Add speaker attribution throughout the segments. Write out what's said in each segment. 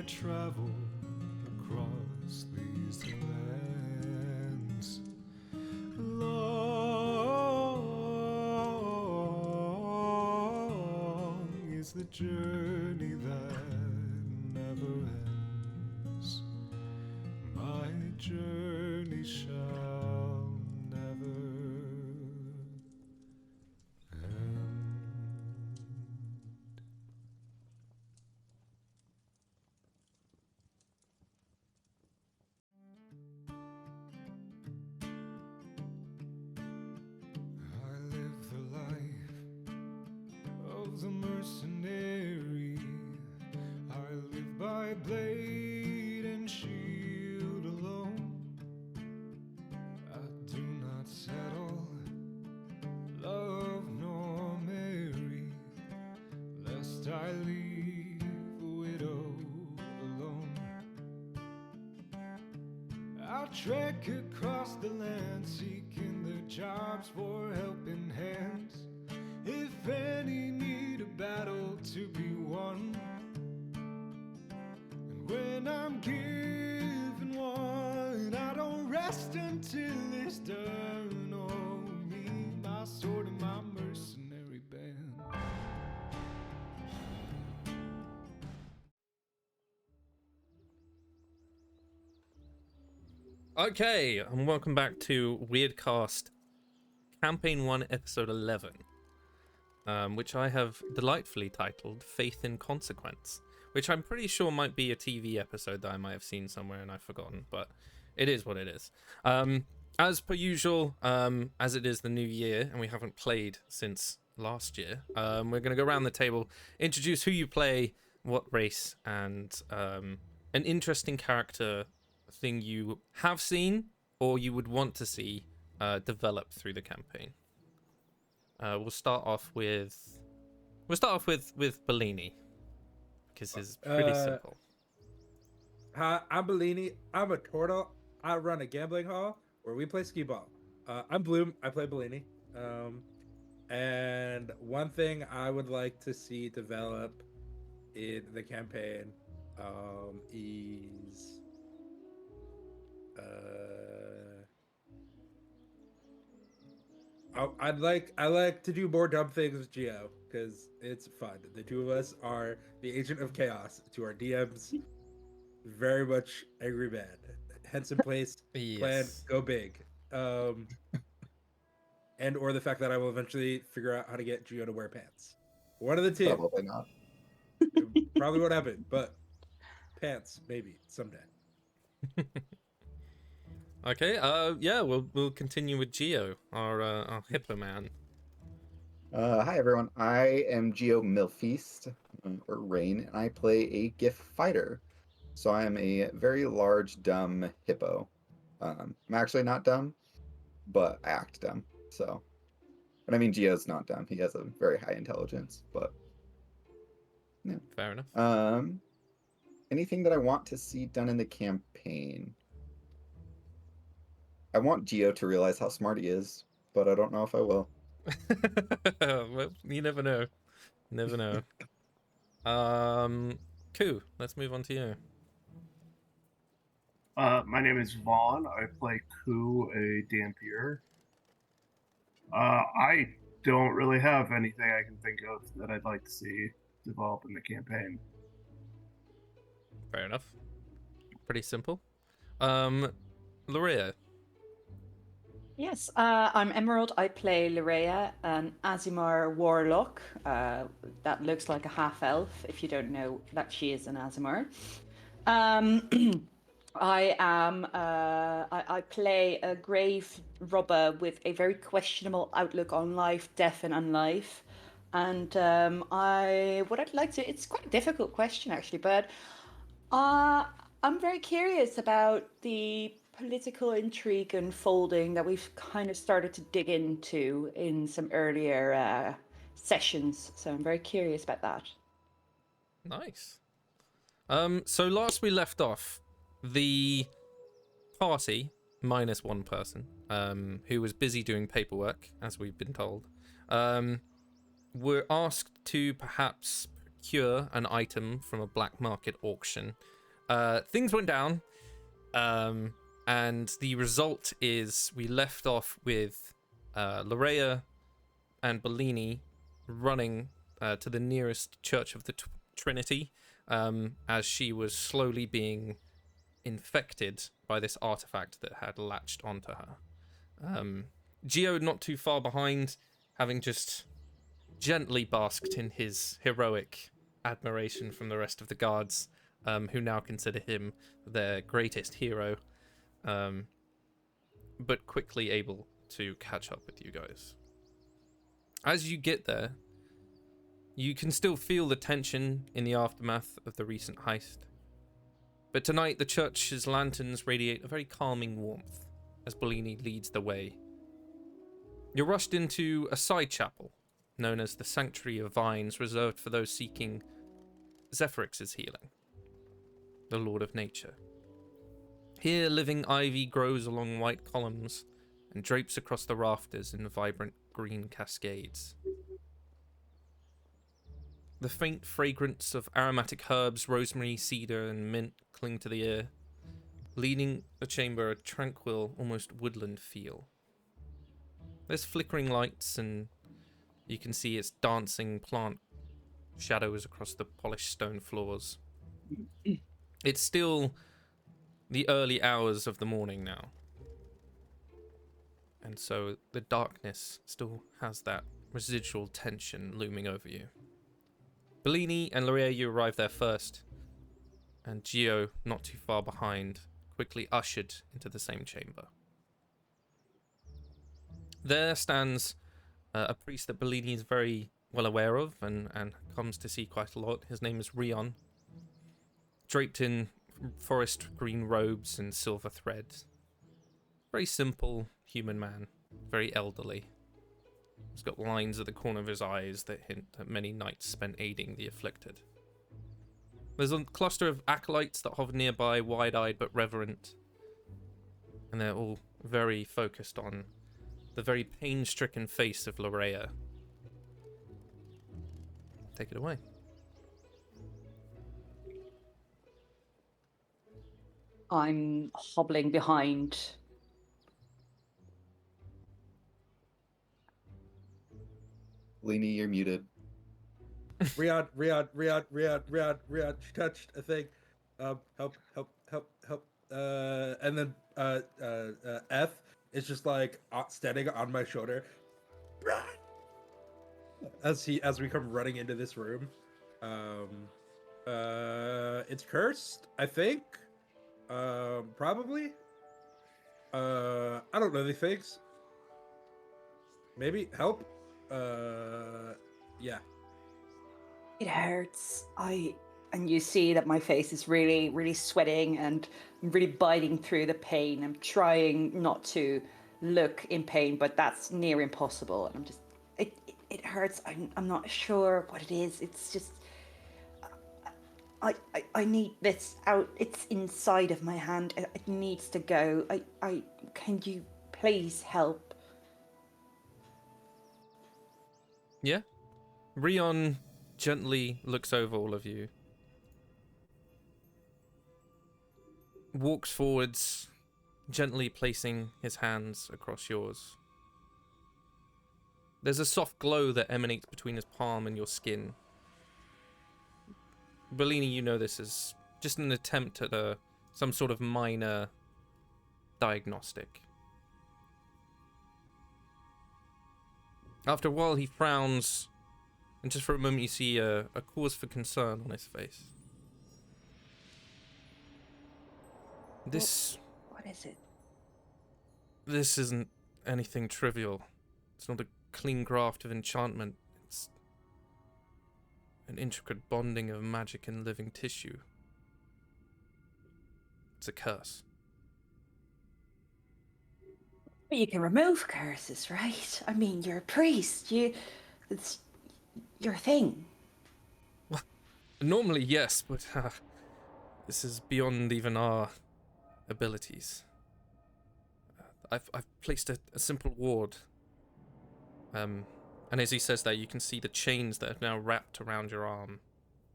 Speaker 1: travel across these lands. Long is the journey that never ends. My journey shall never end. I live the life of the mercenary. I live by blade and shield alone. I do not settle, love nor marry, lest I leave a widow alone. I trek across the land, seeking the jobs for helping hands. If any need a battle to be won, and when I'm given one, I don't rest until it's done. Oh, me, my sword, and my mercenary band.
Speaker 2: Okay, and welcome back to Wyrdcast Campaign 1, Episode 11, which I have delightfully titled Faith in Consequence, which I'm pretty sure might be a TV episode that I might have seen somewhere and I've forgotten, but it is what it is. As per usual, as it is the new year and we haven't played since last year, we're going to go around the table, introduce who you play, what race, and an interesting character thing you have seen or you would want to see develop through the campaign. We'll start off with Bellini because it's pretty simple.
Speaker 3: Hi, I'm Bellini. I'm a turtle. I run a gambling hall where we play skee ball. I'm Bloom. I play Bellini. And one thing I would like to see develop in the campaign is I like to do more dumb things with Geo because it's fun. The two of us are the agent of chaos to our DMs. Very much angry man. Hence in place.
Speaker 2: Yes.
Speaker 3: Plan go big. And or the fact that I will eventually figure out how to get Geo to wear pants. One of the two.
Speaker 4: Probably not.
Speaker 3: Probably won't happen, but pants maybe someday.
Speaker 2: Okay, yeah, we'll continue with Geo, our hippo man.
Speaker 4: Hi everyone, I am Geo Milfeast, or Rain, and I play a gift fighter. So I am a very large, dumb hippo. I'm actually not dumb, but I act dumb. So, but I mean, Geo's not dumb. He has a very high intelligence, but yeah.
Speaker 2: Fair enough.
Speaker 4: Anything that I want to see done in the campaign? I want Geo to realize how smart he is, but I don't know if I will.
Speaker 2: Well, you never know. Never know. Koo, let's move on to you.
Speaker 5: My name is Vaughn. I play Koo, a Dampier. I don't really have anything I can think of that I'd like to see develop in the campaign.
Speaker 2: Fair enough. Pretty simple. Lerea.
Speaker 6: Yes, I'm Emerald. I play Lerea, an Azimar warlock that looks like a half-elf, if you don't know that she is an Azimar. I play a grave robber with a very questionable outlook on life, death, and unlife. And it's quite a difficult question actually, but I'm very curious about the political intrigue unfolding that we've kind of started to dig into in some earlier sessions. So I'm very curious about that.
Speaker 2: Nice. So last we left off, the party, minus one person, who was busy doing paperwork, as we've been told, were asked to perhaps procure an item from a black market auction things went down, and the result is we left off with Lerea and Bellini running to the nearest Church of the Trinity, as she was slowly being infected by this artifact that had latched onto her. Geo not too far behind, having just gently basked in his heroic admiration from the rest of the guards, who now consider him their greatest hero, but quickly able to catch up with you guys. As you get there, you can still feel the tension in the aftermath of the recent heist. But tonight, the church's lanterns radiate a very calming warmth as Bellini leads the way. You're rushed into a side chapel, known as the Sanctuary of Vines, reserved for those seeking Zephyrix's healing, the Lord of Nature. Here, living ivy grows along white columns and drapes across the rafters in vibrant green cascades. The faint fragrance of aromatic herbs, rosemary, cedar, and mint cling to the air, leading the chamber a tranquil, almost woodland feel. There's flickering lights, and you can see its dancing plant shadows across the polished stone floors. It's still the early hours of the morning now, and so the darkness still has that residual tension looming over you. Bellini and Lerea, you arrive there first, and Geo, not too far behind, quickly ushered into the same chamber. There stands a priest that Bellini is very well aware of and comes to see quite a lot. His name is Rion, draped in forest green robes and silver threads. Very simple human man, very elderly. He's got lines at the corner of his eyes that hint at many nights spent aiding the afflicted. There's a cluster of acolytes that hover nearby, wide-eyed but reverent, and they're all very focused on the very pain-stricken face of Lerea. Take it away.
Speaker 6: I'm hobbling behind.
Speaker 4: Bellini, you're muted.
Speaker 3: Riyadh, she touched a thing. Help. And then F is just like standing on my shoulder as we come running into this room. It's cursed, I think. Probably. I don't know these things. Maybe help. Yeah.
Speaker 6: It hurts. And you see that my face is really, really sweating, and I'm really biting through the pain. I'm trying not to look in pain, but that's near impossible. And I'm just, it hurts. I'm not sure what it is. It's just, I need this out. It's inside of my hand. It needs to go. Can you please help?
Speaker 2: Yeah? Rion gently looks over all of you. Walks forwards, gently placing his hands across yours. There's a soft glow that emanates between his palm and your skin. Bellini, you know this is just an attempt at some sort of minor diagnostic. After a while, he frowns, and just for a moment you see a cause for concern on his face.
Speaker 6: What is it?
Speaker 2: This isn't anything trivial. It's not a clean graft of enchantment. It's an intricate bonding of magic and living tissue. It's a curse.
Speaker 6: But you can remove curses, right? I mean, you're a priest. It's your thing.
Speaker 2: Well, normally, yes, but this is beyond even our abilities. I've placed a simple ward. And as he says that, you can see the chains that are now wrapped around your arm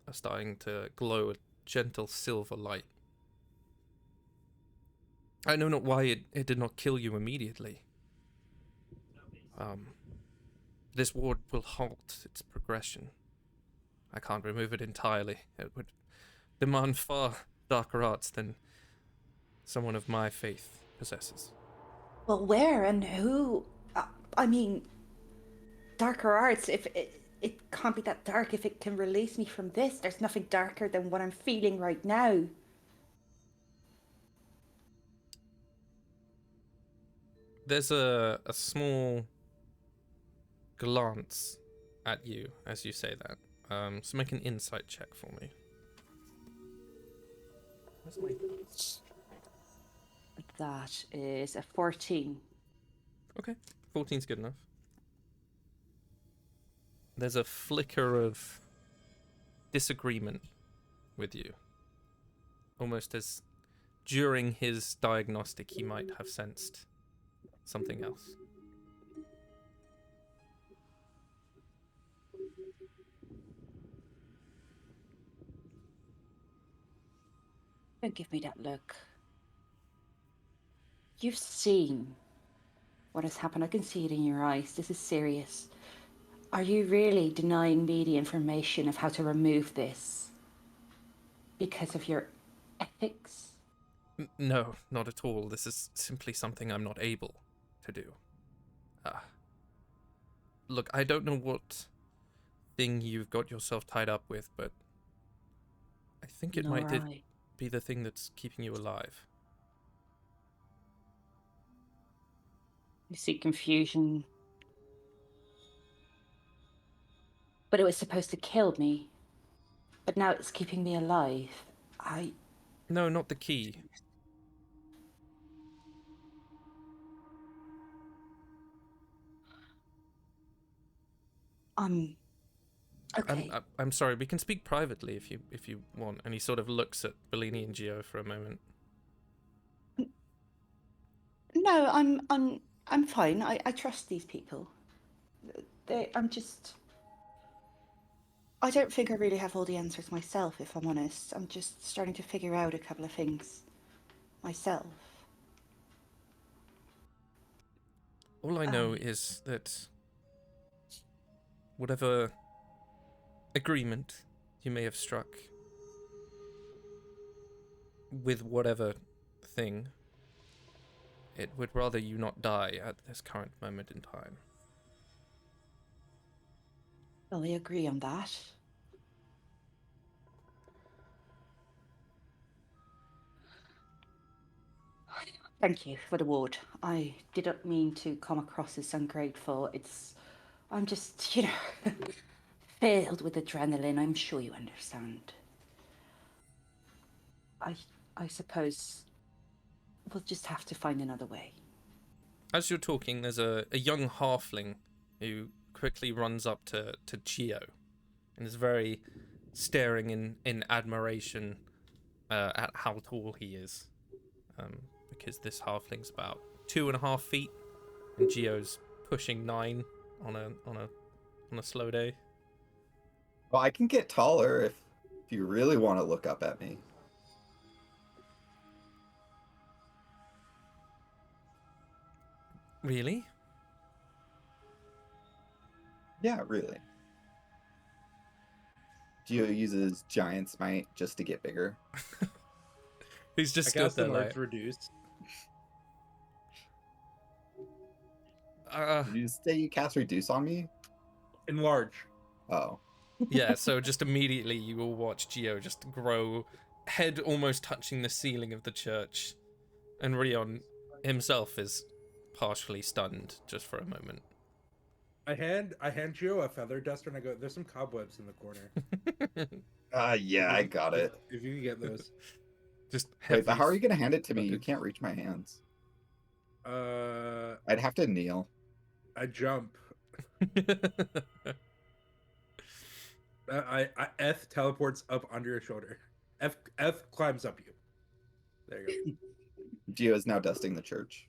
Speaker 2: are starting to glow a gentle silver light. I know not why it did not kill you immediately. This ward will halt its progression. I can't remove it entirely. It would demand far darker arts than someone of my faith possesses.
Speaker 6: Well, where and who? I mean, darker arts, if it can't be that dark if it can release me from this. There's nothing darker than what I'm feeling right now.
Speaker 2: There's a small glance at you as you say that. So make an insight check for me.
Speaker 6: That is a 14.
Speaker 2: Okay, 14's good enough. There's a flicker of disagreement with you. Almost as during his diagnostic he might have sensed something else.
Speaker 6: Don't give me that look. You've seen what has happened. I can see it in your eyes. This is serious. Are you really denying me the information of how to remove this because of your ethics?
Speaker 2: No, not at all. This is simply something I'm not able to do. Look, I don't know what thing you've got yourself tied up with, but I think it might be the thing that's keeping you alive.
Speaker 6: You see confusion. But it was supposed to kill me. But now it's keeping me alive.
Speaker 2: No, not the key.
Speaker 6: Okay.
Speaker 2: I'm sorry. We can speak privately if you want. And he sort of looks at Bellini and Gio for a moment.
Speaker 6: No, I'm fine. I trust these people. I don't think I really have all the answers myself, if I'm honest. I'm just starting to figure out a couple of things myself.
Speaker 2: All I know is that whatever agreement you may have struck with whatever thing, it would rather you not die at this current moment in time.
Speaker 6: Well, we agree on that. Thank you for the ward. I didn't mean to come across as ungrateful. I'm just, filled with adrenaline. I'm sure you understand. I suppose we'll just have to find another way.
Speaker 2: As you're talking, there's a young halfling who quickly runs up to Gio and is very staring in admiration at how tall he is. Because this halfling's about 2.5 feet, and Gio's pushing 9 on a slow day.
Speaker 4: Well, I can get taller if you really want to look up at me.
Speaker 2: Really?
Speaker 4: Yeah, really. Gio uses giant smite just to get bigger.
Speaker 2: He's just
Speaker 3: I
Speaker 2: stood
Speaker 3: guess the
Speaker 2: there
Speaker 3: Lord's
Speaker 2: like...
Speaker 3: reduced.
Speaker 4: Did you say you cast reduce on me?
Speaker 3: Enlarge.
Speaker 4: Oh.
Speaker 2: Yeah, so just immediately you will watch Gio just grow, head almost touching the ceiling of the church, and Rion himself is partially stunned just for a moment.
Speaker 3: I hand Gio a feather duster and I go, there's some cobwebs in the corner.
Speaker 4: Yeah, I got it.
Speaker 3: If you can get those.
Speaker 2: Just
Speaker 4: Wait, but
Speaker 2: heavy
Speaker 4: how are you going to hand it to me? You
Speaker 2: footage.
Speaker 4: can't reach my hands.
Speaker 3: I
Speaker 4: I'd have to kneel.
Speaker 3: jump. F teleports up under your shoulder. F climbs up you. There you go.
Speaker 4: Gio is now dusting the church.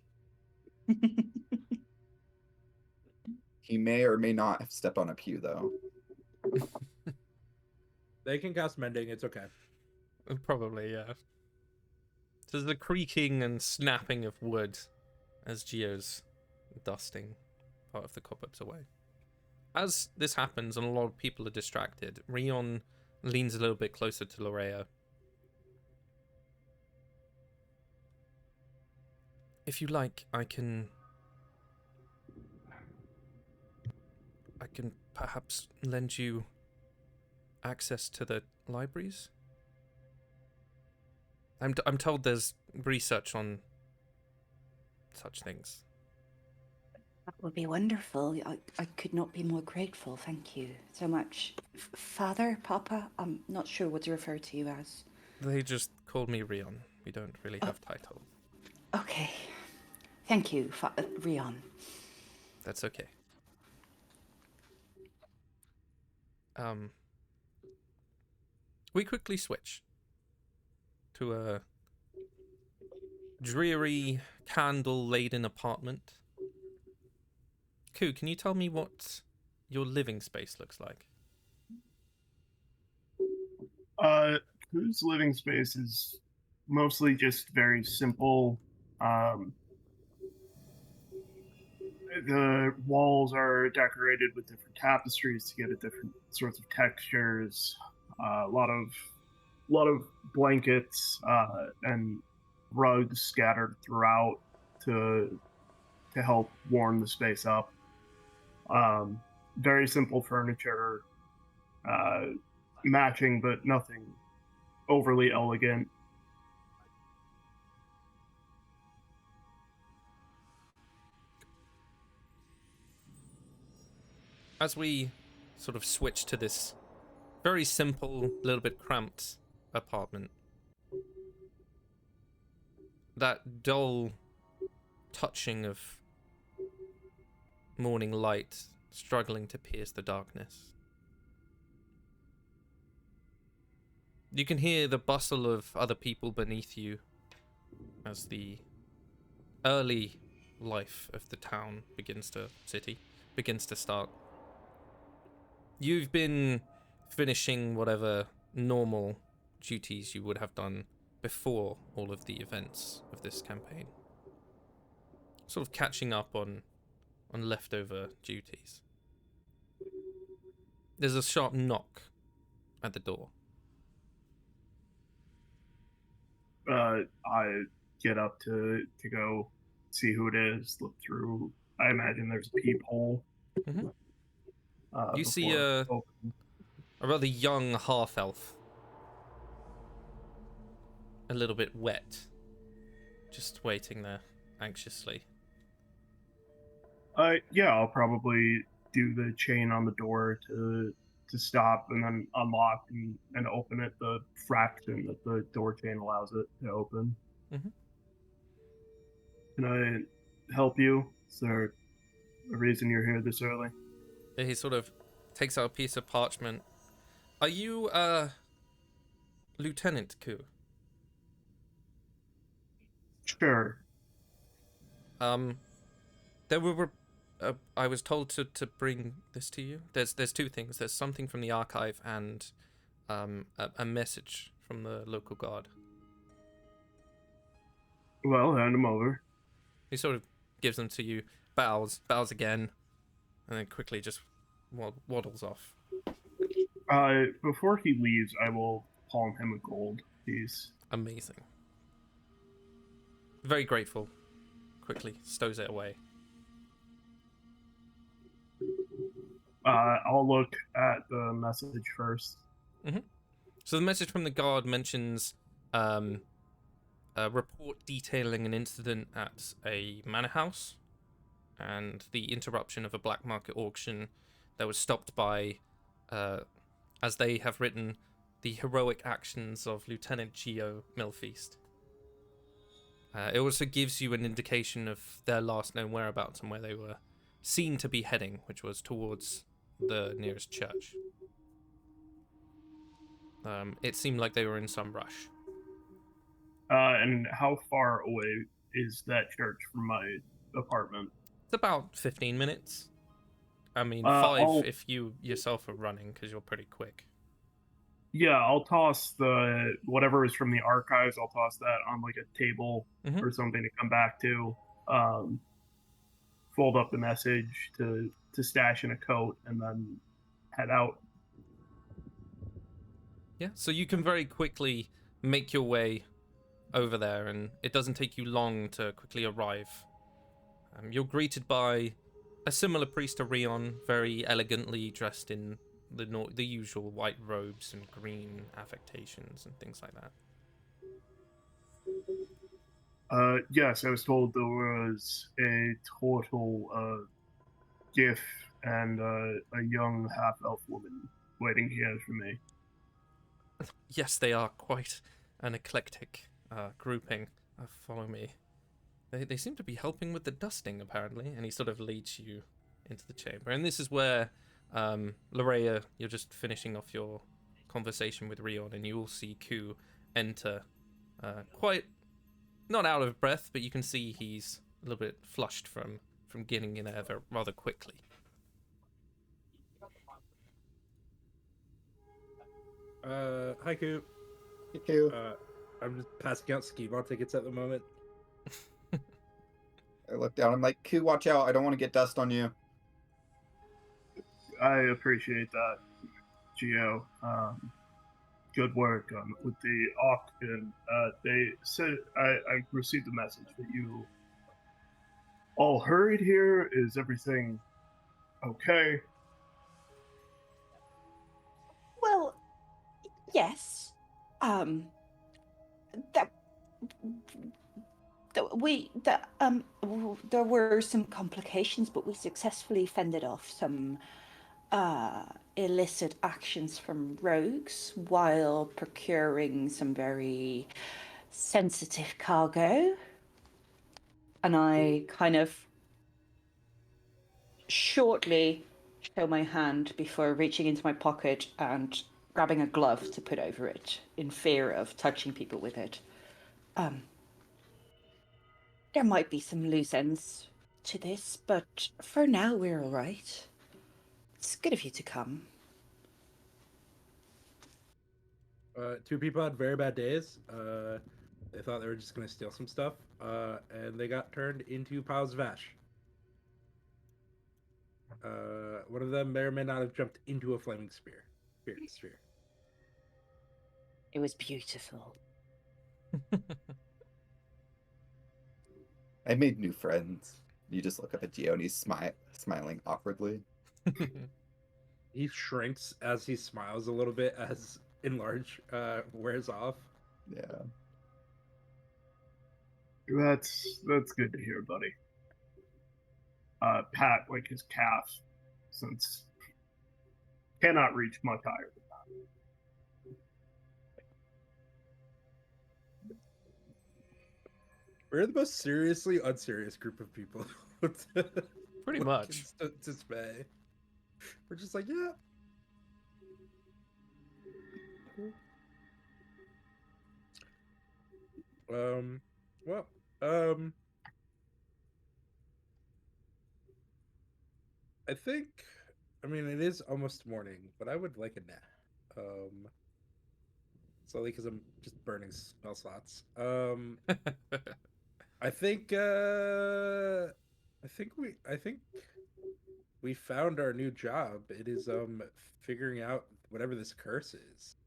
Speaker 4: He may or may not have stepped on a pew, though.
Speaker 3: They can cast mending. It's okay.
Speaker 2: Probably, yeah. So there's the creaking and snapping of wood as Geo's dusting part of the cobwebs away. As this happens and a lot of people are distracted, Rion leans a little bit closer to Lerea. If you like, I can perhaps lend you access to the libraries. I'm told there's research on such things.
Speaker 6: That would be wonderful. I could not be more grateful. Thank you so much. Father, Papa, I'm not sure what to refer to you as.
Speaker 2: They just called me Rion. We don't really have title.
Speaker 6: Okay. Thank you, Rion.
Speaker 2: That's okay. We quickly switch to a dreary, candle-laden apartment. Ku, can you tell me what your living space looks like?
Speaker 5: Whose living space is mostly just very simple. The walls are decorated with different tapestries to get at different sorts of textures. A lot of blankets and rugs scattered throughout to help warm the space up. Very simple furniture, matching, but nothing overly elegant.
Speaker 2: As we sort of switch to this very simple, little bit cramped apartment, that dull touching of morning light struggling to pierce the darkness. You can hear the bustle of other people beneath you as the early life of the town begins to start. You've been finishing whatever normal duties you would have done before all of the events of this campaign. Sort of catching up on leftover duties. There's a sharp knock at the door.
Speaker 5: I get up to go see who it is, look through. I imagine there's a peephole.
Speaker 2: Mm-hmm. You see a rather young half-elf. A little bit wet. Just waiting there, anxiously.
Speaker 5: Yeah, I'll probably do the chain on the door to stop and then unlock and open it the fraction that the door chain allows it to open.
Speaker 2: Mm-hmm.
Speaker 5: Can I help you? Is there a reason you're here this early?
Speaker 2: He sort of takes out a piece of parchment. Are you, Lieutenant Ku?
Speaker 5: Sure.
Speaker 2: There were, I was told to bring this to you. There's two things. There's something from the archive and, a message from the local guard.
Speaker 5: Well, hand them over.
Speaker 2: He sort of gives them to you, bows again, and then quickly just waddles off.
Speaker 5: Before he leaves, I will palm him a gold piece.
Speaker 2: Amazing. Very grateful. Quickly stows it away.
Speaker 5: I'll look at the message first.
Speaker 2: Mm-hmm. So the message from the guard mentions a report detailing an incident at a manor house and the interruption of a black market auction that was stopped by, as they have written, the heroic actions of Lieutenant Geo Milfeast. It also gives you an indication of their last known whereabouts and where they were seen to be heading, which was towards the nearest church. It seemed like they were in some rush.
Speaker 5: And how far away is that church from my apartment?
Speaker 2: It's about 15 minutes. I mean, 5 if you yourself are running, because you're pretty quick.
Speaker 5: Yeah, I'll toss the whatever is from the archives. I'll toss that on like a table
Speaker 2: Mhm.
Speaker 5: or something to come back to. Fold up the message to stash in a coat, and then head out.
Speaker 2: Yeah, so you can very quickly make your way over there, and it doesn't take you long to quickly arrive. You're greeted by a similar priest to Rion, very elegantly dressed in the usual white robes and green affectations and things like that.
Speaker 5: Yes, I was told there was a total GIF and a young half elf woman waiting here for me.
Speaker 2: Yes, they are quite an eclectic grouping. Follow me. They seem to be helping with the dusting, apparently, and he sort of leads you into the chamber. And this is where, Lerea, you're just finishing off your conversation with Rion, and you all see Ku enter, quite not out of breath, but you can see he's a little bit flushed from getting in there rather quickly.
Speaker 3: Haiku.
Speaker 4: Thank you.
Speaker 3: I'm just passing out ski ball tickets at the moment.
Speaker 4: I look down. I'm like, Q, watch out. I don't want to get dust on you.
Speaker 5: I appreciate that, Geo. Good work with the auction. They said I received a message that you all hurried here. Is everything okay?
Speaker 6: Well, yes. That there were some complications, but we successfully fended off some illicit actions from rogues while procuring some very sensitive cargo. And I kind of shortly show my hand before reaching into my pocket and grabbing a glove to put over it in fear of touching people with it. There might be some loose ends to this, but for now we're all right. It's good of you to come.
Speaker 3: Two people had very bad days. They thought they were just gonna steal some stuff, and they got turned into piles of ash. One of them may or may not have jumped into a flaming spear. Spirit sphere.
Speaker 6: It was beautiful.
Speaker 4: I made new friends. You just look up at Geo and he's smiling awkwardly.
Speaker 3: He shrinks as he smiles a little bit as enlarge wears off.
Speaker 4: Yeah.
Speaker 5: That's good to hear, buddy. Pat like his calf, since cannot reach much higher.
Speaker 3: We're the most seriously unserious group of people.
Speaker 2: Pretty much.
Speaker 3: To Spay. We're just like, yeah. Well, I think, I mean, it is almost morning, but I would like a nap. Solely because I'm just burning spell slots. I think we found our new job. It is figuring out whatever this curse is.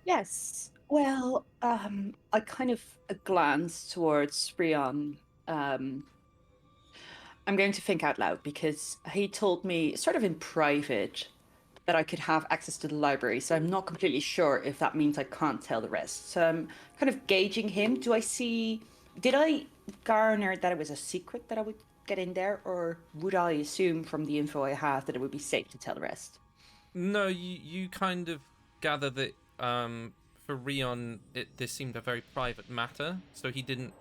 Speaker 6: Yes. Well, I kind of glance towards Rion. I'm going to think out loud because he told me, sort of in private, that I could have access to the library. So I'm not completely sure if that means I can't tell the rest. So I'm kind of gauging him. Did I garner that it was a secret that I would get in there, or would I assume from the info I have that it would be safe to tell the rest?
Speaker 2: No, you kind of gather that for Rion, this seemed a very private matter, so he didn't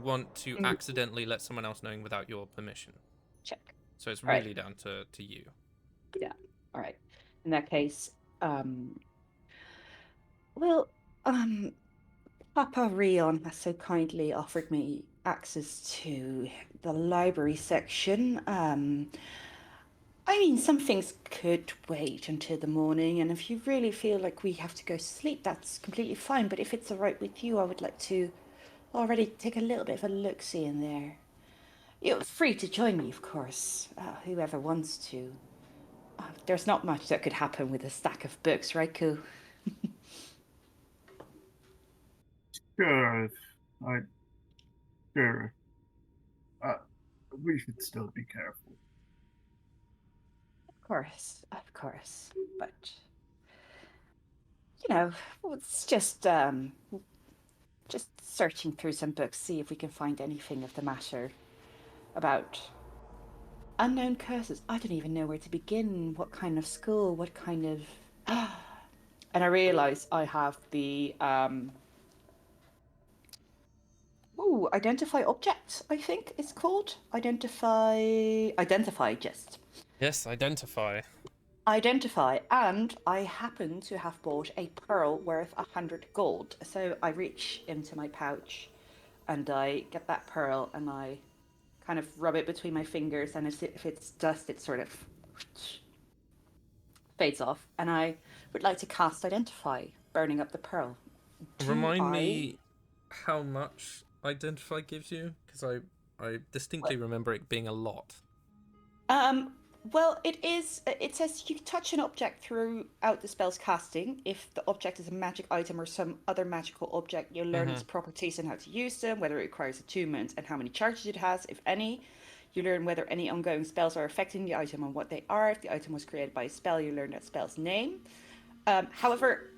Speaker 2: want to accidentally let someone else knowing without your permission.
Speaker 6: Check.
Speaker 2: So it's
Speaker 6: Right.
Speaker 2: really down to you.
Speaker 6: Yeah. All right. In that case, well, Papa Rion has so kindly offered me access to the library section. I mean, some things could wait until the morning, and if you really feel like we have to go sleep, that's completely fine. But if it's all right with you, I would like to already take a little bit of a look-see in there. You're free to join me, of course, whoever wants to. There's not much that could happen with a stack of books, right, Koo?
Speaker 5: Sure, I sure. Uh, we should still be careful.
Speaker 6: Of course, of course. But, you know, it's just searching through some books, see if we can find anything of the matter about unknown curses. I don't even know where to begin. What kind of school? What kind of... And I realize I have the identify object, I think it's called. Identify just.
Speaker 2: Yes, identify.
Speaker 6: Identify, and I happen to have bought a pearl worth 100 gold. So I reach into my pouch and I get that pearl and I kind of rub it between my fingers, and if it's dust, it sort of fades off. And I would like to cast Identify, burning up the pearl.
Speaker 2: Remind me how much identify gives you, because I distinctly remember it being a lot.
Speaker 6: Well, it says you touch an object throughout the spell's casting. If the object is a magic item or some other magical object, you'll learn its properties and how to use them, whether it requires attunement and how many charges it has, if any. You learn whether any ongoing spells are affecting the item and what they are. If the item was created by a spell, you learn that spell's name. However,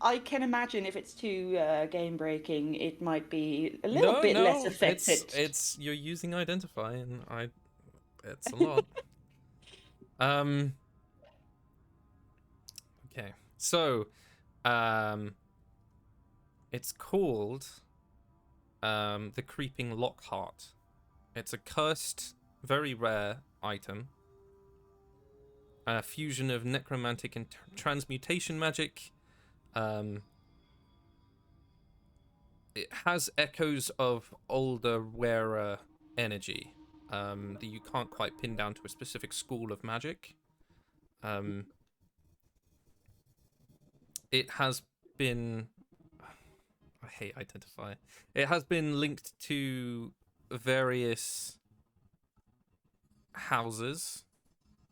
Speaker 6: I can imagine if it's too game-breaking, it might be a little bit less affected.
Speaker 2: It's you're using identify, and it's a lot. Okay, so it's called the Creeping Lockhart. It's a cursed, very rare item. A fusion of necromantic and transmutation magic. It has echoes of older, rarer energy that you can't quite pin down to a specific school of magic. It has been... I hate identify. It has been linked to various houses,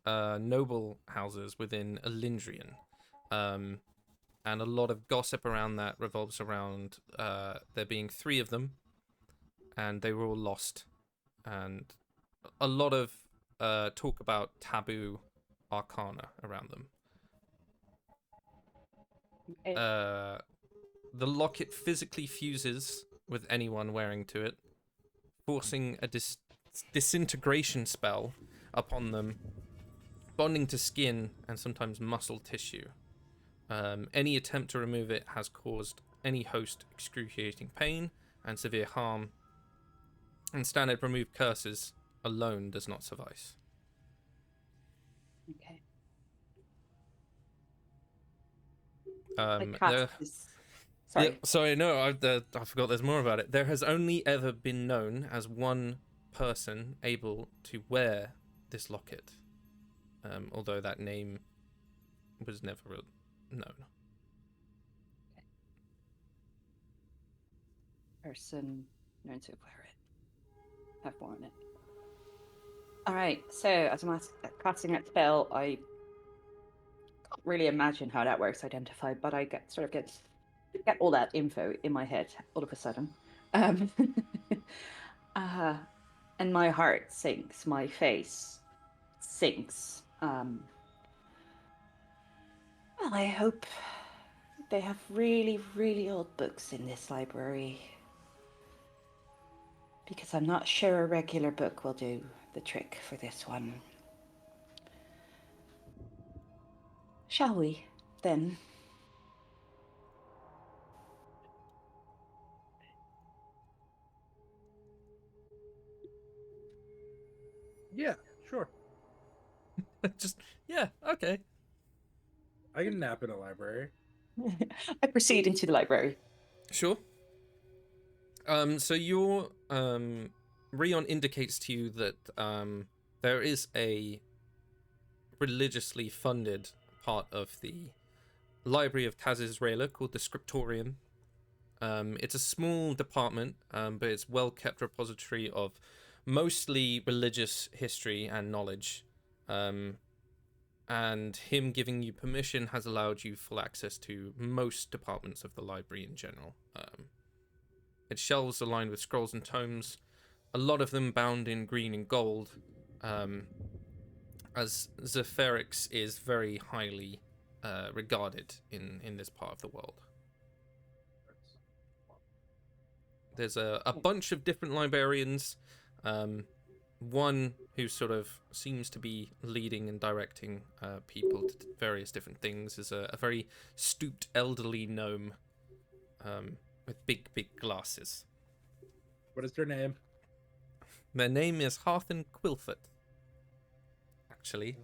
Speaker 2: noble houses within Elindrian. And a lot of gossip around that revolves around there being 3 of them, and they were all lost. And a lot of talk about taboo arcana around them. The locket physically fuses with anyone wearing to it, forcing a disintegration spell upon them, bonding to skin and sometimes muscle tissue. Any attempt to remove it has caused any host excruciating pain and severe harm, and standard remove curses alone does not suffice.
Speaker 6: Okay. Sorry.
Speaker 2: Yeah, sorry, no, I forgot there's more about it. There has only ever been known as one person able to wear this locket, although that name was never known.
Speaker 6: Person known to wear it. Have worn it. Alright, so as I'm casting that spell, I can't really imagine how that works, identify, but I get all that info in my head all of a sudden. And my heart sinks, my face sinks. Well, I hope they have really, really old books in this library, because I'm not sure a regular book will do the trick for this one. Shall we, then?
Speaker 3: Yeah, sure.
Speaker 2: Yeah, okay.
Speaker 3: I can nap in a library.
Speaker 6: I proceed into the library.
Speaker 2: Sure. So your Rion indicates to you that there is a religiously funded part of the Library of Taz Israela called the Scriptorium. It's a small department, but it's well-kept repository of mostly religious history and knowledge. And him giving you permission has allowed you full access to most departments of the library in general. Its shelves are lined with scrolls and tomes, a lot of them bound in green and gold, as Zephyrics is very highly regarded in this part of the world. There's a bunch of different librarians. One who sort of seems to be leading and directing people to various different things is a very stooped elderly gnome with big glasses.
Speaker 3: What is their name?
Speaker 2: Their name is Harthen Quilford, actually.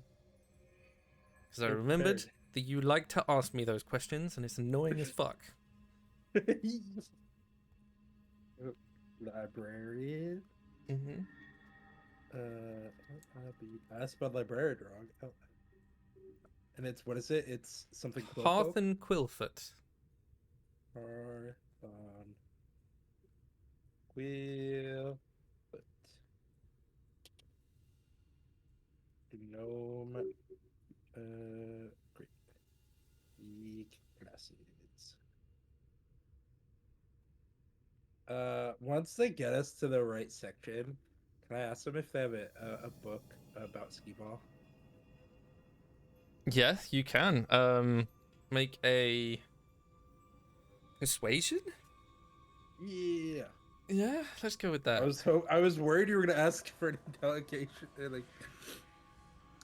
Speaker 2: Because I remembered that you like to ask me those questions, and it's annoying as fuck.
Speaker 3: Librarian?
Speaker 2: Mm-hmm.
Speaker 3: I spelled librarian wrong. Oh. And it's, what is it? It's something
Speaker 2: Harthen Quilford.
Speaker 3: Harthen Quilford. Gnome. Great. Geek classes. Once they get us to the right section, can I ask them if they have a book about skee-ball?
Speaker 2: Yeah, you can. Make a persuasion?
Speaker 3: Yeah.
Speaker 2: Yeah, let's go with that.
Speaker 3: I was worried you were gonna ask for an delegation, like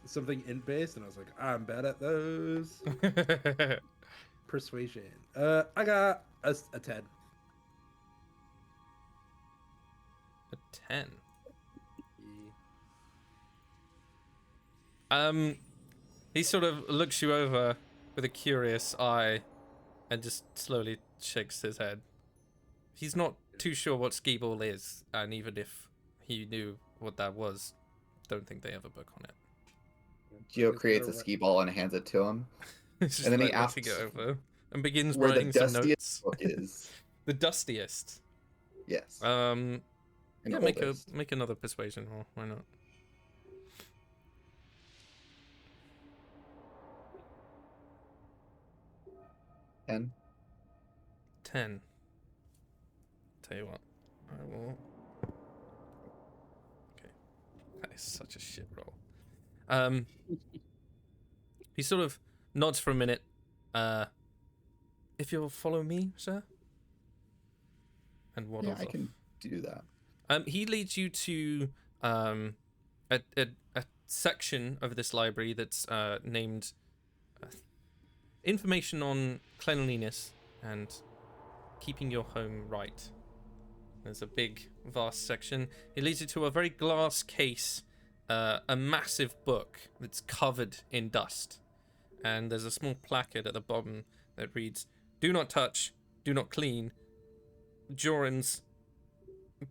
Speaker 3: something int based, and I was like, I'm bad at those. Persuasion. I got a 10.
Speaker 2: A 10.
Speaker 3: Yeah.
Speaker 2: He sort of looks you over with a curious eye and just slowly shakes his head. He's not too sure what skee-ball is, and even if he knew what that was, don't think they have a book on it.
Speaker 4: Geo creates a skee ball and hands it to him.
Speaker 2: It's just
Speaker 4: And then he
Speaker 2: like
Speaker 4: asks
Speaker 2: looking it over and begins
Speaker 4: where the
Speaker 2: writing some
Speaker 4: dustiest
Speaker 2: notes.
Speaker 4: book is.
Speaker 2: The dustiest.
Speaker 4: Yes.
Speaker 2: Yeah,
Speaker 4: And
Speaker 2: make another persuasion roll. Why not?
Speaker 4: 10.
Speaker 2: 10. Tell you what, I will. Okay, that is such a shit roll. He sort of nods for a minute. If you'll follow me, sir. And waddles
Speaker 4: Yeah, I
Speaker 2: off.
Speaker 4: can do that.
Speaker 2: He leads you to a section of this library that's named Information on Cleanliness and Keeping Your Home Right. There's a big, vast section. He leads you to a very glass case, a massive book that's covered in dust. And there's a small placard at the bottom that reads, "Do not touch, do not clean, Joran's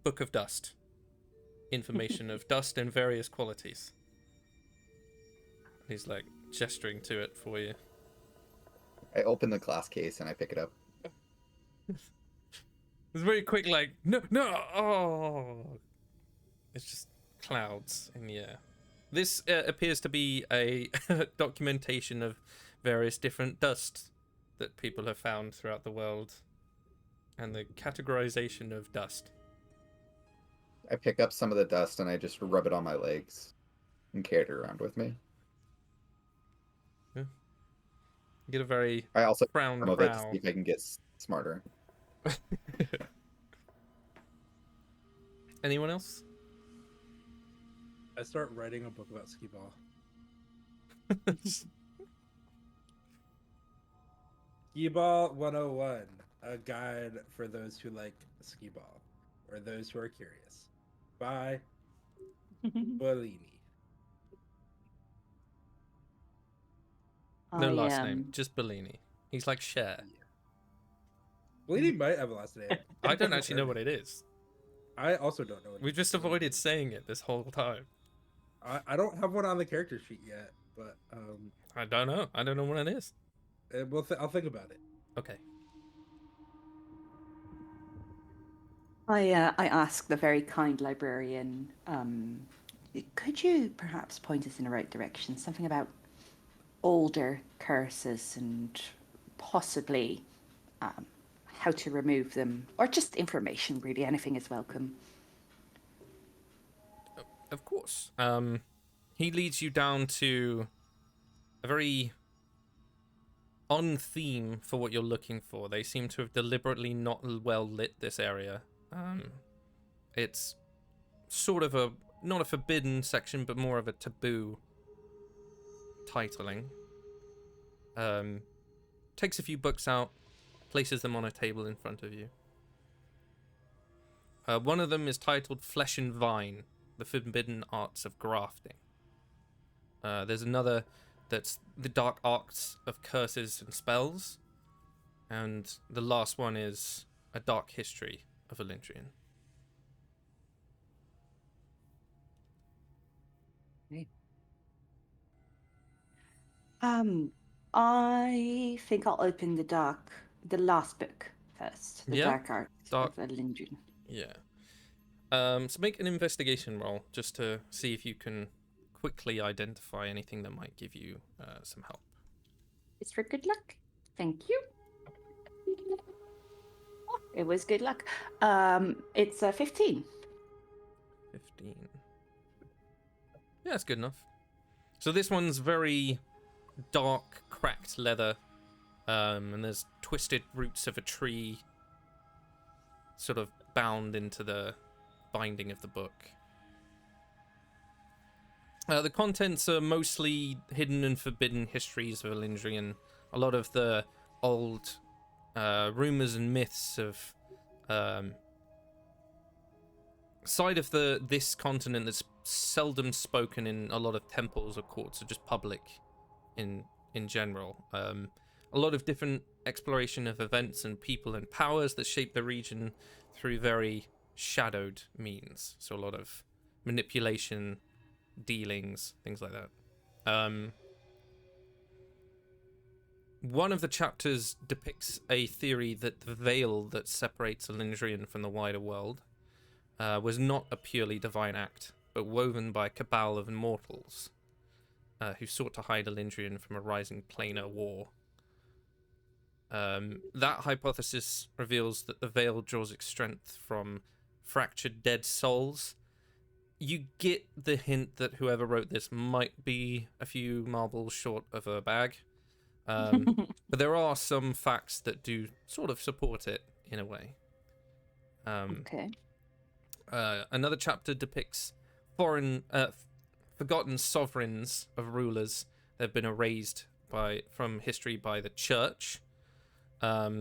Speaker 2: Book of Dust. Information of dust in various qualities." He's like gesturing to it for you.
Speaker 4: I open the glass case and I pick it up.
Speaker 2: It's very quick, like, no, oh. It's just clouds in the air. This appears to be a documentation of various different dust that people have found throughout the world and the categorization of dust.
Speaker 4: I pick up some of the dust and I just rub it on my legs and carry it around with me.
Speaker 2: Yeah. You get a very
Speaker 4: I also
Speaker 2: frowned
Speaker 4: some of it to
Speaker 2: brow.
Speaker 4: see if I can get smarter.
Speaker 2: Anyone else?
Speaker 3: I start writing a book about skee-ball. Skee-ball 101, a guide for those who like skee-ball, or those who are curious, by Bellini.
Speaker 2: No last name, just Bellini. He's like Cher.
Speaker 3: Bellini might have a last name.
Speaker 2: I don't actually know what it is.
Speaker 3: I also don't know.
Speaker 2: We've just avoided saying it this whole time.
Speaker 3: I don't have one on the character sheet yet, but
Speaker 2: I don't know. I don't know what it is.
Speaker 3: I'll think about it.
Speaker 2: Okay.
Speaker 6: I asked the very kind librarian, could you perhaps point us in the right direction? Something about older curses and possibly how to remove them, or just information, really. Anything is welcome.
Speaker 2: Of course. He leads you down to a very on theme for what you're looking for. They seem to have deliberately not well lit this area. It's sort of not a forbidden section, but more of a taboo titling. Takes a few books out, places them on a table in front of you. One of them is titled Flesh and Vine, The Forbidden Arts of Grafting. There's another that's The Dark Arts of Curses and Spells. And the last one is A Dark History of Elendrian.
Speaker 6: I think I'll open the last book first. The
Speaker 2: Yeah?
Speaker 6: Dark Arts
Speaker 2: Dark-
Speaker 6: of Elendrian.
Speaker 2: Yeah. So make an investigation roll just to see if you can quickly identify anything that might give you some help.
Speaker 6: It's for good luck. Thank you. Oh, it was good luck. It's 15.
Speaker 2: 15. Yeah, that's good enough. So this one's very dark, cracked leather, and there's twisted roots of a tree sort of bound into the binding of the book. The contents are mostly hidden and forbidden histories of Elendrian. A lot of the old rumors and myths of side of this continent that's seldom spoken in a lot of temples or courts, or just public in general. A lot of different exploration of events and people and powers that shape the region through very shadowed means. So a lot of manipulation, dealings, things like that. One of the chapters depicts a theory that the veil that separates Elendrian from the wider world was not a purely divine act, but woven by a cabal of immortals who sought to hide Elendrian from a rising planar war. That hypothesis reveals that the veil draws its strength from fractured dead souls. You get the hint that whoever wrote this might be a few marbles short of a bag. But there are some facts that do sort of support it in a way.
Speaker 6: Okay.
Speaker 2: Another chapter depicts forgotten sovereigns of rulers that have been erased from history by the church.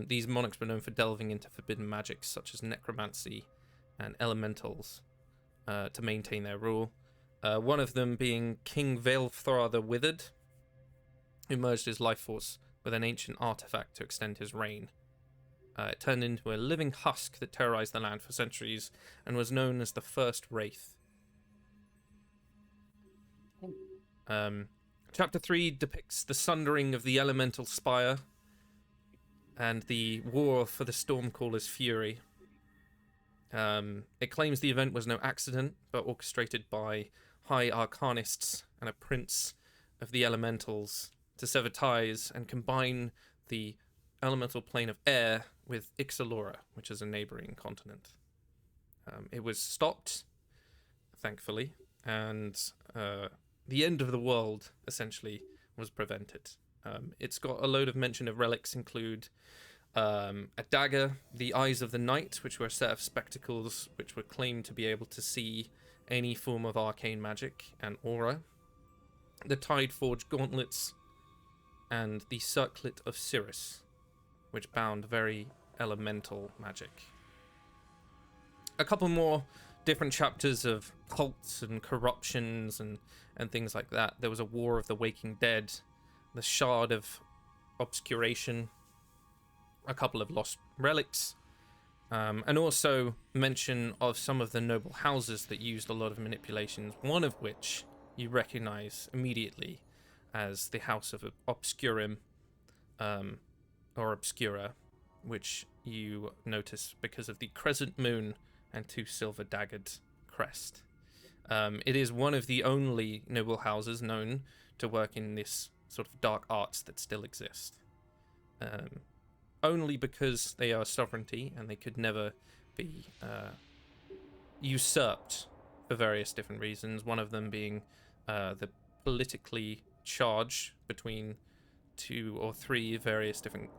Speaker 2: These monarchs were known for delving into forbidden magics such as necromancy and elementals to maintain their rule. One of them being King Veilthrar the Withered, who merged his life force with an ancient artifact to extend his reign. It turned into a living husk that terrorized the land for centuries and was known as the First Wraith. Chapter 3 depicts the sundering of the elemental spire and the war for the Stormcaller's fury. It claims the event was no accident, but orchestrated by high arcanists and a prince of the elementals to sever ties and combine the elemental plane of air with Exillian, which is a neighboring continent. It was stopped, thankfully, and the end of the world, essentially, was prevented. It's got a load of mention of relics, include a dagger, the Eyes of the Night, which were a set of spectacles which were claimed to be able to see any form of arcane magic and aura, the Tide-forged gauntlets, and the Circlet of Cirrus, which bound very elemental magic. A couple more different chapters of cults and corruptions and things like that. There was a War of the Waking Dead, the Shard of Obscuration, a couple of lost relics, and also mention of some of the noble houses that used a lot of manipulations, one of which you recognize immediately as the House of Obscurum, or Obscura, which you notice because of the crescent moon and 2 silver daggered crest. It is one of the only noble houses known to work in this sort of dark arts that still exist. Only because they are sovereignty and they could never be usurped for various different reasons, one of them being the politically charge between 2 or 3 various different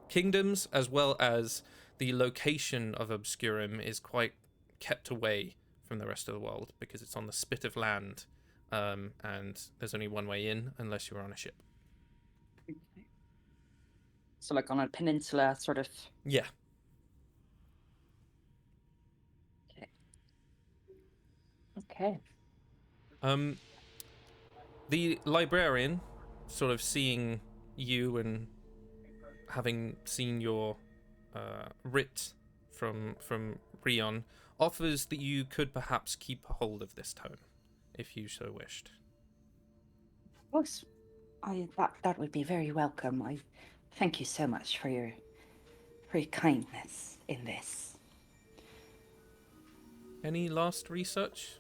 Speaker 2: kingdoms, as well as the location of Obscurum is quite kept away from the rest of the world because it's on the spit of land, and there's only one way in unless you're on a ship.
Speaker 6: So like on a peninsula, sort of.
Speaker 2: Yeah.
Speaker 6: Okay.
Speaker 2: The librarian, sort of seeing you and having seen your writ from Rion, offers that you could perhaps keep a hold of this tome, if you so wished.
Speaker 6: Of course, that would be very welcome. I thank you so much for your kindness in this.
Speaker 2: Any last research?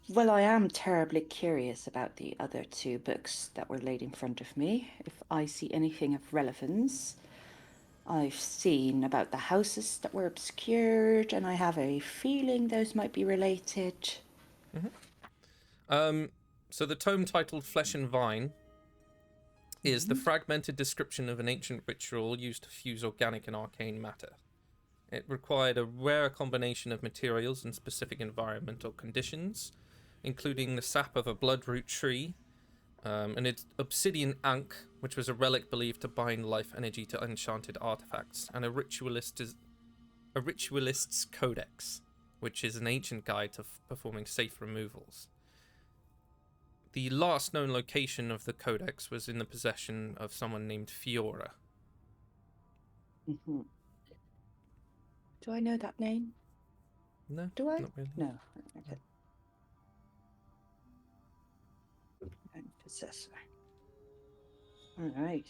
Speaker 6: Well, I am terribly curious about the other 2 books that were laid in front of me. If I see anything of relevance, I've seen about the houses that were obscured, and I have a feeling those might be related.
Speaker 2: So the tome titled Flesh and Vine is the fragmented description of an ancient ritual used to fuse organic and arcane matter. It required a rare combination of materials and specific environmental conditions, including the sap of a bloodroot tree, and its obsidian ankh, which was a relic believed to bind life energy to enchanted artifacts, and a ritualist's codex, which is an ancient guide to performing safe removals. The last known location of the codex was in the possession of someone named Fiora.
Speaker 6: Mm-hmm. Do I know that name?
Speaker 2: No,
Speaker 6: Do I?
Speaker 2: not really.
Speaker 6: No. Okay. And possessor. All right.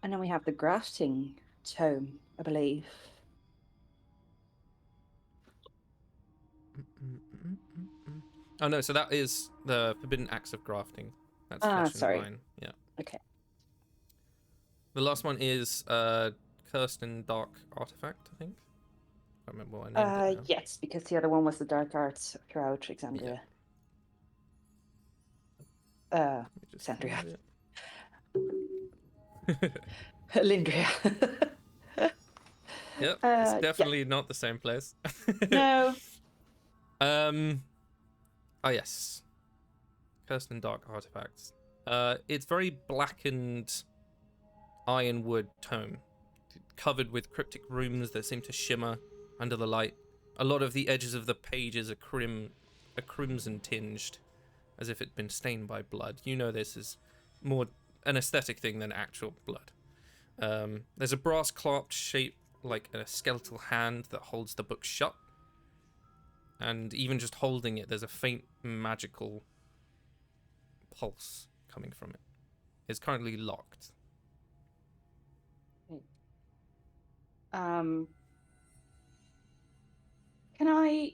Speaker 6: And then we have the grafting tome, I believe.
Speaker 2: Oh no, so that is the Forbidden Acts of Grafting. That's Flesh and
Speaker 6: sorry.
Speaker 2: Vine. Yeah.
Speaker 6: Okay.
Speaker 2: The last one is Cursed and Dark Artifact, I think. I don't remember what I named it now.
Speaker 6: Yes, because the other one was the dark arts throughout Exandria.
Speaker 2: Let me just
Speaker 6: Exandria.
Speaker 2: find it.
Speaker 6: Lindria.
Speaker 2: Yep, it's definitely not the same place.
Speaker 6: No.
Speaker 2: Oh yes. Cursed and Dark Artifacts. It's very blackened ironwood tome, covered with cryptic runes that seem to shimmer under the light. A lot of the edges of the pages are crimson tinged, as if it'd been stained by blood. You know this is more an aesthetic thing than actual blood. There's a brass clasp shaped like a skeletal hand that holds the book shut. And even just holding it, there's a faint magical pulse coming from it. It's currently locked.
Speaker 6: Can I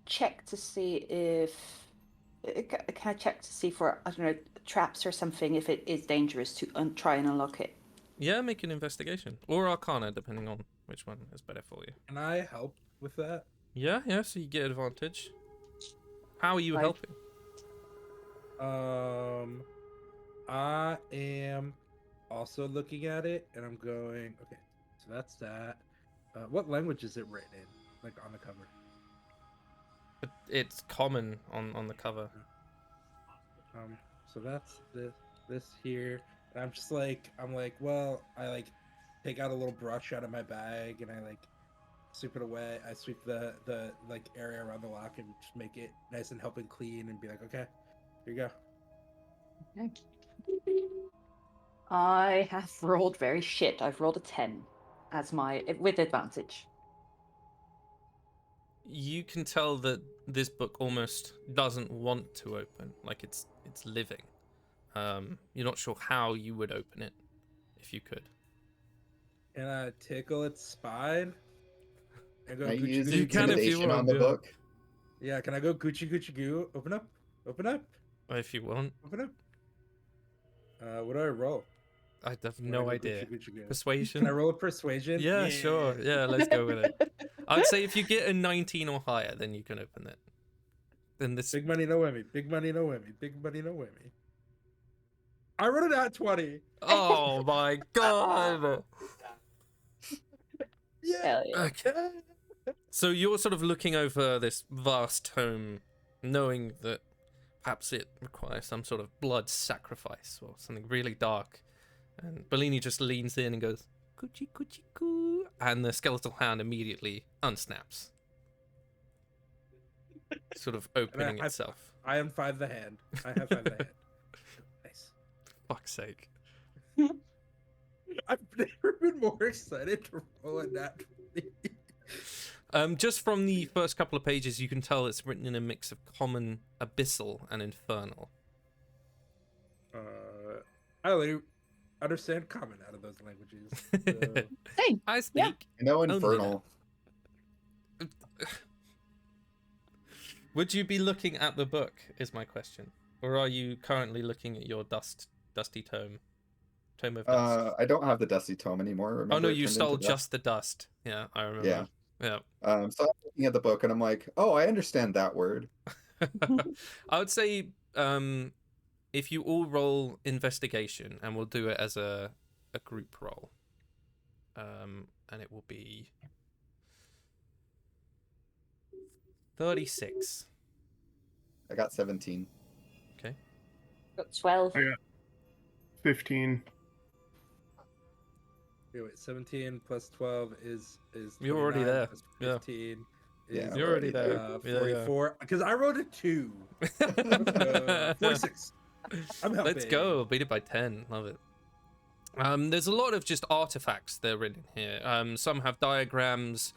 Speaker 6: check to see if... Can I check to see for, I don't know, traps or something, if it is dangerous to try and unlock it?
Speaker 2: Yeah, make an investigation. Or Arcana, depending on which one is better for you.
Speaker 3: Can I help with that?
Speaker 2: Yeah, so you get advantage. How are you
Speaker 6: Right.
Speaker 2: helping?
Speaker 3: I am also looking at it, and I'm going, okay, so that's that. What language is it written in, like on the cover?
Speaker 2: It's common on the cover.
Speaker 3: So that's this here. And I'm just like, well, I like take out a little brush out of my bag, and I like sweep it away. I sweep the like area around the lock and just make it nice and helping clean, and be like, okay, here you go.
Speaker 6: Okay. I have rolled very shit. I've rolled a 10 as with advantage.
Speaker 2: You can tell that this book almost doesn't want to open, like it's living. You're not sure how you would open it if you could.
Speaker 3: Can I tickle its spine? And go
Speaker 4: I
Speaker 3: Gucci
Speaker 4: use
Speaker 3: Gucci
Speaker 2: You can
Speaker 3: Goo?
Speaker 2: if you
Speaker 4: intimidation
Speaker 2: want,
Speaker 4: on the
Speaker 2: yeah.
Speaker 4: book.
Speaker 3: Yeah, can I go Gucci Gucci Goo? Open up. Open up.
Speaker 2: If you want.
Speaker 3: Open up. What do I roll?
Speaker 2: I have
Speaker 3: when I
Speaker 2: no
Speaker 3: go
Speaker 2: idea.
Speaker 3: Gucci Gucci Goo?
Speaker 2: Persuasion?
Speaker 3: Can I roll a persuasion?
Speaker 2: Yeah, sure. Yeah, let's go with it. I'd say if you get a 19 or higher, then you can open it. Then this.
Speaker 3: Big money, no whammy. Big money, no whammy. Big money, no whammy. I wrote it at 20.
Speaker 2: Oh my god!
Speaker 3: Yeah.
Speaker 6: Hell yeah.
Speaker 2: Okay. So you're sort of looking over this vast tome, knowing that perhaps it requires some sort of blood sacrifice or something really dark. And Bellini just leans in and goes, "Coochie coochie coo," and the skeletal hand immediately unsnaps, sort of opening itself.
Speaker 3: I am 5 the hand. I have 5 the hand. Nice.
Speaker 2: Fuck's sake.
Speaker 3: I've never been more excited to roll a nat 20.
Speaker 2: Just from the first couple of pages, you can tell it's written in a mix of common, abyssal, and infernal.
Speaker 3: I only understand common out of those languages. So.
Speaker 6: Same.
Speaker 2: I speak.
Speaker 6: Yeah.
Speaker 4: I know
Speaker 2: Only
Speaker 4: infernal.
Speaker 2: Would you be looking at the book, is my question. Or are you currently looking at your dusty tome? Tome of dust.
Speaker 4: I don't have the dusty tome anymore.
Speaker 2: Oh
Speaker 4: Remember
Speaker 2: no,
Speaker 4: it
Speaker 2: you
Speaker 4: turned
Speaker 2: stole
Speaker 4: into dust?
Speaker 2: just the dust. Yeah, I remember.
Speaker 4: Yeah.
Speaker 2: Yeah.
Speaker 4: So I'm looking at the book and I'm like, oh, I understand that word.
Speaker 2: I would say if you all roll investigation, and we'll do it as a group roll, and it will be 36.
Speaker 4: I got 17.
Speaker 6: Got 12.
Speaker 5: I got 15.
Speaker 3: Wait, 17 plus 12 is
Speaker 2: You're already
Speaker 3: 29,
Speaker 2: there.
Speaker 3: plus
Speaker 2: Yeah.
Speaker 3: 15
Speaker 4: Yeah,
Speaker 2: You're already there. Yeah,
Speaker 3: 44. Because I wrote a 2.
Speaker 2: yeah.
Speaker 3: 46. I'm helping.
Speaker 2: Let's go. Beat it by 10. Love it. There's a lot of just artifacts that are written here. Some have diagrams,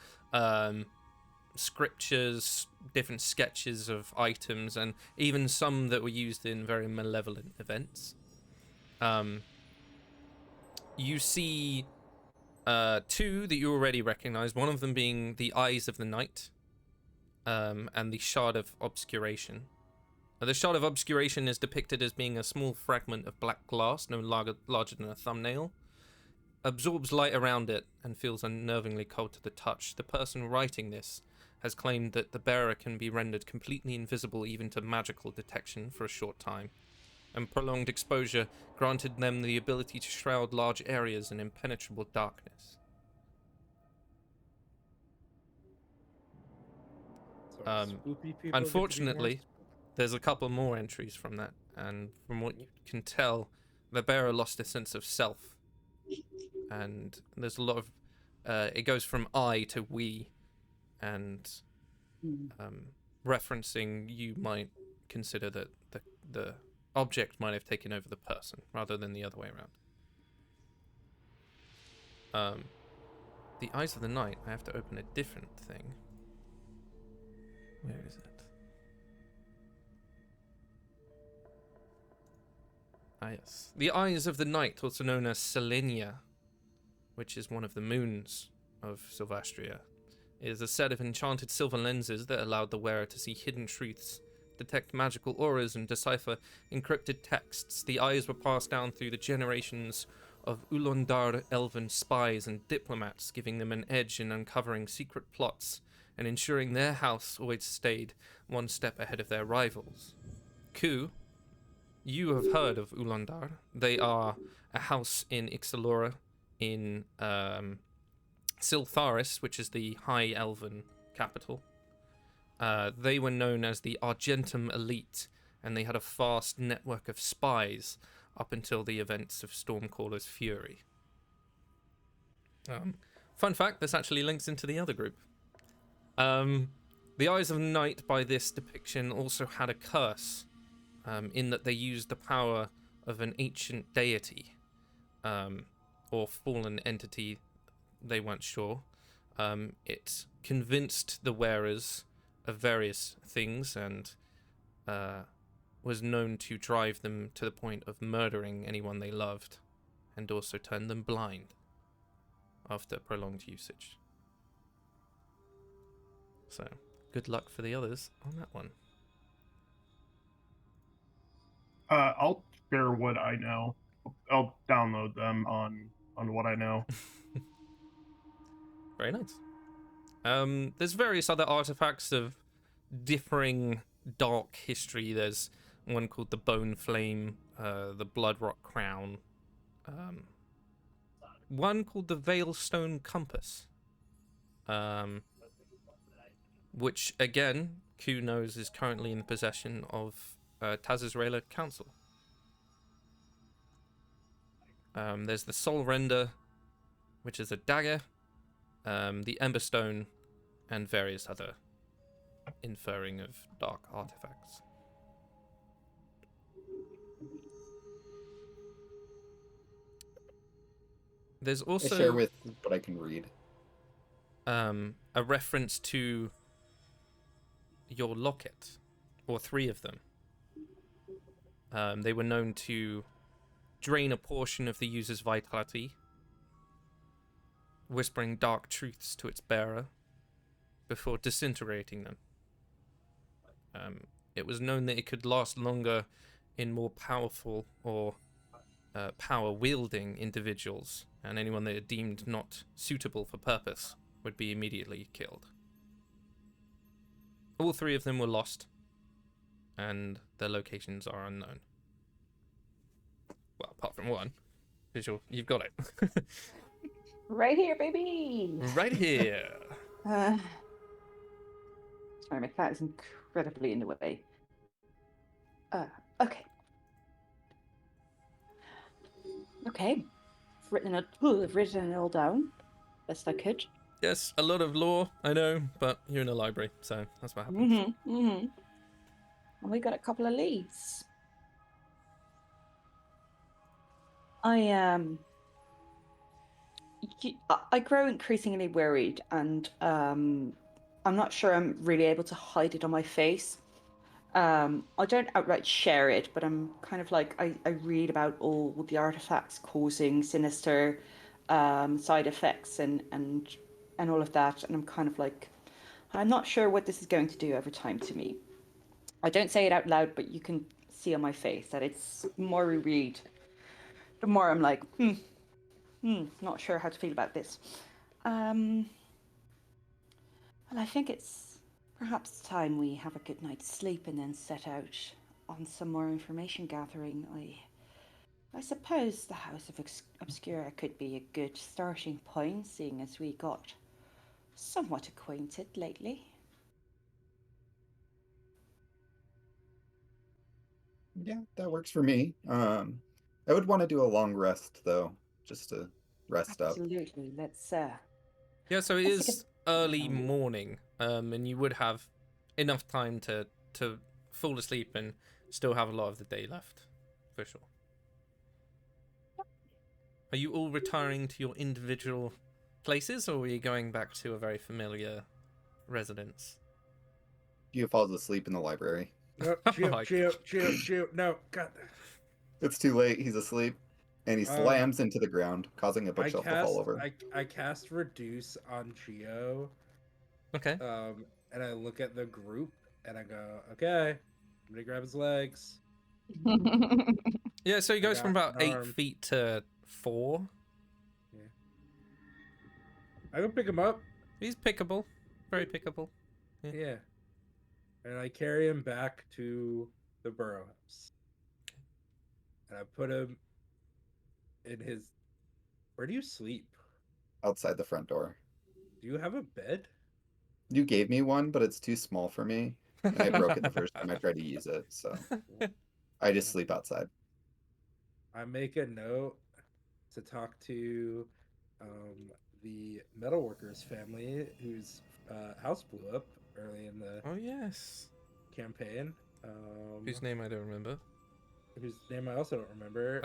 Speaker 2: scriptures, different sketches of items, and even some that were used in very malevolent events. You see 2 that you already recognize, one of them being the Eyes of the Night, and the Shard of Obscuration. The Shard of Obscuration is depicted as being a small fragment of black glass, no larger than a thumbnail. Absorbs light around it and feels unnervingly cold to the touch. The person writing this has claimed that the bearer can be rendered completely invisible even to magical detection for a short time, and prolonged exposure granted them the ability to shroud large areas in impenetrable darkness.
Speaker 3: So spoopy people get to be more
Speaker 2: Unfortunately, there's a couple more entries from that, and from what you can tell, the bearer lost a sense of self, and there's a lot of it goes from I to we, and referencing you might consider that the object might have taken over the person rather than the other way around. The Eyes of the Night, I have to open a different thing. Where is it? Ah, yes. The Eyes of the Night, also known as Selenia, which is one of the moons of Sylvastria, is a set of enchanted silver lenses that allowed the wearer to see hidden truths, detect magical auras, and decipher encrypted texts. The eyes were passed down through the generations of Ulondar elven spies and diplomats, giving them an edge in uncovering secret plots and ensuring their house always stayed one step ahead of their rivals. Ku, you have heard of Ulondar. They are a house in Ixalora in Siltharis, which is the High Elven capital. They were known as the Argentum Elite, and they had a vast network of spies up until the events of Stormcaller's Fury. Fun fact, this actually links into the other group. The Eyes of Night, by this depiction, also had a curse, in that they used the power of an ancient deity, or fallen entity, they weren't sure. It convinced the wearers various things and was known to drive them to the point of murdering anyone they loved and also turn them blind after prolonged usage. So, good luck for the others on that one.
Speaker 5: I'll share what I know. I'll download them on what I know.
Speaker 2: Very nice. There's various other artifacts of differing dark history. There's one called the Bone Flame, the Bloodrock Crown, one called the Veilstone Compass, which again, Q knows is currently in the possession of Taz's Council. There's the Soul Render, which is a dagger, the Emberstone, and various other inferring of dark artifacts. There's
Speaker 4: I
Speaker 2: also
Speaker 4: share with what I can read.
Speaker 2: a reference to your locket, or 3 of them. They were known to drain a portion of the user's vitality, whispering dark truths to its bearer before disintegrating them. It was known that it could last longer in more powerful or power-wielding individuals, and anyone that it deemed not suitable for purpose would be immediately killed. All 3 of them were lost, and their locations are unknown. Well, apart from one, because you've got it.
Speaker 6: Right here, baby.
Speaker 2: Right here.
Speaker 6: Sorry, my cat is incredibly in the way. Okay. Okay. I've written it all down. Best I could.
Speaker 2: Yes, a lot of lore, I know, but you're in a library, so that's what happens.
Speaker 6: And we got a couple of leads. I grow increasingly worried, and I'm not sure I'm really able to hide it on my face. I don't outright share it, but I'm kind of like I read about all the artifacts causing sinister side effects and all of that, and I'm kind of like, I'm not sure what this is going to do over time to me. I don't say it out loud, but you can see on my face that it's the more we read, the more I'm like, not sure how to feel about this. Well, I think it's perhaps time we have a good night's sleep and then set out on some more information gathering. I suppose the House of Obscura could be a good starting point, seeing as we got somewhat acquainted lately.
Speaker 4: Yeah, that works for me. I would want to do a long rest though, just to rest up.
Speaker 6: Absolutely. Let's
Speaker 2: Yeah, so it
Speaker 6: Let's take
Speaker 2: is
Speaker 6: a-
Speaker 2: early morning, and you would have enough time to fall asleep and still have a lot of the day left, for sure. Are you all retiring to your individual places, or are you going back to a very familiar residence?
Speaker 4: Gio falls asleep in the library.
Speaker 3: No,
Speaker 2: my
Speaker 3: Gio, no, God.
Speaker 4: It's too late. He's asleep, and he slams into the ground, causing a bookshelf to fall over.
Speaker 3: I cast Reduce on Gio,
Speaker 2: Okay.
Speaker 3: and I look at the group, and I go, okay, I'm gonna grab his legs.
Speaker 2: Yeah, so he goes from
Speaker 3: got
Speaker 2: about
Speaker 3: an
Speaker 2: 8
Speaker 3: arm.
Speaker 2: feet to 4.
Speaker 3: I go pick him up.
Speaker 2: He's pickable. Very pickable.
Speaker 3: Yeah. And I carry him back to the burrow house. And I put him in his... Where do you sleep?
Speaker 4: Outside the front door.
Speaker 3: Do you have a bed?
Speaker 4: You gave me one, but it's too small for me, and I broke it the first time I tried to use it, so I just sleep outside.
Speaker 3: I make a note to talk to the metalworkers family whose house blew up early in the
Speaker 2: Oh, yes.
Speaker 3: campaign.
Speaker 2: Whose name I don't remember.
Speaker 3: Whose name I also don't remember.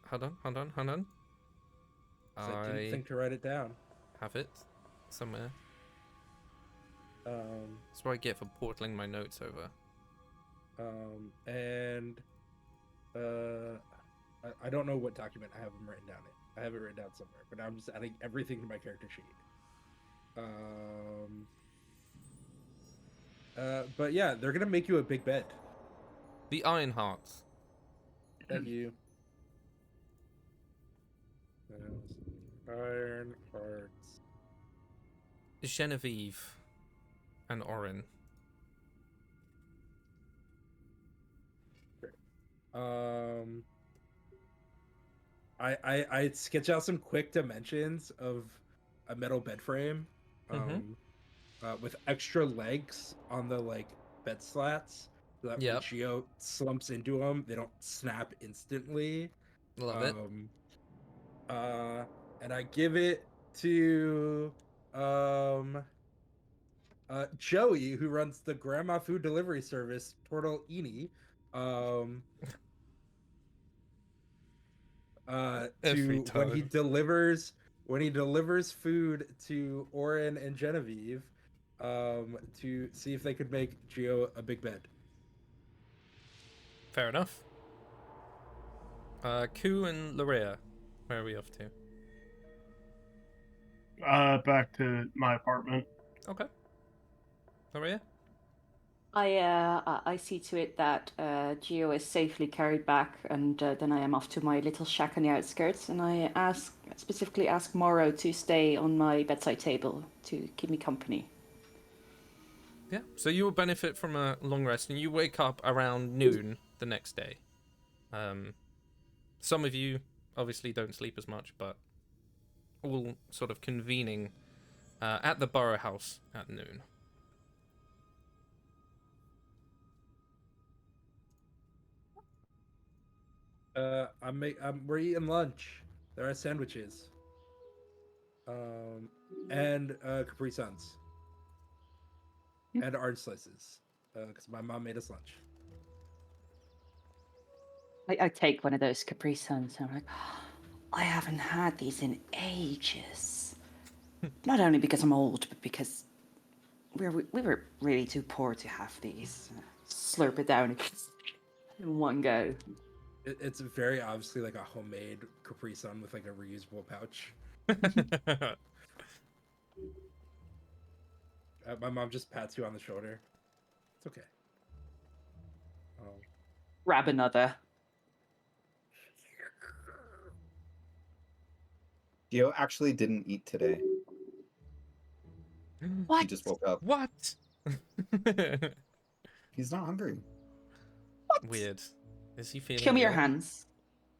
Speaker 2: Hold on.
Speaker 3: 'Cause I didn't think to write it down.
Speaker 2: Have it somewhere. That's what I get for portaling my notes over.
Speaker 3: I don't know what document I have them written down in. I have it written down somewhere, but I'm just adding everything to my character sheet. But yeah, they're gonna make you a big bed.
Speaker 2: The Iron Hearts.
Speaker 3: Thank you. Iron Hearts.
Speaker 2: Genevieve and Orin.
Speaker 3: I sketch out some quick dimensions of a metal bed frame, with extra legs on the like bed slats, so that when
Speaker 2: Yep.
Speaker 3: Geo slumps into them, they don't snap instantly.
Speaker 2: Love it.
Speaker 3: And I give it to Joey, who runs the grandma food delivery service, Turtle Eni,
Speaker 2: Every
Speaker 3: to
Speaker 2: time.
Speaker 3: when he delivers food to Orin and Genevieve, to see if they could make Geo a big bed.
Speaker 2: Fair enough. Ku and Lerea, where are we off to?
Speaker 5: Back to my apartment.
Speaker 2: Okay. Lerea?
Speaker 6: I see to it that Geo is safely carried back, and then I am off to my little shack on the outskirts, and I specifically ask Morrow to stay on my bedside table to keep me company.
Speaker 2: Yeah. So you will benefit from a long rest, and you wake up around noon the next day. Some of you obviously don't sleep as much, but all sort of convening at the Borough House at noon.
Speaker 3: We're eating lunch. There are sandwiches. And Capri Suns. And orange slices. Because my mom made us lunch.
Speaker 6: I take one of those Capri Suns, and I'm like, I haven't had these in ages. Not only because I'm old, but because we were really too poor to have these. Slurp it down in one go.
Speaker 3: It's very obviously like a homemade Capri Sun with like a reusable pouch. My mom just pats you on the shoulder. It's okay.
Speaker 6: Grab another.
Speaker 4: Geo actually didn't eat today.
Speaker 6: What?
Speaker 4: He just woke up.
Speaker 2: What?
Speaker 4: He's not hungry.
Speaker 6: What?
Speaker 2: Weird. Is he feeling
Speaker 6: Show me your
Speaker 2: ill?
Speaker 6: hands.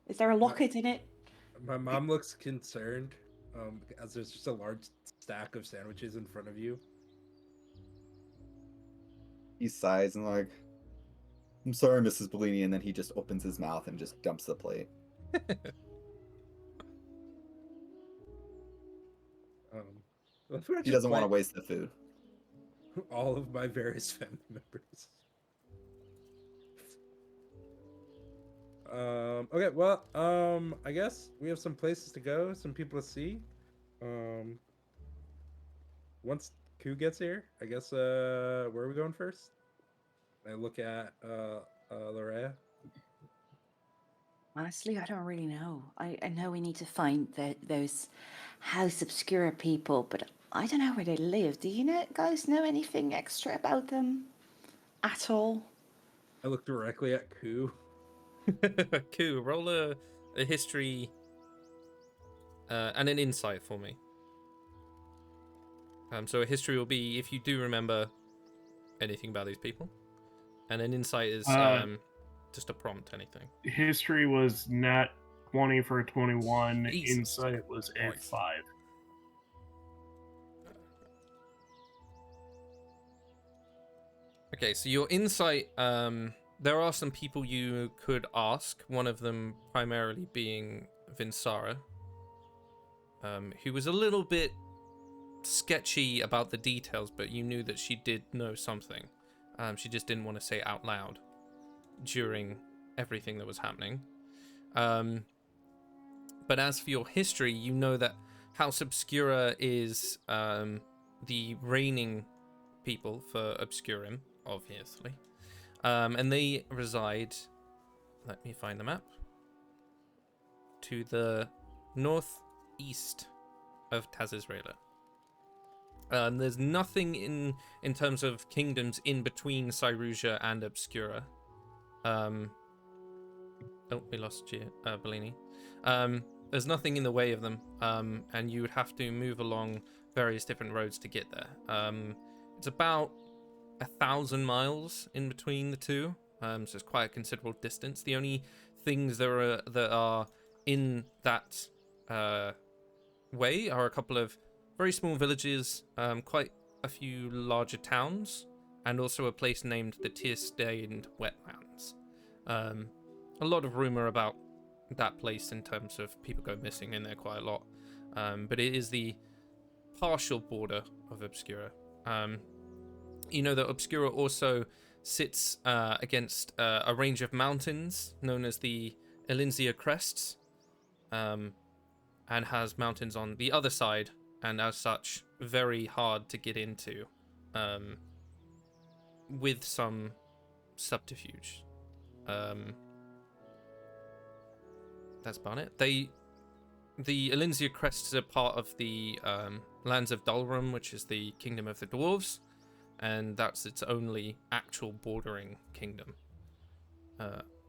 Speaker 6: Is there a locket in it?
Speaker 3: My mom looks concerned, as there's just a large stack of sandwiches in front of you.
Speaker 4: He sighs and like, I'm sorry, Mrs. Bellini, and then he just opens his mouth and just dumps the plate. He doesn't want to waste the food.
Speaker 3: All of my various family members. Okay, well, I guess we have some places to go, some people to see. Once Ku gets here, I guess, where are we going first? I look at, Lerea.
Speaker 6: Honestly, I don't really know. I know we need to find those House Obscura people, but I don't know where they live. Do you guys know anything extra about them at all?
Speaker 3: I look directly at Ku.
Speaker 2: Ku, roll a history and an insight for me. So a history will be if you do remember anything about these people, and an insight is just a prompt, anything.
Speaker 5: History was nat 20 for 21.
Speaker 2: Jesus
Speaker 5: Insight was a
Speaker 2: Christ.
Speaker 5: 5.
Speaker 2: Okay, so your insight, there are some people you could ask, one of them primarily being Vinsara, who was a little bit sketchy about the details, but you knew that she did know something. She just didn't want to say it out loud during everything that was happening. But as for your history, you know that House Obscura is the reigning people for Obscurum, obviously. And they reside, let me find the map, to the northeast of Tazizrela. There's nothing in terms of kingdoms in between Cyrusia and Obscura. Oh, we lost you, Bellini. There's nothing in the way of them, and you would have to move along various different roads to get there. It's about 1,000 miles in between the two, so it's quite a considerable distance. The only things that are in that way are a couple of very small villages, quite a few larger towns, and also a place named the Tear-Stained Wetlands. A lot of rumor about that place in terms of people go missing in there quite a lot, but it is the partial border of Obscura. You know that Obscura also sits against a range of mountains known as the Elinzia Crests, and has mountains on the other side, and as such, very hard to get into, with some subterfuge. That's about it. The Elinzia Crests are part of the lands of Dulrum, which is the kingdom of the dwarves, and that's its only actual bordering kingdom.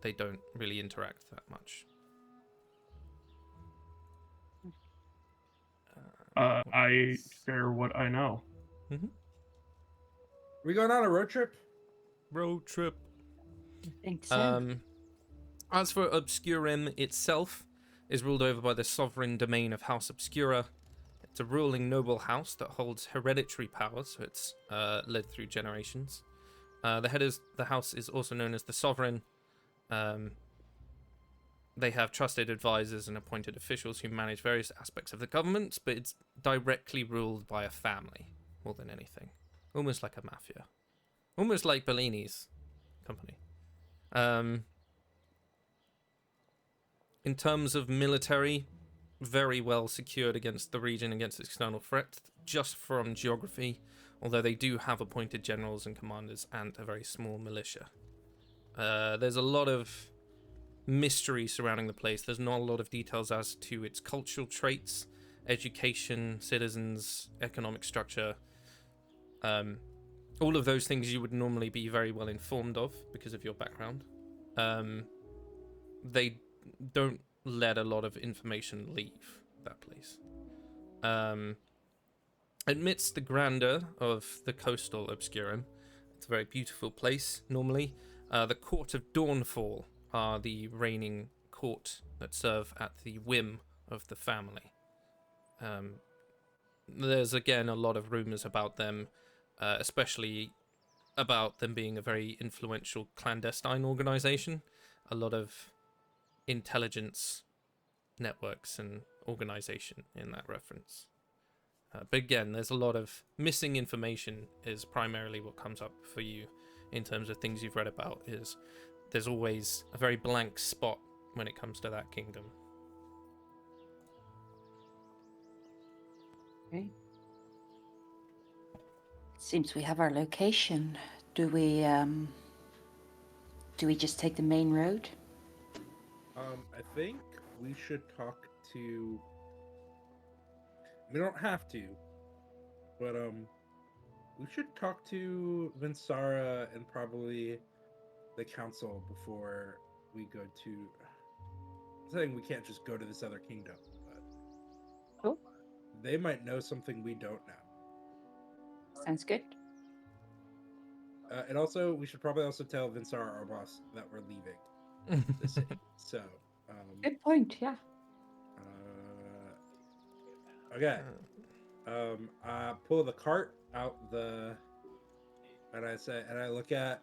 Speaker 2: They don't really interact that much.
Speaker 5: I share what I know.
Speaker 3: We going on a road trip?
Speaker 2: Road trip.
Speaker 6: I think so.
Speaker 2: As for Obscurum itself, is ruled over by the sovereign domain of House Obscura. It's a ruling noble house that holds hereditary power, so it's led through generations. The head of the house is also known as the sovereign. They have trusted advisors and appointed officials who manage various aspects of the government, but it's directly ruled by a family more than anything. Almost like a mafia. Almost like Bellini's company. In terms of military, very well secured against the region, against external threat, just from geography, although they do have appointed generals and commanders and a very small militia. There's a lot of mystery surrounding the place. There's not a lot of details as to its cultural traits, education, citizens, economic structure. All of those things you would normally be very well informed of because of your background. They don't let a lot of information leave that place. Amidst the grandeur of the coastal Obscurum, it's a very beautiful place normally. The Court of Dawnfall are the reigning court that serve at the whim of the family. There's again a lot of rumors about them, especially about them being a very influential clandestine organization. A lot of intelligence networks and organization in that reference. But again, there's a lot of missing information is primarily what comes up for you in terms of things you've read about. Is there's always a very blank spot when it comes to that kingdom.
Speaker 6: Okay. Seems we have our location. Do we just take the main road?
Speaker 3: I think we should talk to. We don't have to, but we should talk to Vinsara and probably the council before we go to. I'm saying we can't just go to this other kingdom, but
Speaker 6: Cool.
Speaker 3: they might know something we don't know.
Speaker 6: Sounds good.
Speaker 3: And also, we should probably also tell Vinsara, our boss, that we're leaving the city. So,
Speaker 6: Good point. Yeah.
Speaker 3: okay. I pull the cart out and I look at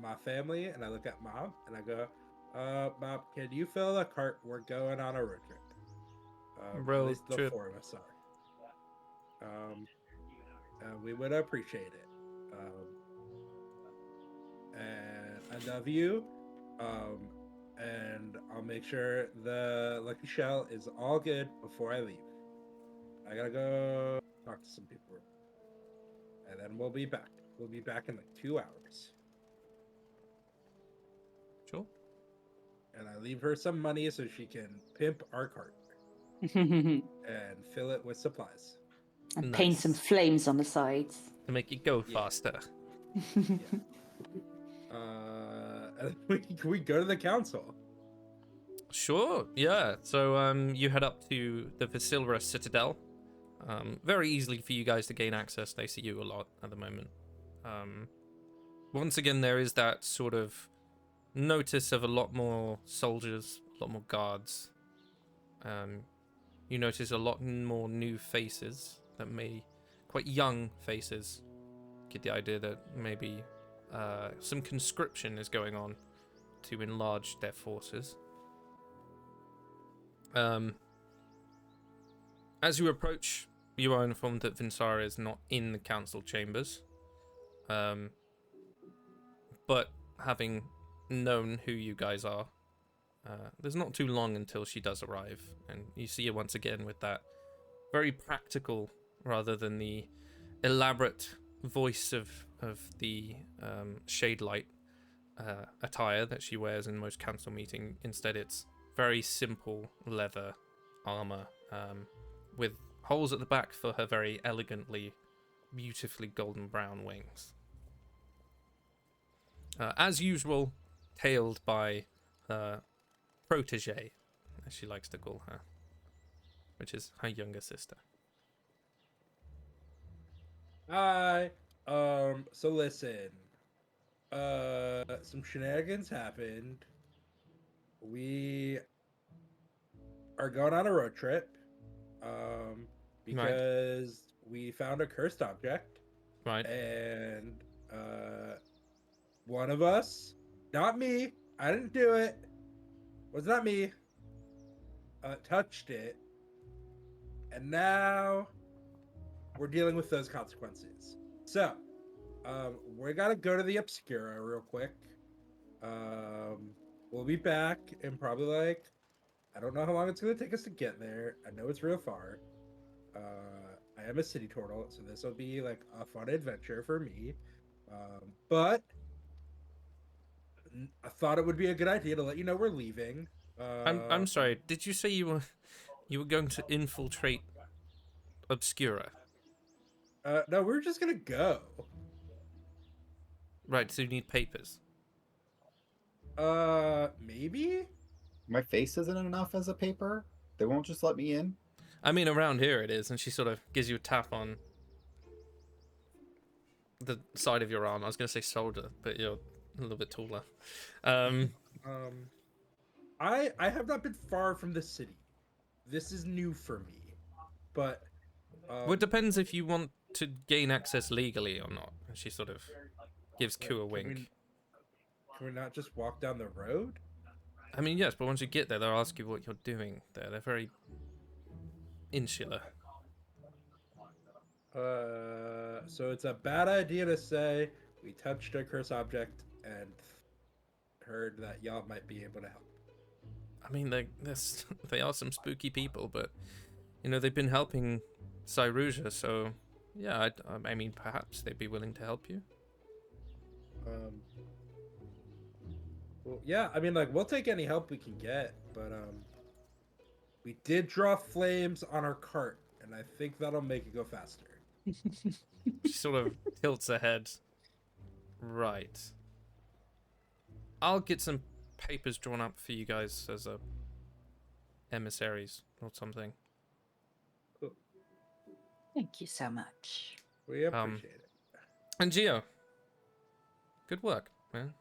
Speaker 3: my family and I look at Mom and I go, Mom, can you fill the cart? We're going on a road trip.
Speaker 2: Road
Speaker 3: at least the
Speaker 2: trip.
Speaker 3: four of us are. We would appreciate it. And I love you. And I'll make sure the Lucky Shell is all good before I leave. I gotta go talk to some people. and then we'll be back. We'll be back in like 2 hours.
Speaker 2: Sure.
Speaker 3: And I leave her some money so she can pimp our cart
Speaker 6: And
Speaker 3: and fill it with supplies.
Speaker 6: paint some
Speaker 2: Nice.
Speaker 6: flames on the sides.
Speaker 2: To make it go
Speaker 3: Yeah.
Speaker 2: faster.
Speaker 3: And we go to the council.
Speaker 2: Sure, yeah. So you head up to the Vasilra Citadel. Very easily for you guys to gain access. They see you a lot at the moment. Once again, there is that sort of notice of a lot more soldiers, a lot more guards. You notice a lot more new faces that quite young faces. Get the idea that maybe some conscription is going on to enlarge their forces. As you approach, you are informed that Vinsara is not in the council chambers. But having known who you guys are, there's not too long until she does arrive, and you see her once again with that very practical, rather than the elaborate voice of the shade light attire that she wears in most council meeting. Instead, it's very simple leather armor with holes at the back for her very elegantly, beautifully golden brown wings. As usual, tailed by her protege, as she likes to call her, which is her younger sister.
Speaker 3: Hi. So listen. Some shenanigans happened. We are going on a road trip. Because we found a cursed object.
Speaker 2: Right.
Speaker 3: And one of us, not me, I didn't do it. Was not me. Touched it. And now we're dealing with those consequences. So, we gotta go to the Obscura real quick. We'll be back in probably like, I don't know how long it's gonna take us to get there. I know it's real far. I am a city turtle, so this will be like a fun adventure for me. But I thought it would be a good idea to let you know we're leaving.
Speaker 2: I'm sorry. Did you say you were going to infiltrate Obscura?
Speaker 3: No, we're just gonna go.
Speaker 2: Right. So you need papers.
Speaker 3: Maybe.
Speaker 4: My face isn't enough as a paper. They won't just let me in.
Speaker 2: I mean, around here it is, and she sort of gives you a tap on the side of your arm. I was going to say shoulder, but you're a little bit taller.
Speaker 3: I have not been far from the city. This is new for me, but
Speaker 2: Well, it depends if you want to gain access legally or not. And she sort of gives Ku a wink.
Speaker 3: Can we not just walk down the road?
Speaker 2: I mean, yes, but once you get there, they'll ask you what you're doing there. They're very insular.
Speaker 3: So it's a bad idea to say we touched a cursed object and heard that y'all might be able to help.
Speaker 2: I mean, they are some spooky people, but you know they've been helping Cyrusia, so yeah, I mean perhaps they'd be willing to help you.
Speaker 3: Well, yeah, I mean, like we'll take any help we can get, but we did draw flames on our cart, and I think that'll make it go faster.
Speaker 2: She sort of tilts her head. Right. I'll get some papers drawn up for you guys as emissaries or something.
Speaker 6: Thank you so much.
Speaker 3: We appreciate it.
Speaker 2: And Geo, good work, man.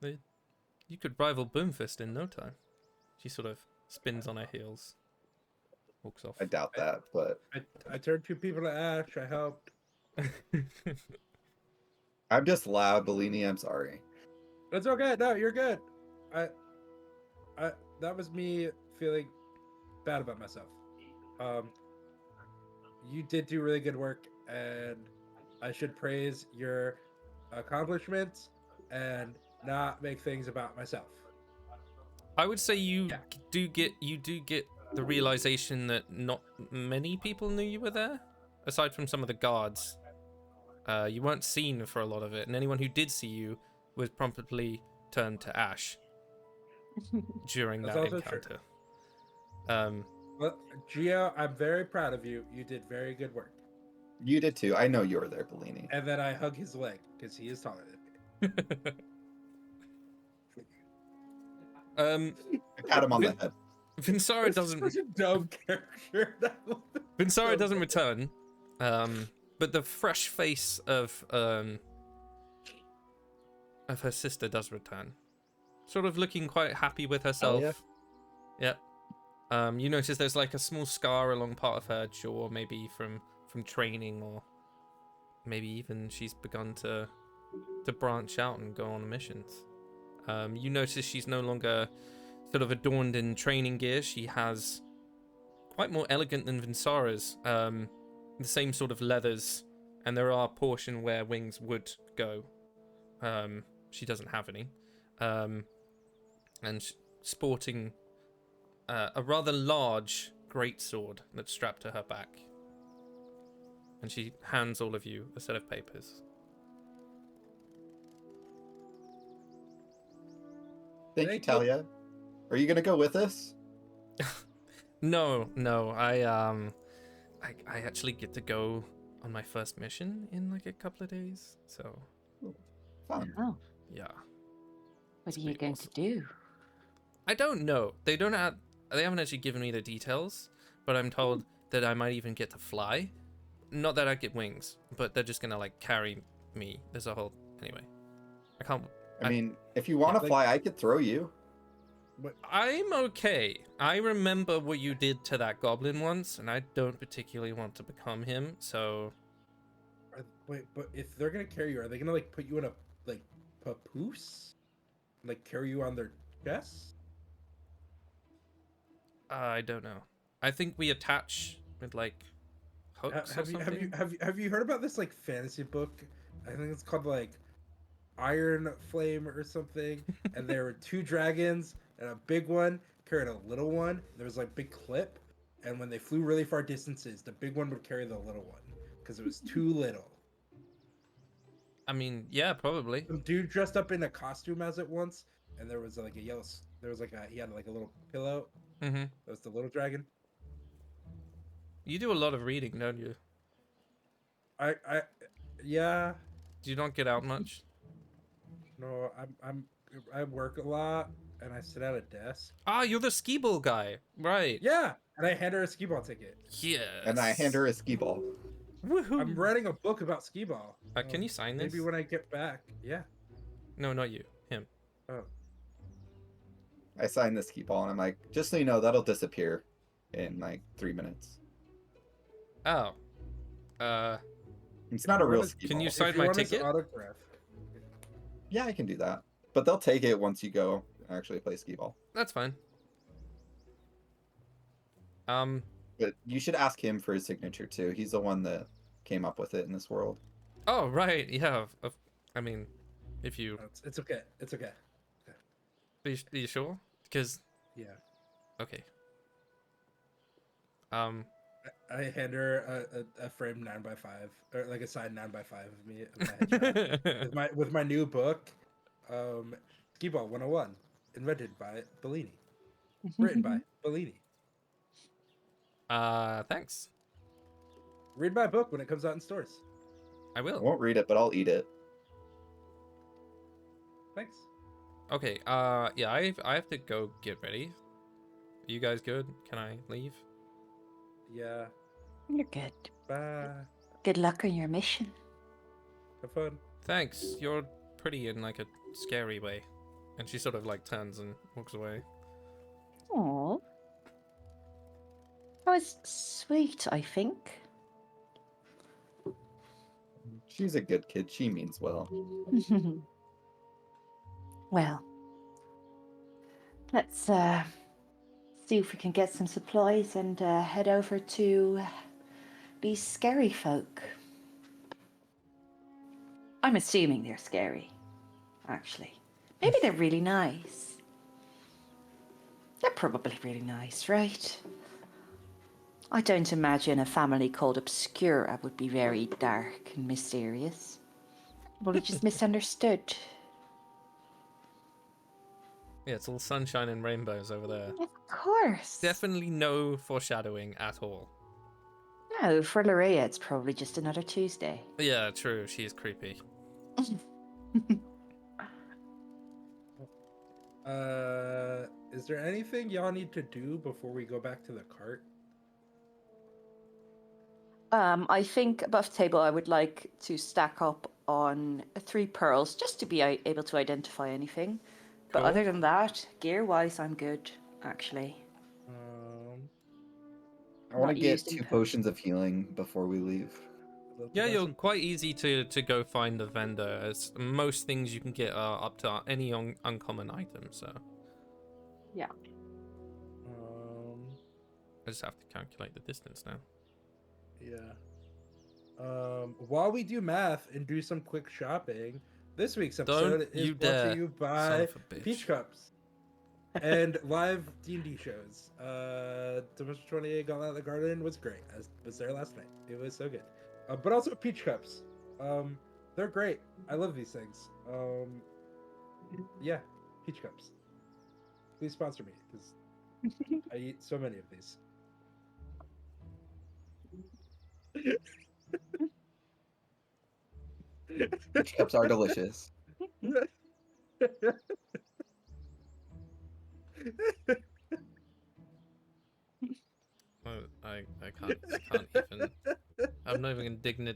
Speaker 2: You could rival Boomfist in no time. She sort of spins on her heels, walks off.
Speaker 4: I doubt that, but
Speaker 3: I turned 2 people to ash. I helped.
Speaker 4: I'm just loud, Bellini. I'm sorry.
Speaker 3: It's okay. No, you're good. I that was me feeling bad about myself. You did do really good work, and I should praise your accomplishments and not make things about myself.
Speaker 2: I would say you do get the realization that not many people knew you were there, aside from some of the guards. You weren't seen for a lot of it, and anyone who did see you was promptly turned to ash during
Speaker 3: That's
Speaker 2: that
Speaker 3: also true.
Speaker 2: encounter.
Speaker 3: Well, Gio, I'm very proud of you. You did very good work.
Speaker 4: You did too. I know you were there, Bellini.
Speaker 3: And then I hug his leg because he is taller than me.
Speaker 4: I pat him on the head.
Speaker 2: Vinsara
Speaker 3: This is
Speaker 2: doesn't.
Speaker 3: such a dumb character.
Speaker 2: Vinsara doesn't return. But the fresh face of her sister does return, sort of looking quite happy with herself.
Speaker 4: yeah.
Speaker 2: Yep. You notice there's like a small scar along part of her jaw, maybe from training, or maybe even she's begun to branch out and go on missions. You notice she's no longer sort of adorned in training gear. She has quite more elegant than Vinsara's. The same sort of leathers, and there are portion where wings would go. She doesn't have any. And sporting a rather large greatsword that's strapped to her back. And she hands all of you a set of papers.
Speaker 4: Thank you, Talia. Are you gonna go with us?
Speaker 2: No. I actually get to go on my first mission in like a couple of days. So
Speaker 4: Fun.
Speaker 6: Oh,
Speaker 2: yeah.
Speaker 6: what are you
Speaker 2: pretty
Speaker 6: going
Speaker 2: awesome.
Speaker 6: to do?
Speaker 2: I don't know. They haven't actually given me the details, but I'm told that I might even get to fly. Not that I get wings, but they're just gonna like carry me. There's a whole anyway. I can't.
Speaker 4: I mean, if you want to
Speaker 3: like-
Speaker 4: fly, I could throw you.
Speaker 2: I'm okay. I remember what you did to that goblin once, and I don't particularly want to become him. So
Speaker 3: Wait, but if they're gonna carry you, are they gonna like put you in a like papoose, like carry you on their chest?
Speaker 2: I don't know. I think we attach with like hooks or
Speaker 3: Have
Speaker 2: something.
Speaker 3: you heard about this like fantasy book? I think it's called like Iron Flame or something. And there were two dragons and a big one carried a little one. There was like big clip, and when they flew really far distances, the big one would carry the little one because it was too little.
Speaker 2: I mean, yeah, probably.
Speaker 3: Some dude dressed up in a costume as it once, and there was like a yellow. There was like he had like a little pillow.
Speaker 2: Mm-hmm.
Speaker 3: That was the little dragon.
Speaker 2: You do a lot of reading, don't you?
Speaker 3: Yeah.
Speaker 2: Do you not get out much?
Speaker 3: No, I work a lot and I sit at a desk.
Speaker 2: Ah, you're the skee ball guy, right?
Speaker 3: Yeah, and I hand her a skee ball ticket.
Speaker 2: Yes.
Speaker 4: And I hand her a skee ball.
Speaker 2: Woohoo!
Speaker 3: I'm writing a book about skee ball.
Speaker 2: Can you sign this?
Speaker 3: Maybe when I get back. Yeah.
Speaker 2: No, not you. Him.
Speaker 3: Oh.
Speaker 4: I sign the skee ball, and I'm like, just so you know, that'll disappear in like 3 minutes.
Speaker 2: Oh.
Speaker 4: It's not a real
Speaker 3: What is-
Speaker 4: skee
Speaker 2: Can
Speaker 4: ball.
Speaker 2: you
Speaker 3: If
Speaker 2: sign my
Speaker 3: want his
Speaker 2: ticket?
Speaker 3: autograph.
Speaker 4: Yeah, I can do that. But they'll take it once you go actually play skee ball.
Speaker 2: That's fine.
Speaker 4: But you should ask him for his signature too. He's the one that came up with it in this world.
Speaker 2: Oh, right. Yeah. I mean, if you...
Speaker 3: No, it's okay. It's okay.
Speaker 2: Are you sure? Because...
Speaker 3: Yeah.
Speaker 2: Okay.
Speaker 3: I hand her a framed 9x5 or like a signed 9x5 of me of my headshot with my new book, Skee Ball 101, invented by Bellini, written by Bellini.
Speaker 2: Thanks.
Speaker 3: Read my book when it comes out in stores.
Speaker 2: I
Speaker 4: I
Speaker 2: will.
Speaker 4: won't read it, but I'll eat it.
Speaker 3: Thanks.
Speaker 2: Okay, yeah, I have to go get ready. You guys good? Can I leave?
Speaker 3: Yeah.
Speaker 6: You're good.
Speaker 3: Bye.
Speaker 6: Good luck on your mission.
Speaker 3: Have fun.
Speaker 2: Thanks. You're pretty in like a scary way. And she sort of like turns and walks away.
Speaker 6: Oh, that was sweet, I think.
Speaker 4: She's a good kid. She means well.
Speaker 6: Well, let's see if we can get some supplies and head over to these scary folk. I'm assuming they're scary, actually. Maybe they're really nice. They're probably really nice, right? I don't imagine a family called Obscura would be very dark and mysterious. Well, it's just misunderstood.
Speaker 2: Yeah, it's all sunshine and rainbows over there.
Speaker 6: Of course.
Speaker 2: Definitely no foreshadowing at all.
Speaker 6: No, for Lerea, it's probably just another Tuesday.
Speaker 2: Yeah, true. She is creepy.
Speaker 3: Is there anything y'all need to do before we go back to the cart?
Speaker 6: I think above the table, I would like to stack up on 3 pearls just to be able to identify anything. But
Speaker 2: Cool.
Speaker 6: other than that, gear-wise, I'm good, actually.
Speaker 4: I want to
Speaker 6: Not
Speaker 4: get
Speaker 6: used in
Speaker 4: 2
Speaker 6: potions.
Speaker 4: potions of healing before we leave.
Speaker 2: Yeah, you're quite easy to go find a vendor, as most things you can get are up to any uncommon item, so
Speaker 6: Yeah.
Speaker 2: I just have to calculate the distance now.
Speaker 3: Yeah. While we do math and do some quick shopping, this week's episode is
Speaker 2: you
Speaker 3: brought
Speaker 2: dare,
Speaker 3: to you
Speaker 2: son
Speaker 3: by
Speaker 2: of a bitch.
Speaker 3: Peach Cups and live D&D shows. Dimension 28 Gauntlet of the Garden was great. I was there last night. It was so good. But also Peach Cups. They're great. I love these things. Yeah, Peach Cups. Please sponsor me, because I eat so many of these.
Speaker 4: Peach cups are delicious.
Speaker 2: I can't even. I'm not even gonna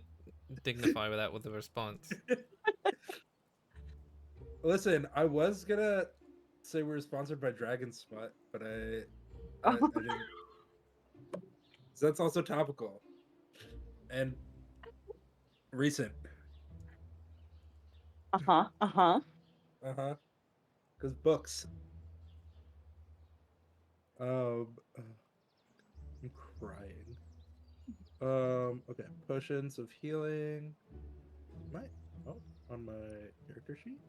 Speaker 2: dignify with that with a response.
Speaker 3: Listen, I was gonna say we were sponsored by Dragon Smut, but I didn't. So that's also topical and recent.
Speaker 6: Uh-huh.
Speaker 3: Because books. I'm crying. Okay, potions of healing. On my character sheet.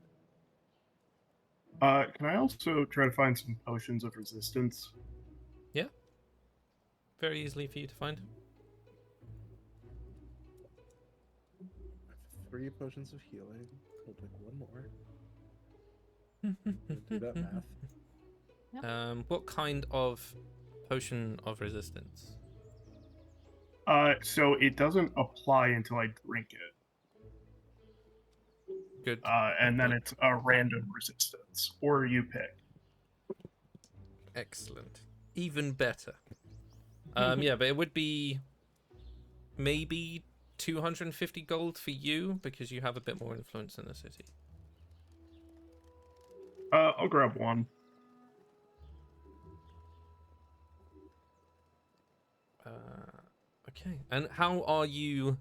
Speaker 5: Can I also try to find some potions of resistance?
Speaker 2: Yeah, very easily for you to find.
Speaker 3: I have 3 potions of healing. I'll take 1 more. Do that math.
Speaker 2: What kind of potion of resistance?
Speaker 5: So it doesn't apply until I drink it.
Speaker 2: Good.
Speaker 5: And then it's a random resistance, or you pick.
Speaker 2: Excellent. Even better. Yeah, but it would be maybe 250 gold for you because you have a bit more influence in the city.
Speaker 5: I'll grab 1.
Speaker 2: Okay. And how are you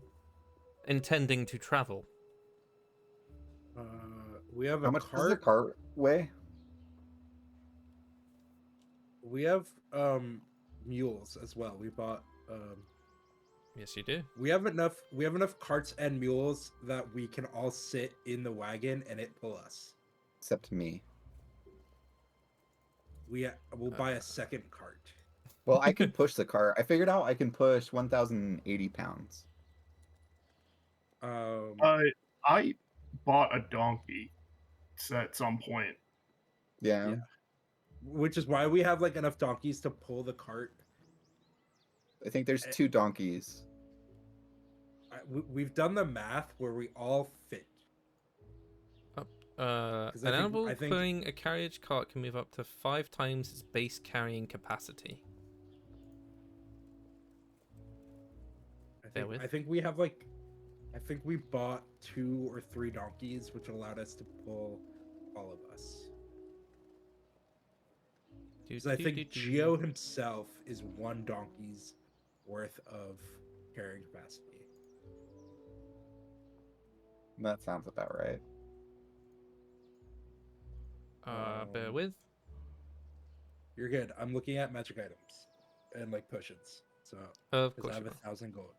Speaker 2: intending to travel?
Speaker 3: We have
Speaker 4: How
Speaker 3: a
Speaker 4: much does
Speaker 3: cart.
Speaker 4: the cart weigh?
Speaker 3: We have mules as well. We bought
Speaker 2: Yes, you do.
Speaker 3: we have enough carts and mules that we can all sit in the wagon and it pull us.
Speaker 4: Except me.
Speaker 3: We'll buy a second cart.
Speaker 4: Well, I can push the cart. I figured out I can push 1,080 pounds.
Speaker 5: I bought a donkey at some point.
Speaker 4: Yeah.
Speaker 3: Which is why we have like enough donkeys to pull the cart.
Speaker 4: I think there's 2 donkeys.
Speaker 3: We've done the math where we all fit.
Speaker 2: An animal pulling a carriage cart can move up to 5 times its base carrying capacity.
Speaker 3: I think we have like, I think we bought 2 or 3 donkeys, which allowed us to pull all of us. Because I think Geo himself is 1 donkey's worth of carrying capacity.
Speaker 4: That sounds about right.
Speaker 2: Bear with.
Speaker 3: You're good. I'm looking at magic items and like potions. So
Speaker 2: Of
Speaker 3: because
Speaker 2: course
Speaker 3: I have
Speaker 2: you
Speaker 3: 1,000 gold.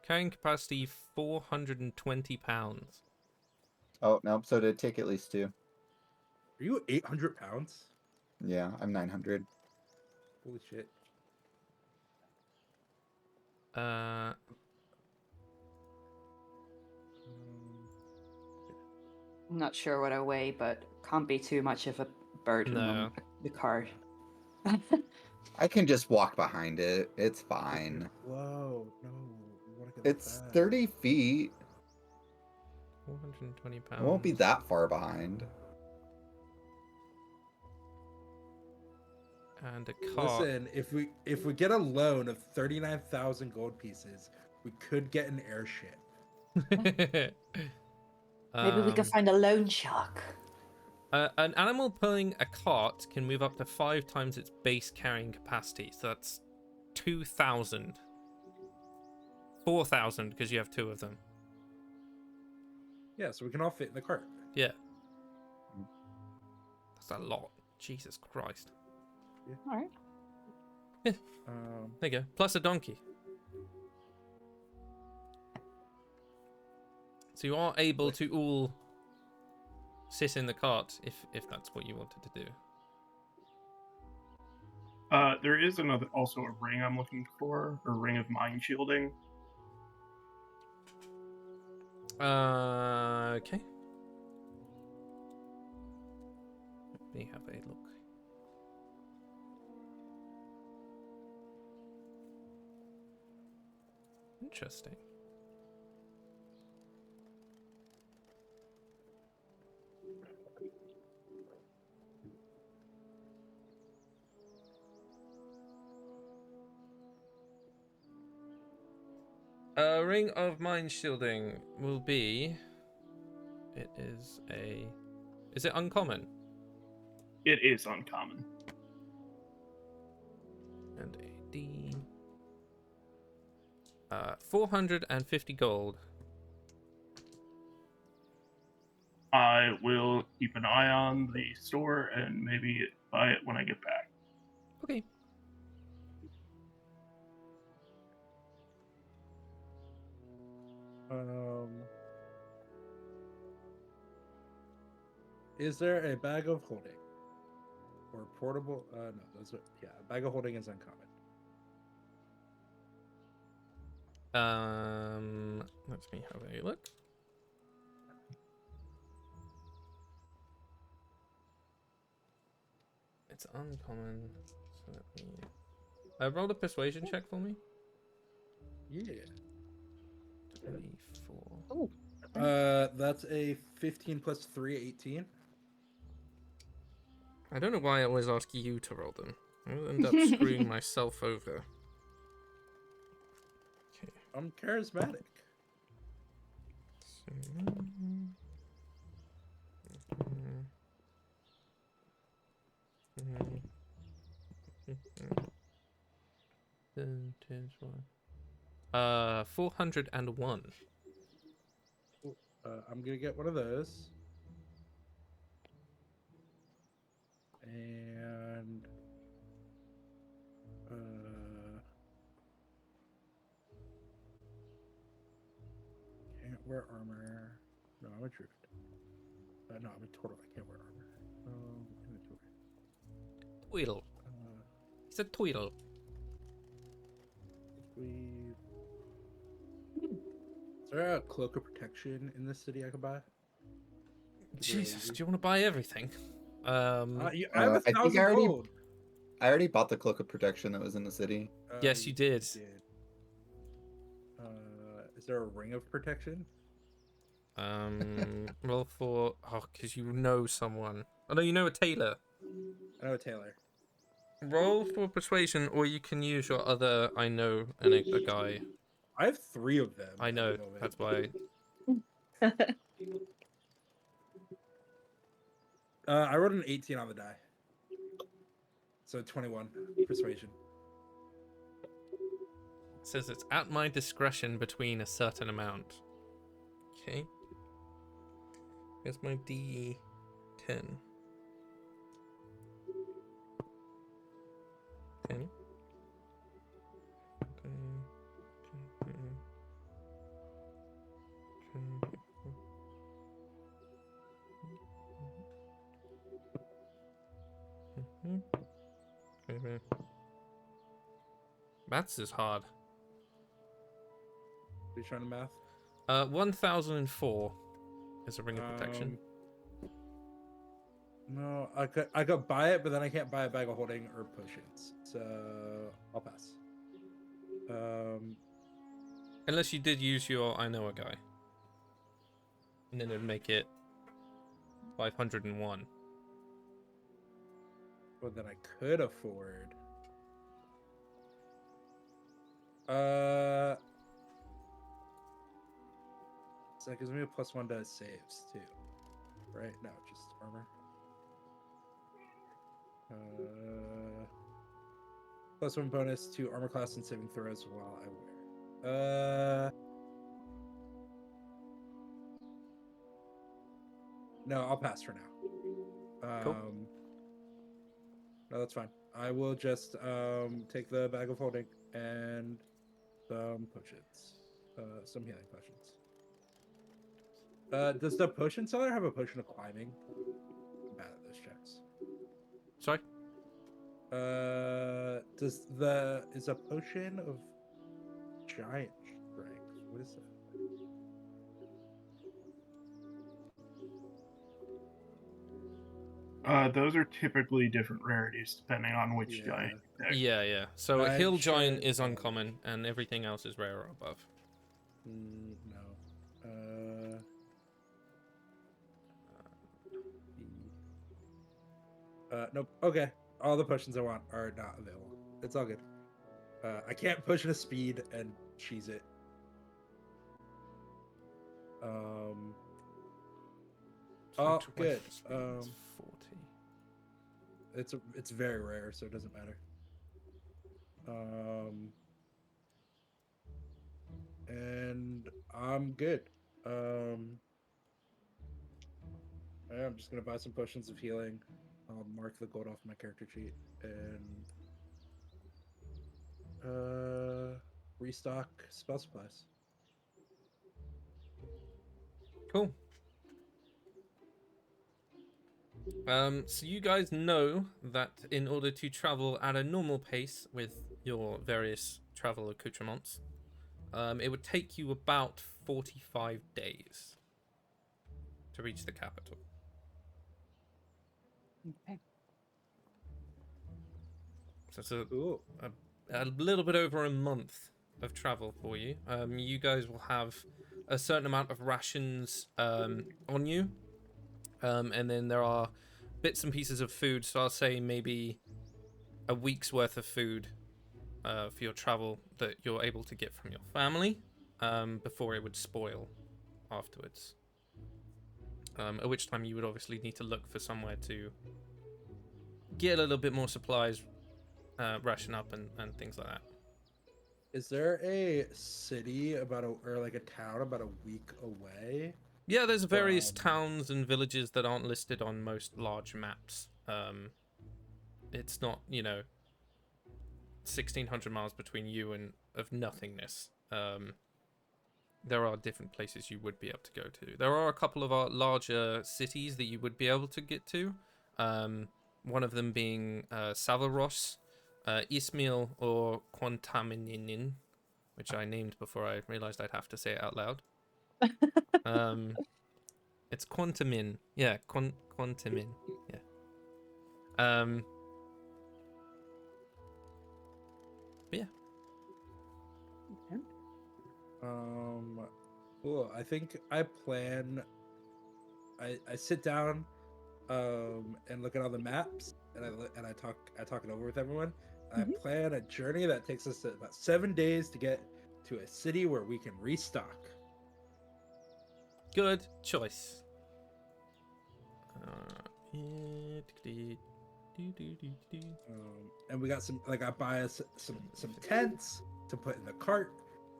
Speaker 2: Carrying capacity 420 pounds.
Speaker 4: Oh, no. So to take at least 2.
Speaker 3: Are you 800 pounds?
Speaker 4: Yeah, I'm 900.
Speaker 3: Holy shit.
Speaker 2: Uh,
Speaker 6: I'm not sure what I weigh, but can't be too much of a burden
Speaker 2: No.
Speaker 6: on the cart.
Speaker 4: I can just walk behind it. It's fine.
Speaker 3: Whoa, no. We want to get
Speaker 4: It's
Speaker 3: that.
Speaker 4: 30 feet.
Speaker 2: 420 pounds.
Speaker 4: I won't be that far behind.
Speaker 2: And a cart.
Speaker 3: Listen, if we get a loan of 39,000 gold pieces, we could get an airship.
Speaker 6: Maybe we could find a loan shark.
Speaker 2: An animal pulling a cart can move up to 5 times its base carrying capacity. So that's 2,000. 4,000 because you have 2 of them.
Speaker 3: Yeah, so we can all fit in the cart.
Speaker 2: Yeah. That's a lot. Jesus Christ.
Speaker 3: Yeah.
Speaker 6: All right.
Speaker 2: There you go. Plus a donkey. So you are able to all sit in the cart if that's what you wanted to do.
Speaker 5: There is also a ring I'm looking for, a ring of mind shielding.
Speaker 2: Okay. Let me have a look. Interesting. A ring of mind shielding will be. It is a. Is it uncommon?
Speaker 5: It is uncommon.
Speaker 2: And a D. 450 gold.
Speaker 5: I will keep an eye on the store and maybe buy it when I get back.
Speaker 2: Okay.
Speaker 3: Is there a bag of holding or portable? No, those are a bag of holding is uncommon.
Speaker 2: Let me have a look. It's uncommon. So let me. Roll a persuasion check for me.
Speaker 3: Yeah.
Speaker 2: 24.
Speaker 6: Oh,
Speaker 3: That's a 15 plus 3, 18.
Speaker 2: I don't know why I always ask you to roll them. I'll end up screwing myself over. Okay.
Speaker 3: I'm charismatic.
Speaker 2: So, 401.
Speaker 3: I'm gonna get one of those. And can't wear armor. No, I'm a truth. No, I'm a total. I can't wear armor. Inventory.
Speaker 2: Tweedle. It's a tweedle.
Speaker 3: Is there a cloak of protection in this city I could buy?
Speaker 2: Jesus, do you want to buy everything?
Speaker 3: I have
Speaker 4: I think
Speaker 3: 1,000 gold.
Speaker 4: I already bought the cloak of protection that was in the city.
Speaker 2: Yes, you did.
Speaker 3: Is there a ring of protection?
Speaker 2: Roll for because you know someone. Oh no, you know a tailor.
Speaker 3: I know a tailor.
Speaker 2: Roll for persuasion, or you can use your other. I know a guy.
Speaker 3: I have 3 of them.
Speaker 2: I
Speaker 3: at
Speaker 2: know.
Speaker 3: the moment.
Speaker 2: That's why.
Speaker 3: I rolled an 18 on the die. So 21 persuasion.
Speaker 2: It says it's at my discretion between a certain amount. Okay. Here's my D10. Okay. Maths is hard.
Speaker 3: Are you trying to math?
Speaker 2: 1004 is a ring of protection.
Speaker 3: No, I could buy it, but then I can't buy a bag of holding or potions, so I'll pass.
Speaker 2: Unless you did use your I know a guy. And then it'd make it 501.
Speaker 3: Well, then I could afford. So that gives me a +1 to saves too, right? No, just armor. +1 bonus to armor class and saving throws while I wear. No, I'll pass for now.
Speaker 2: Cool.
Speaker 3: No, that's fine. I will just take the bag of holding and some potions, some healing potions. Does the potion seller have a potion of climbing? I'm bad at those checks.
Speaker 2: Sorry?
Speaker 3: Is a potion of giant strength? What is that?
Speaker 5: Those are typically different rarities depending on which
Speaker 3: Yeah.
Speaker 5: giant. you pick.
Speaker 2: Yeah. So a
Speaker 3: I'm
Speaker 2: hill
Speaker 3: sure-
Speaker 2: giant is uncommon, and everything else is rare or above.
Speaker 3: No. Nope. Okay. All the potions I want are not available. It's all good. I can't push a speed and cheese it. Oh, good.
Speaker 2: It's 40.
Speaker 3: It's very rare, so it doesn't matter. And I'm good. I'm just gonna buy some potions of healing. I'll mark the gold off my character sheet and restock spell supplies.
Speaker 2: Cool. So you guys know that in order to travel at a normal pace with your various travel accoutrements, it would take you about 45 days to reach the capital.
Speaker 6: Okay.
Speaker 2: So it's a
Speaker 3: Cool.
Speaker 2: little bit over a month of travel for you. You guys will have a certain amount of rations on you, and then there are bits and pieces of food. So I'll say maybe a week's worth of food for your travel that you're able to get from your family before it would spoil afterwards. At which time you would obviously need to look for somewhere to get a little bit more supplies, ration up and things like that.
Speaker 3: Is there a city or like a town about a week away?
Speaker 2: Yeah, there's various towns and villages that aren't listed on most large maps. It's not, 1,600 miles between you and of nothingness. There are different places you would be able to go to. There are a couple of our larger cities that you would be able to get to. One of them being Savaros, Ismail, or Quantaminin, which I named before I realized I'd have to say it out loud. It's Quantamin. Yeah, Quantamin. Yeah. But yeah.
Speaker 6: Okay.
Speaker 3: Cool. I think I plan. I sit down, and look at all the maps, and I talk it over with everyone. I plan a journey that takes us about 7 days to get to a city where we can restock.
Speaker 2: Good choice.
Speaker 3: And we got some, like, I buy us some tents to put in the cart,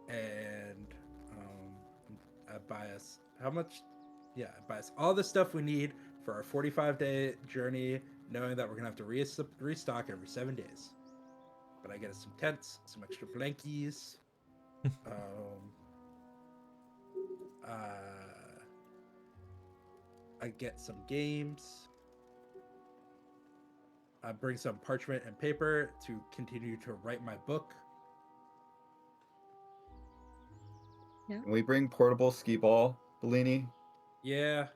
Speaker 3: and I buy us how much? Yeah, I buy us all the stuff we need for our 45-day journey, knowing that we're gonna have to restock every 7 days. But I get us some tents, some extra blankies. I get some games. I bring some parchment and paper to continue to write my book.
Speaker 4: Can we bring portable skee ball, Bellini?
Speaker 3: Yeah.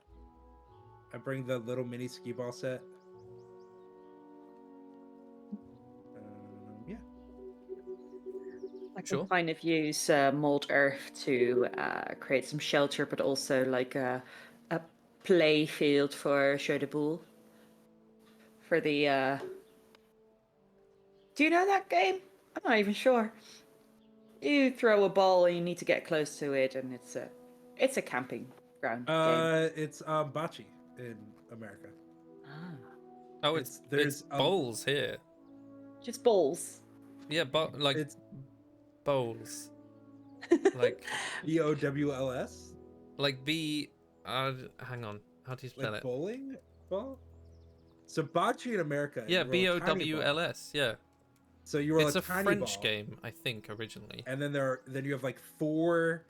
Speaker 3: I bring the little mini skee ball set. Yeah.
Speaker 6: I can
Speaker 2: Sure.
Speaker 6: kind of use mold earth to create some shelter, but also like a play field for Show de Boule. For the. Do you know that game? I'm not even sure. You throw a ball and you need to get close to it, and it's a camping ground game.
Speaker 3: It's bocce in America.
Speaker 6: Ah.
Speaker 2: Oh, it's
Speaker 3: there's
Speaker 2: bowls here.
Speaker 6: Just balls.
Speaker 2: Yeah, but like
Speaker 3: it's
Speaker 2: bowls. Like
Speaker 3: BOWLS,
Speaker 2: like B. Hang on. How do you spell
Speaker 3: like
Speaker 2: it?
Speaker 3: bowling ball. So bocce in America.
Speaker 2: Yeah,
Speaker 3: you roll a tiny ball.
Speaker 2: BOWLS. Yeah.
Speaker 3: So you roll
Speaker 2: It's a
Speaker 3: tiny
Speaker 2: French
Speaker 3: ball,
Speaker 2: game, I think, originally.
Speaker 3: and then then you have like four.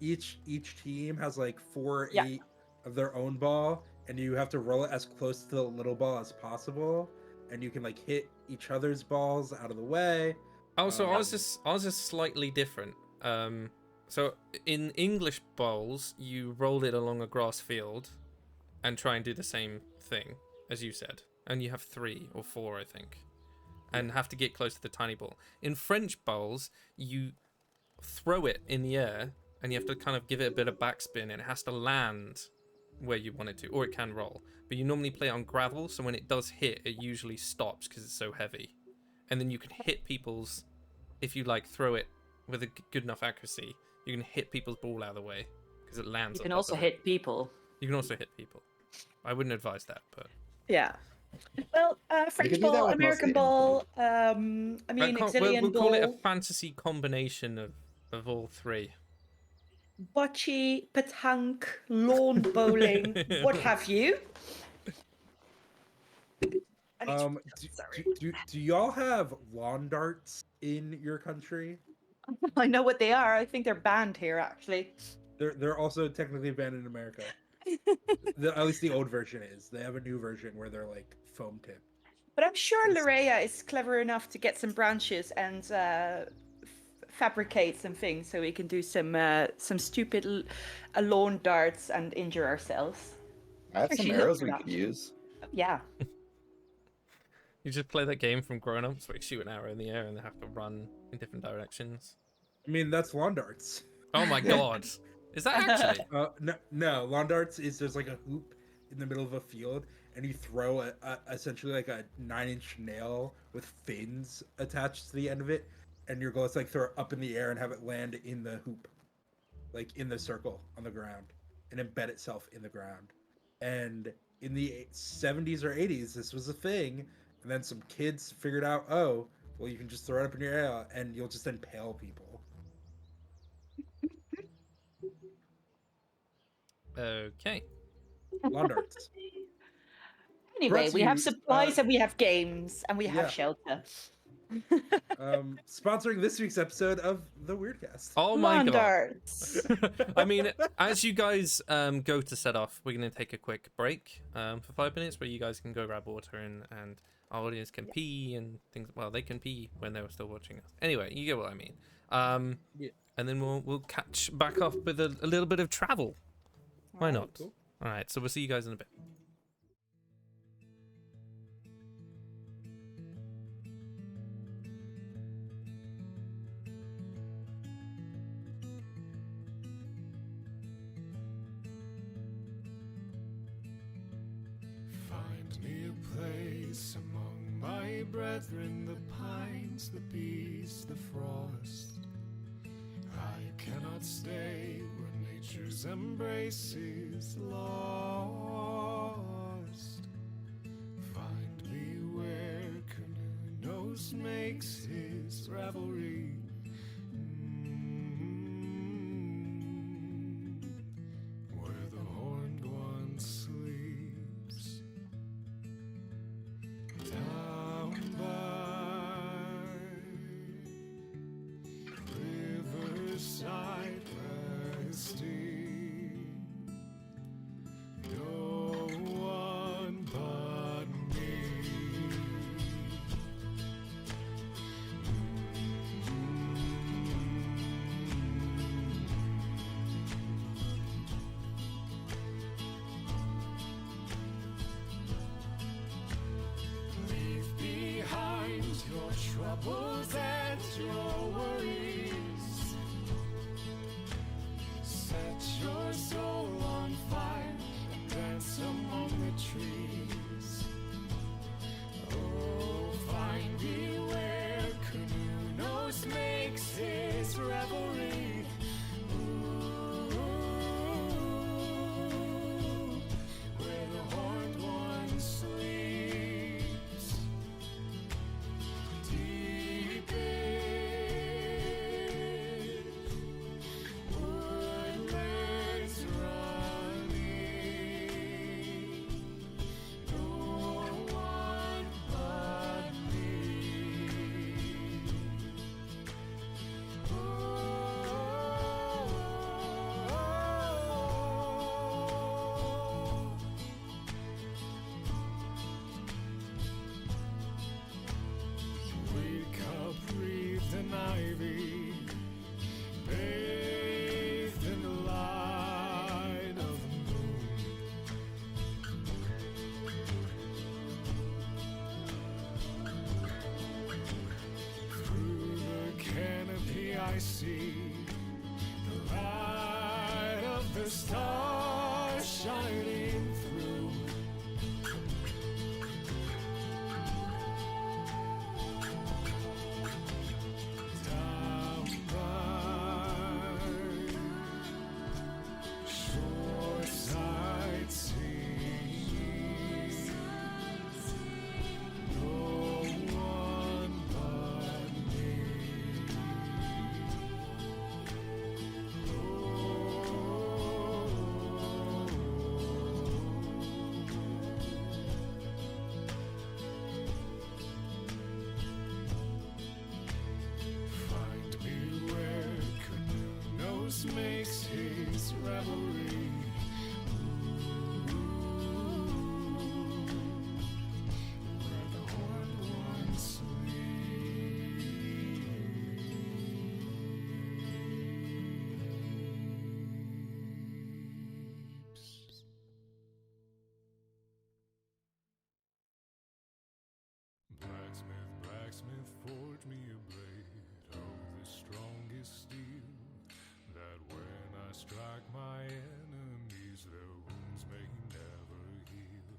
Speaker 3: Each team has like 8 of their own ball, and you have to roll it as close to the little ball as possible, and you can like hit each other's balls out of the way.
Speaker 2: Oh, so ours is slightly different. So in English bowls, you roll it along a grass field, and try and do the same thing as you said, and you have 3 or 4, I think, and have to get close to the tiny ball. In French bowls, you throw it in the air, and you have to kind of give it a bit of backspin, and it has to land where you want it to, or it can roll. But you normally play on gravel, so when it does hit, it usually stops because it's so heavy. And then you can hit people's, if you like throw it with a good enough accuracy, you can hit people's ball out of the way because it lands.
Speaker 6: You can also hit people.
Speaker 2: You can also hit people. I wouldn't advise that, but
Speaker 6: Yeah. Well, French
Speaker 4: do that
Speaker 6: ball,
Speaker 4: with
Speaker 6: American
Speaker 4: mostly
Speaker 6: ball. I mean, Exillian
Speaker 2: we'll call it a
Speaker 6: ball,
Speaker 2: fantasy combination of all 3.
Speaker 6: bocce, petanque, lawn bowling. What have you?
Speaker 3: Do y'all have lawn darts in your country?
Speaker 6: I know what they are. I think they're banned here, actually.
Speaker 3: They're also technically banned in America. At least the old version is. They have a new version where they're like foam tip.
Speaker 6: But I'm sure Lerea is clever enough to get some branches and fabricate some things so we can do some stupid lawn darts and injure ourselves.
Speaker 4: I have some
Speaker 6: She
Speaker 4: arrows
Speaker 6: knows
Speaker 4: we
Speaker 6: that.
Speaker 4: could use.
Speaker 6: Yeah.
Speaker 2: You just play that game from Grown Ups where you shoot an arrow in the air and they have to run in different directions.
Speaker 3: I mean, that's lawn darts.
Speaker 2: Oh my god. Is that actually?
Speaker 3: No, lawn darts is there's like a hoop in the middle of a field, and you throw essentially like a 9-inch nail with fins attached to the end of it, and your goal is to like throw it up in the air and have it land in the hoop, like in the circle on the ground, and embed itself in the ground. And in the 70s or 80s, this was a thing, and then some kids figured out, oh, well, you can just throw it up in your air, and you'll just impale people.
Speaker 2: Okay.
Speaker 3: Lawn darts.
Speaker 6: Anyway,
Speaker 3: Brought
Speaker 6: we
Speaker 3: to
Speaker 6: have
Speaker 3: you,
Speaker 6: supplies and we have games and we have
Speaker 3: yeah.
Speaker 6: shelter.
Speaker 3: Sponsoring this week's episode of the Wyrdcast.
Speaker 2: Oh my
Speaker 6: Lawn
Speaker 2: god.
Speaker 6: darts.
Speaker 2: I mean, as you guys go to set off, we're going to take a quick break for 5 minutes where you guys can go grab water and our audience can pee and things. Well, they can pee when they were still watching us. Anyway, you get what I mean.
Speaker 3: Yeah.
Speaker 2: And then we'll catch back up with a little bit of travel. Why not?
Speaker 3: Cool.
Speaker 2: All right, so we'll see you guys in a bit.
Speaker 1: Find me a place among my brethren, the pines, the bees, the frost. I cannot stay where nature's embrace is lost. Find me where Canoe makes his revelry. Where the horned one sleeps. Down by riverside resting, no one but me. makes his revelry. Where the horned one sleeps, deep in woodlands running, no one but me. Wake up, breathed in ivy, bathed in the light of the moon. Through the canopy I see the light of the stars shining through. Down by shoreside seas, no one but me. Find me where Canoes makes his revelry. Where the horned one sleeps. Blacksmith, blacksmith, forge me a blade of the strongest steel, that when I strike my enemies, their wounds may never heal.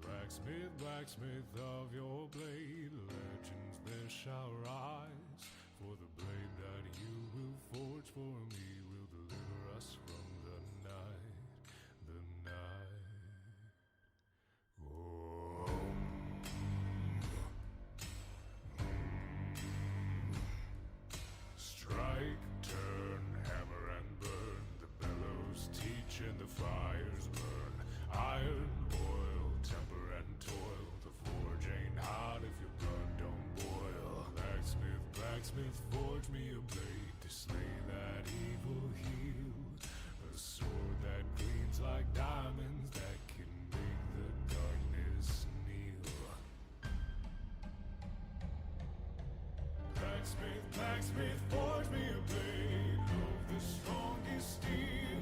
Speaker 1: Blacksmith, blacksmith of your blade, legends there shall rise, for the blade that you will forge for me will deliver us from the night, the night. Oh. Strike, turn, hammer and burn, the bellows teach and the fires burn. Iron, oil, temper and toil, the forge ain't hot if your blood don't boil. Blacksmith, blacksmith, forge me a blade to slay that evil heel, a sword that gleams like diamonds that can make the darkness kneel. Blacksmith, blacksmith, forge me a blade of the strongest steel,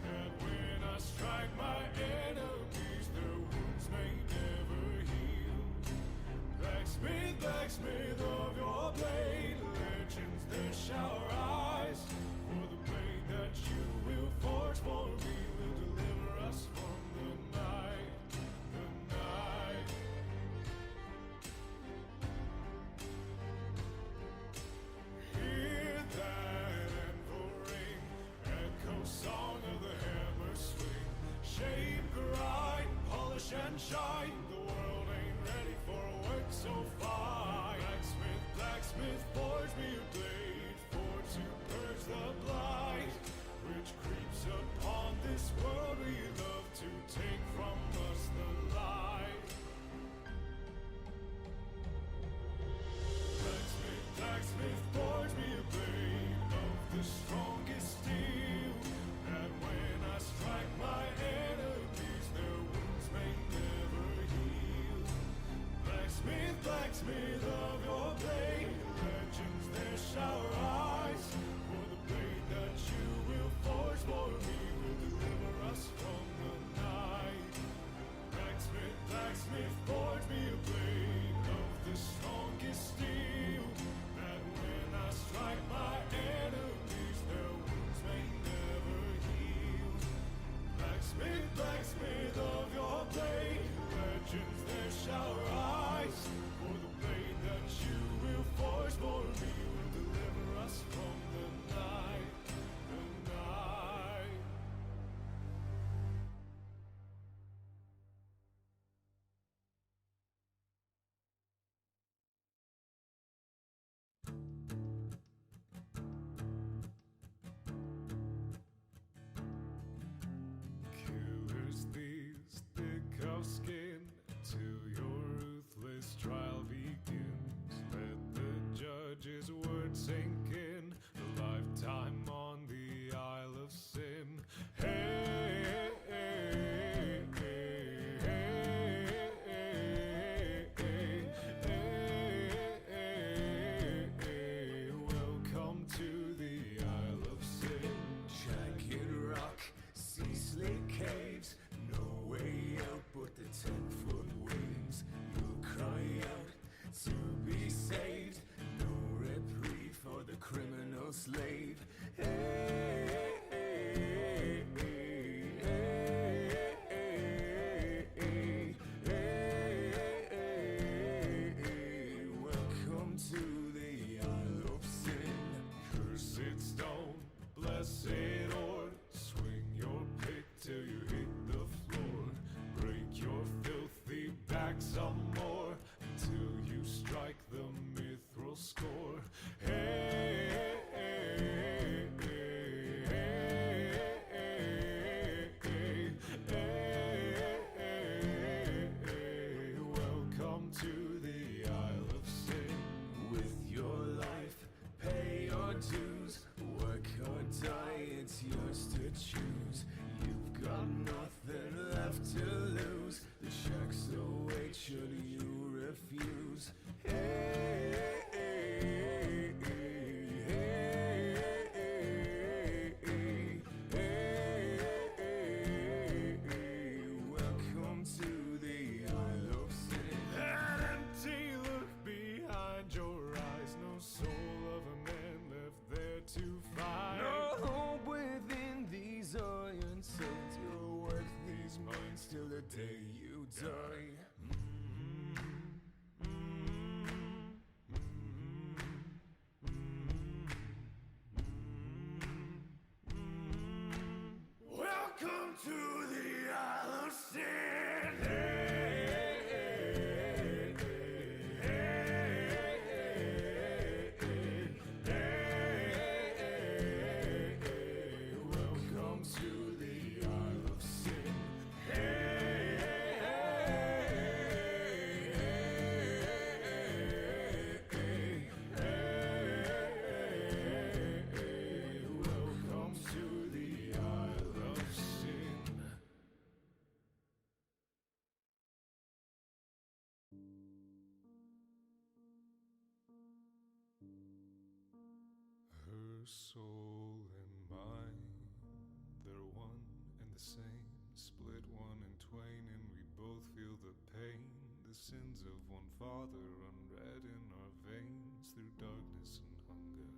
Speaker 1: that when I strike my enemies, their wounds may never heal. Blacksmith, blacksmith of your blade, legends there shall rise, for the blade that you will forge for me will deliver us from the night, the night. Hear that anvil ring, echo song of the hammer swing. Shape, grind, polish and shine, the world ain't ready for a work so fine. Blacksmith, blacksmith, forge me a blade, for to purge the blight, which creeps upon this world we love to take from us the light. Blacksmith, blacksmith, forge me a blade of the strongest steel, that when I strike my enemies, their wounds may never heal. Blacksmith, blacksmith of your blade, legends there shall rise, for the blade that you will forge for me will deliver us from the night. Blacksmith, blacksmith, forge me a blade of the strongest steel, that when I strike my enemies, their wounds may never heal. Blacksmith, blacksmith of your blade, legends there shall rise, for the blade some more until you strike the mithril score. Hey, hey, hey, hey, hey, hey, hey. Welcome to the Isle of Sin. With your life, pay your dues, work or die, it's yours to choose. You've got nothing left to lose. The checks await should you refuse. Hey, hey, hey, hey, hey, hey, hey. Welcome to the Isle of Sin. That empty look behind your eyes, no soul of a man left there to find. No hope within these iron sights. You're worth these minds till the day you die. Welcome to the Isle of Sin. Hey, hey, hey, hey, hey. Welcome to the Isle of Sin. Hey, welcome to the Isle of Sin. Her soul and mine, they're one and the same. Split one in twain, and we both feel the pain. The sins of one father unread in our veins. Through darkness and hunger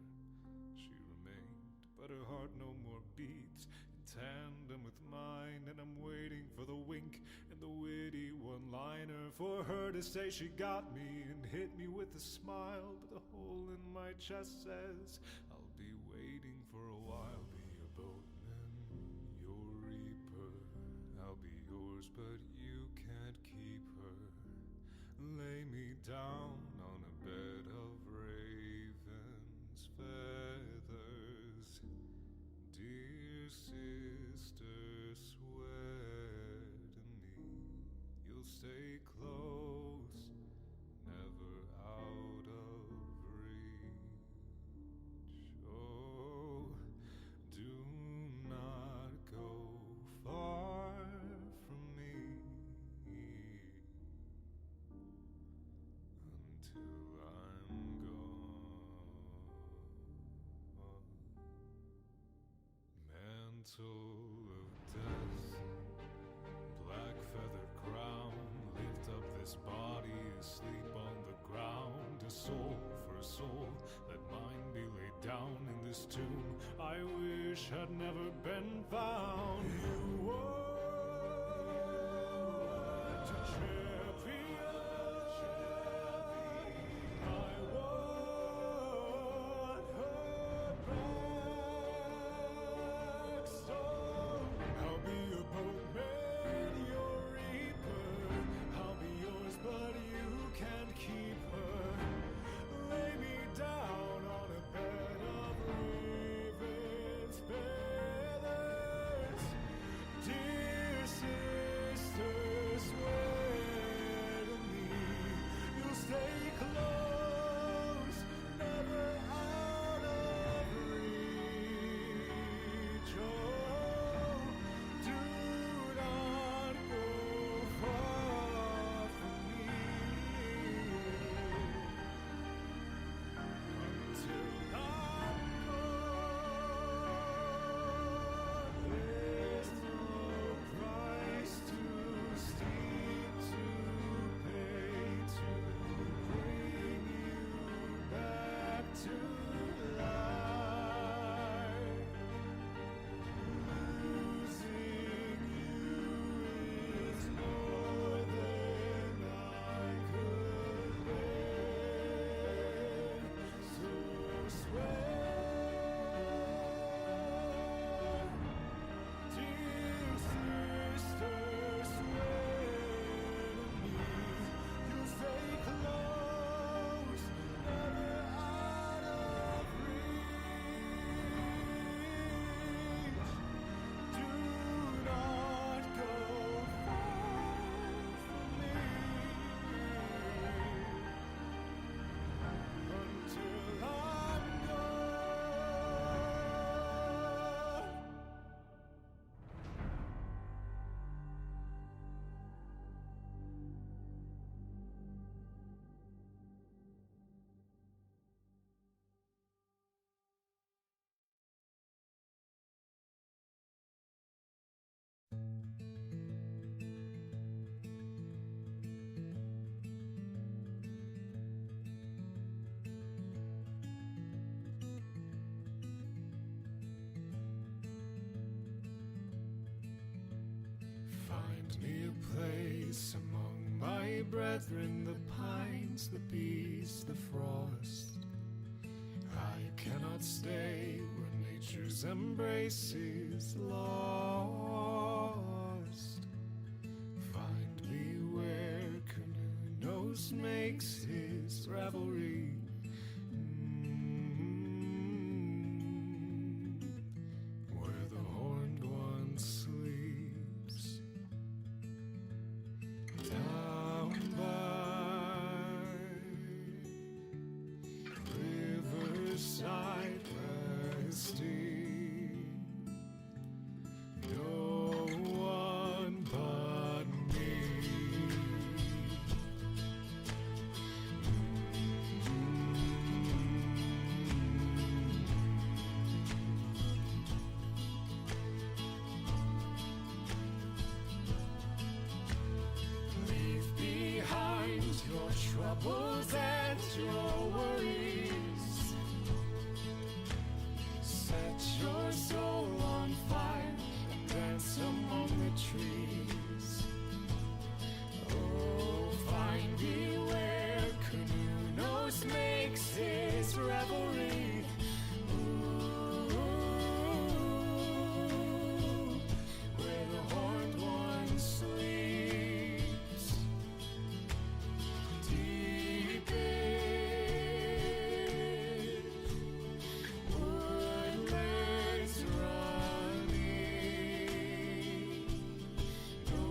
Speaker 1: she remained, but her heart no more beats in tandem with mine. And I'm waiting for the wink and the witty one-liner, for her to say she got me and hit me with a smile. But the hole in my chest says I'll be waiting for a while. Be a boatman, your reaper, I'll be yours, but you can't keep her. Lay me down on a bed of raven's feathers. Dear sister, swear to me you'll stay close, never out of reach. Oh, do not go far from me until I'm gone. Mantle of death, black feathered crown, lift up this body asleep on the ground. A soul for a soul, let mine be laid down in this tomb I wish had never been found. You want a champion, I want her back. So I'll be your boatman, your reaper. I'll be yours, but you can't keep her. Lay me down on a bed of raven's feathers. Dear sister, swear to me you'll stay close, never out of reach. Oh, do not go far from me until I'm gone. There's no price too steep to pay to bring you back to life. me a place among my brethren, the pines, the bees, the frost. I cannot stay where nature's embrace is lost. Find me where canoe nose makes his revelry. Where the horned one sleeps. Down by riverside resting. No one but me. Leave behind your troubles and your worries. Set your soul on fire and dance among the trees. Oh, find me where canoe nose makes his revelry. Ooh, where the horned one sleeps. Deep in woodlands running, no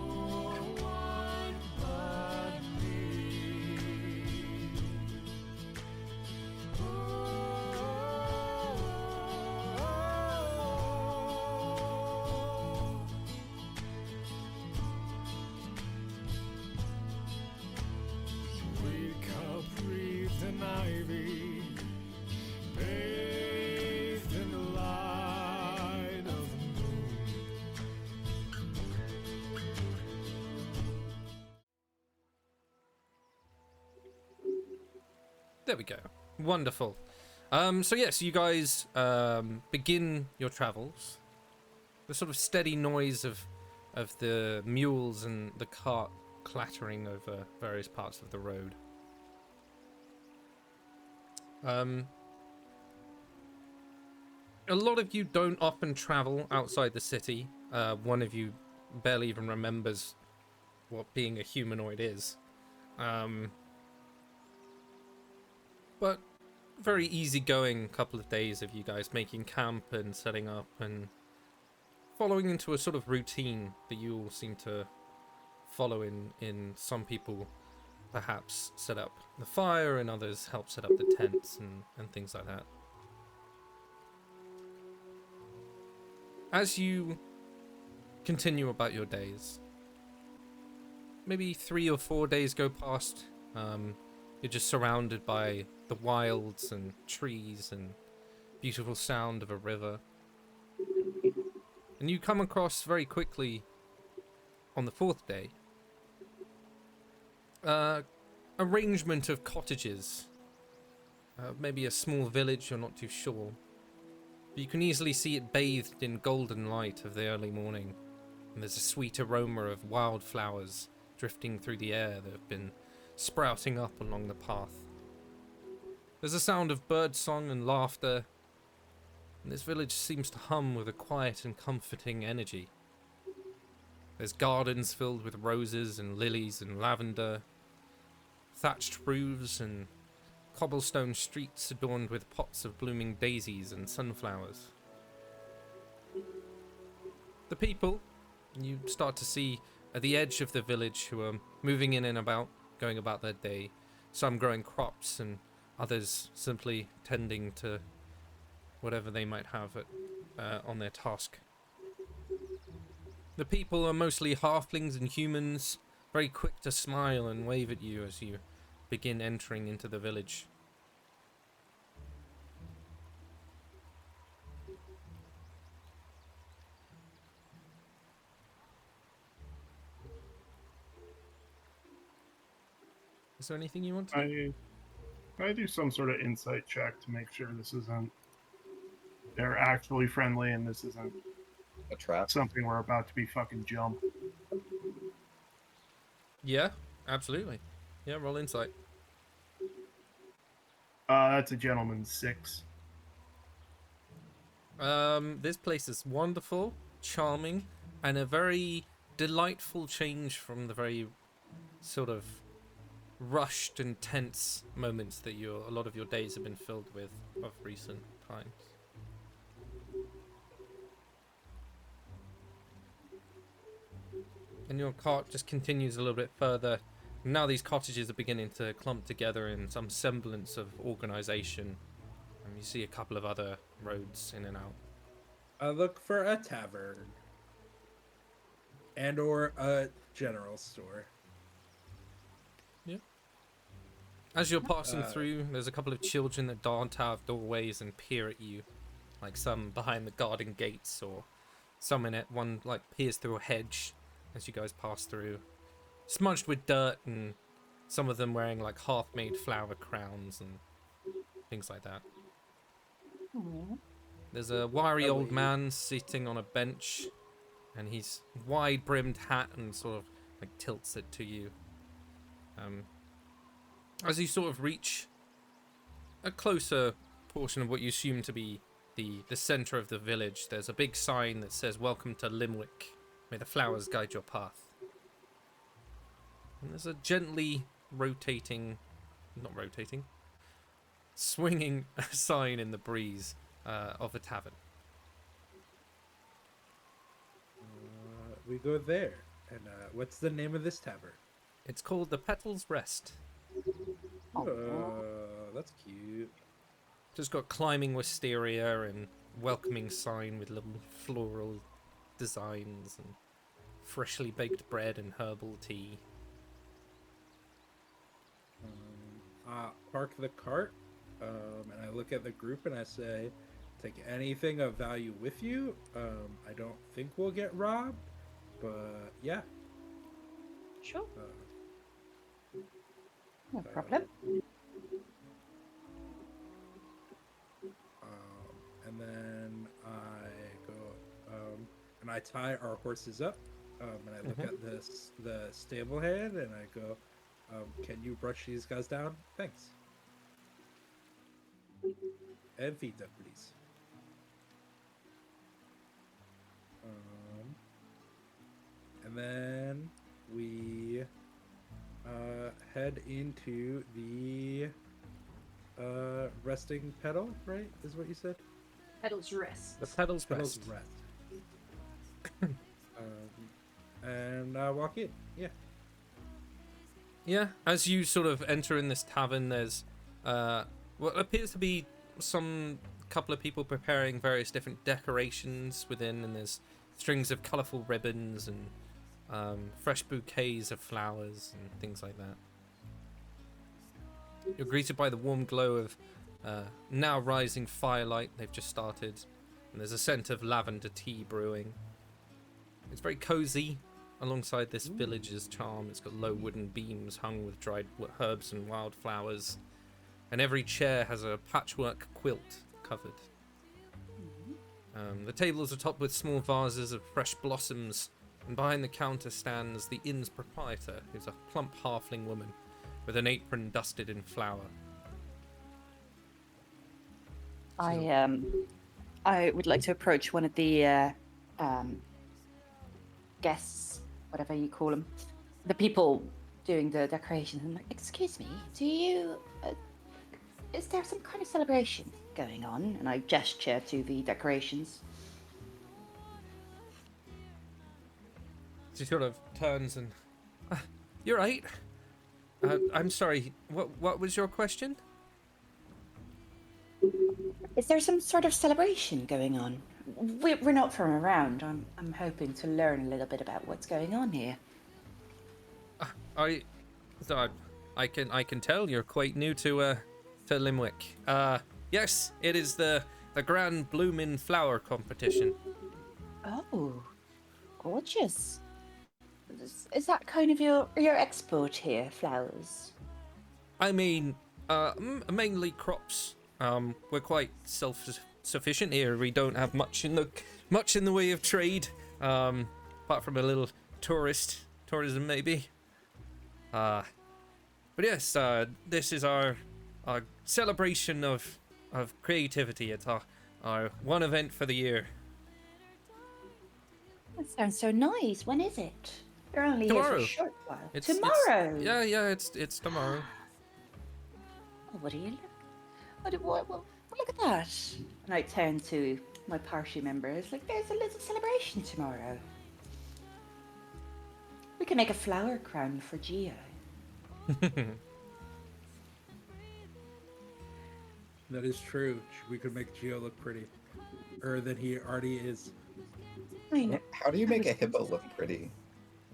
Speaker 1: one but me. Wake up, breathe in ivy, bathed in the light of the moon.
Speaker 2: There we go. Wonderful. So yes, you guys begin your travels. The sort of steady noise of the mules and the cart clattering over various parts of the road. A lot of you don't often travel outside the city. One of you barely even remembers what being a humanoid is. But very easygoing couple of days of you guys making camp and setting up and following into a sort of routine that you all seem to follow in some people perhaps set up the fire and others help set up the tents and things like that. As you continue about your days, maybe 3 or 4 days go past. You're just surrounded by the wilds and trees and beautiful sound of a river. And you come across very quickly on the 4th day arrangement of cottages. Maybe a small village, you're not too sure. But you can easily see it bathed in golden light of the early morning. And there's a sweet aroma of wildflowers drifting through the air that have been sprouting up along the path. There's a sound of birdsong and laughter, and this village seems to hum with a quiet and comforting energy. There's gardens filled with roses and lilies and lavender, thatched roofs and cobblestone streets adorned with pots of blooming daisies and sunflowers. The people you start to see at the edge of the village who are moving in and about, going about their day, some growing crops and others simply tending to whatever they might have on their task. The people are mostly halflings and humans, very quick to smile and wave at you as you begin entering into the village. Is there anything you want to...
Speaker 5: I do some sort of insight check to make sure this isn't... They're actually friendly and this isn't
Speaker 4: A trap.
Speaker 5: something we're about to be fucking jumped.
Speaker 2: Yeah, absolutely. Yeah, roll insight.
Speaker 5: That's a gentleman's 6.
Speaker 2: This place is wonderful, charming, and a very delightful change from the very sort of rushed and tense moments that a lot of your days have been filled with of recent times. And your cart just continues a little bit further. Now these cottages are beginning to clump together in some semblance of organization. And you see a couple of other roads in and out.
Speaker 3: I look for a tavern and or a general store.
Speaker 2: As you're passing through, there's a couple of children that dart out of doorways and peer at you, like some behind the garden gates, or some in it. One like peers through a hedge as you guys pass through, smudged with dirt, and some of them wearing like half-made flower crowns and things like that.
Speaker 6: Aw.
Speaker 2: There's a wiry old man sitting on a bench, and he's wide-brimmed hat and sort of like tilts it to you. As you sort of reach a closer portion of what you assume to be the center of the village, there's a big sign that says, "Welcome to Limwick. May the flowers guide your path." And there's a gently swinging sign in the breeze of a tavern.
Speaker 3: We go there. And what's the name of this tavern?
Speaker 2: It's called the Petals Rest.
Speaker 3: That's cute.
Speaker 2: Just got climbing wisteria and welcoming sign with little floral designs and freshly baked bread and herbal tea.
Speaker 3: Park the cart, and I look at the group and I say, take anything of value with you. I don't think we'll get robbed, but yeah.
Speaker 6: Sure. No problem.
Speaker 3: And then I go, and I tie our horses up, and I look at the stable hand, and I go, can you brush these guys down? Thanks. And feed them, please. And then we head into the resting pedal, right? Is what you said?
Speaker 6: Petals Rest.
Speaker 2: The Petals
Speaker 3: Pedals
Speaker 2: Rest.
Speaker 3: rest. And walk in. Yeah.
Speaker 2: Yeah, as you sort of enter in this tavern, there's what appears to be some couple of people preparing various different decorations within, and there's strings of colourful ribbons and fresh bouquets of flowers and things like that. You're greeted by the warm glow of now rising firelight. They've just started, and there's a scent of lavender tea brewing. It's very cozy alongside this village's charm. It's got low wooden beams hung with dried herbs and wildflowers, and every chair has a patchwork quilt covered. The tables are topped with small vases of fresh blossoms, and behind the counter stands the inn's proprietor, who's a plump halfling woman with an apron dusted in flour.
Speaker 6: I would like to approach one of the guests, whatever you call them, the people doing the decorations. I'm like, excuse me, do you? Is there some kind of celebration going on? And I gesture to the decorations.
Speaker 2: She sort of turns and, you're right. I'm sorry. What was your question?
Speaker 6: Is there some sort of celebration going on? We're not from around. I'm hoping to learn a little bit about what's going on here.
Speaker 2: I can tell you're quite new to Limwick. Yes, it is the Grand Bloomin' Flower Competition.
Speaker 6: Oh, gorgeous. Is that kind of your export here, flowers?
Speaker 2: I mean, mainly crops. We're quite self-sufficient here. We don't have much in the way of trade, apart from a little tourism maybe. But yes, this is our celebration of creativity. It's our one event for the year.
Speaker 6: That sounds so nice. When is it? You're only here for
Speaker 2: Tomorrow.
Speaker 6: a short while.
Speaker 2: It's
Speaker 6: Tomorrow.
Speaker 2: yeah, it's tomorrow.
Speaker 6: Oh, what do you look? What, look at that. And I turn to my party members. Like, there's a little celebration tomorrow. We can make a flower crown for Geo.
Speaker 3: That is true. We could make Geo look pretty, than he already is.
Speaker 6: I know.
Speaker 4: How do you make a hippo look pretty?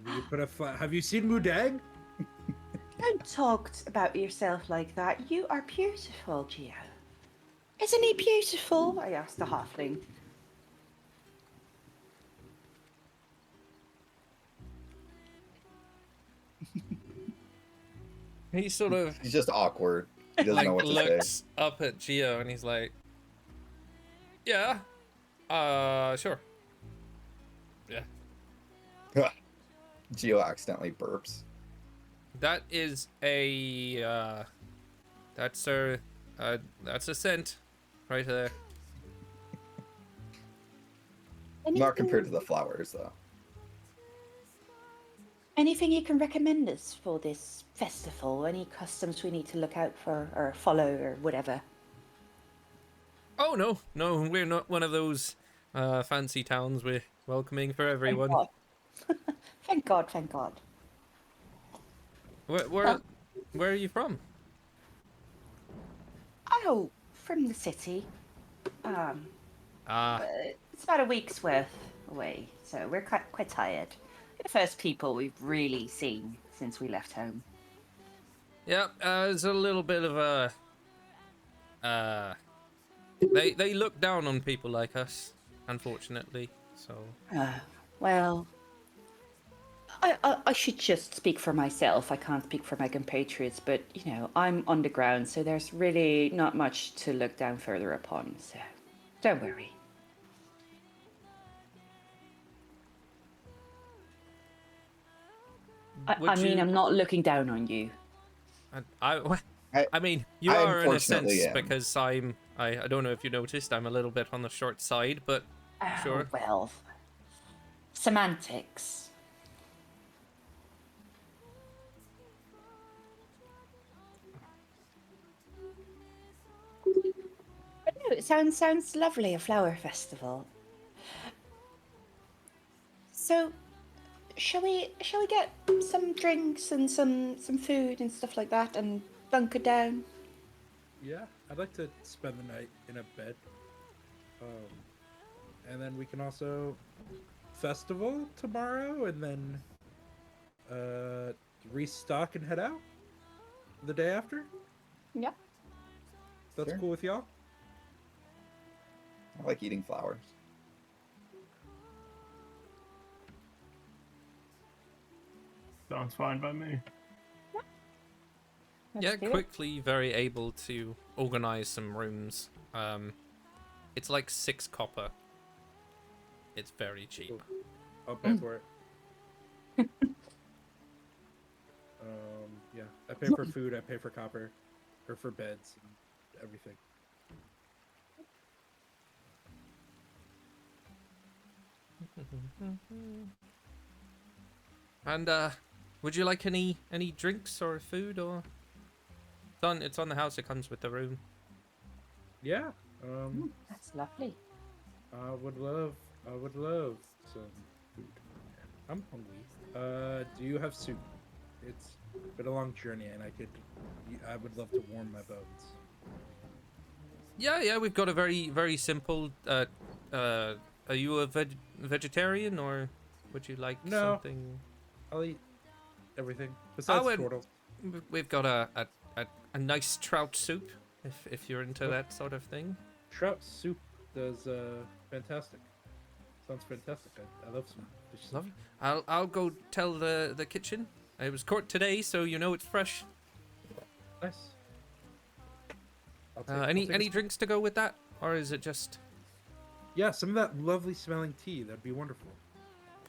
Speaker 3: We could put have you seen Mudang?
Speaker 6: Don't talk about yourself like that. You are beautiful, Geo. Isn't he beautiful? I asked the halfling.
Speaker 2: He sort of
Speaker 4: He's just awkward. He doesn't know
Speaker 2: like
Speaker 4: what to say.
Speaker 2: looks up at Geo and he's like, "Yeah, sure, yeah."
Speaker 4: Geo accidentally burps.
Speaker 2: That is a that's a scent right there.
Speaker 4: Not compared to the flowers, though.
Speaker 6: Anything you can recommend us for this festival? Any customs we need to look out for or follow or whatever?
Speaker 2: Oh no, we're not one of those fancy towns. We're welcoming for everyone.
Speaker 6: Thank God, thank God.
Speaker 2: Where are you from?
Speaker 6: Oh, from the city. It's about a week's worth away, so we're quite tired. We're the first people we've really seen since we left home.
Speaker 2: Yeah, there's a little bit of a they look down on people like us, unfortunately. So
Speaker 6: Well, I should just speak for myself. I can't speak for my compatriots, but you know, I'm underground, so there's really not much to look down further upon. So don't worry. I mean, I'm not looking down on you.
Speaker 2: I mean, you
Speaker 4: I
Speaker 2: are in a sense
Speaker 4: unfortunately am.
Speaker 2: because I don't know if you noticed, I'm a little bit on the short side, but sure.
Speaker 6: Well, semantics. But no, it sounds lovely, a flower festival. So, shall we get some drinks and some food and stuff like that and bunker down?
Speaker 3: Yeah, I'd like to spend the night in a bed. And then we can also festival tomorrow, and then restock and head out the day after.
Speaker 6: Yeah.
Speaker 3: That's
Speaker 4: Sure.
Speaker 3: cool with y'all.
Speaker 4: I like eating flowers.
Speaker 5: Sounds fine by me.
Speaker 2: Yeah, quickly very able to organize some rooms. It's like 6 copper. It's very cheap.
Speaker 3: I'll pay for it. Yeah, I pay for food. I pay for copper, or for beds and everything.
Speaker 2: And would you like any drinks or food or? It's on the house. It comes with the room.
Speaker 3: Yeah.
Speaker 6: That's lovely.
Speaker 3: I would love some food. I'm hungry. Do you have soup? It's been a long journey, and I would love to warm my bones.
Speaker 2: Yeah, we've got a very, very simple. Are you a vegetarian or would you like
Speaker 3: No.
Speaker 2: something?
Speaker 3: I'll eat everything besides
Speaker 2: would-
Speaker 3: turtle.
Speaker 2: We've got a nice trout soup if you're into that sort of thing.
Speaker 3: Trout soup does fantastic. Sounds fantastic. I love some fish soup.
Speaker 2: Lovely. I'll go tell the kitchen. It was caught today, so you know it's fresh.
Speaker 3: Nice. I'll
Speaker 2: Any
Speaker 3: take a-
Speaker 2: drinks to go with that, or is it just?
Speaker 3: Yeah, some of that lovely smelling tea. That'd be wonderful.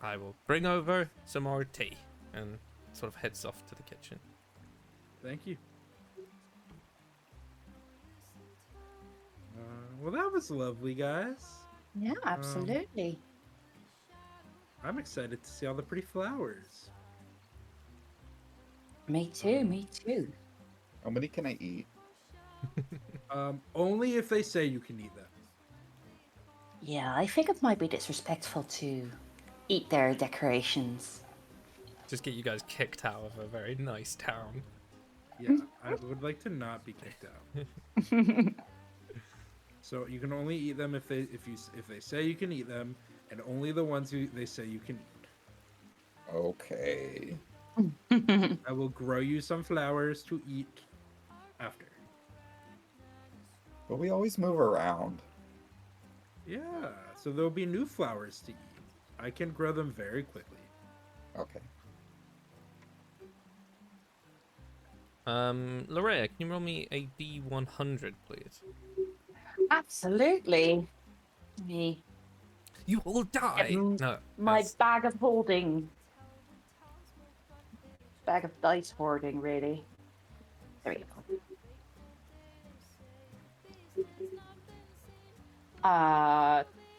Speaker 2: I will bring over some more tea and sort of heads off to the kitchen.
Speaker 3: Thank you. Well, that was lovely, guys.
Speaker 6: Yeah, absolutely.
Speaker 3: I'm excited to see all the pretty flowers.
Speaker 6: Me too, me too.
Speaker 4: How many can I eat?
Speaker 3: Only if they say you can eat them.
Speaker 6: Yeah, I think it might be disrespectful to eat their decorations.
Speaker 2: Just get you guys kicked out of a very nice town.
Speaker 3: Yeah, I would like to not be kicked out. So you can only eat them if they say you can eat them, and only the ones who they say you can eat.
Speaker 4: Okay.
Speaker 3: I will grow you some flowers to eat after.
Speaker 4: But we always move around.
Speaker 3: Yeah, so there'll be new flowers to eat. I can grow them very quickly.
Speaker 4: Okay.
Speaker 2: Lerea, can you roll me a D100, please?
Speaker 6: Absolutely. Me.
Speaker 2: You will die! No.
Speaker 6: My
Speaker 2: that's-
Speaker 6: bag of holding. Bag of dice hoarding, really. There we go.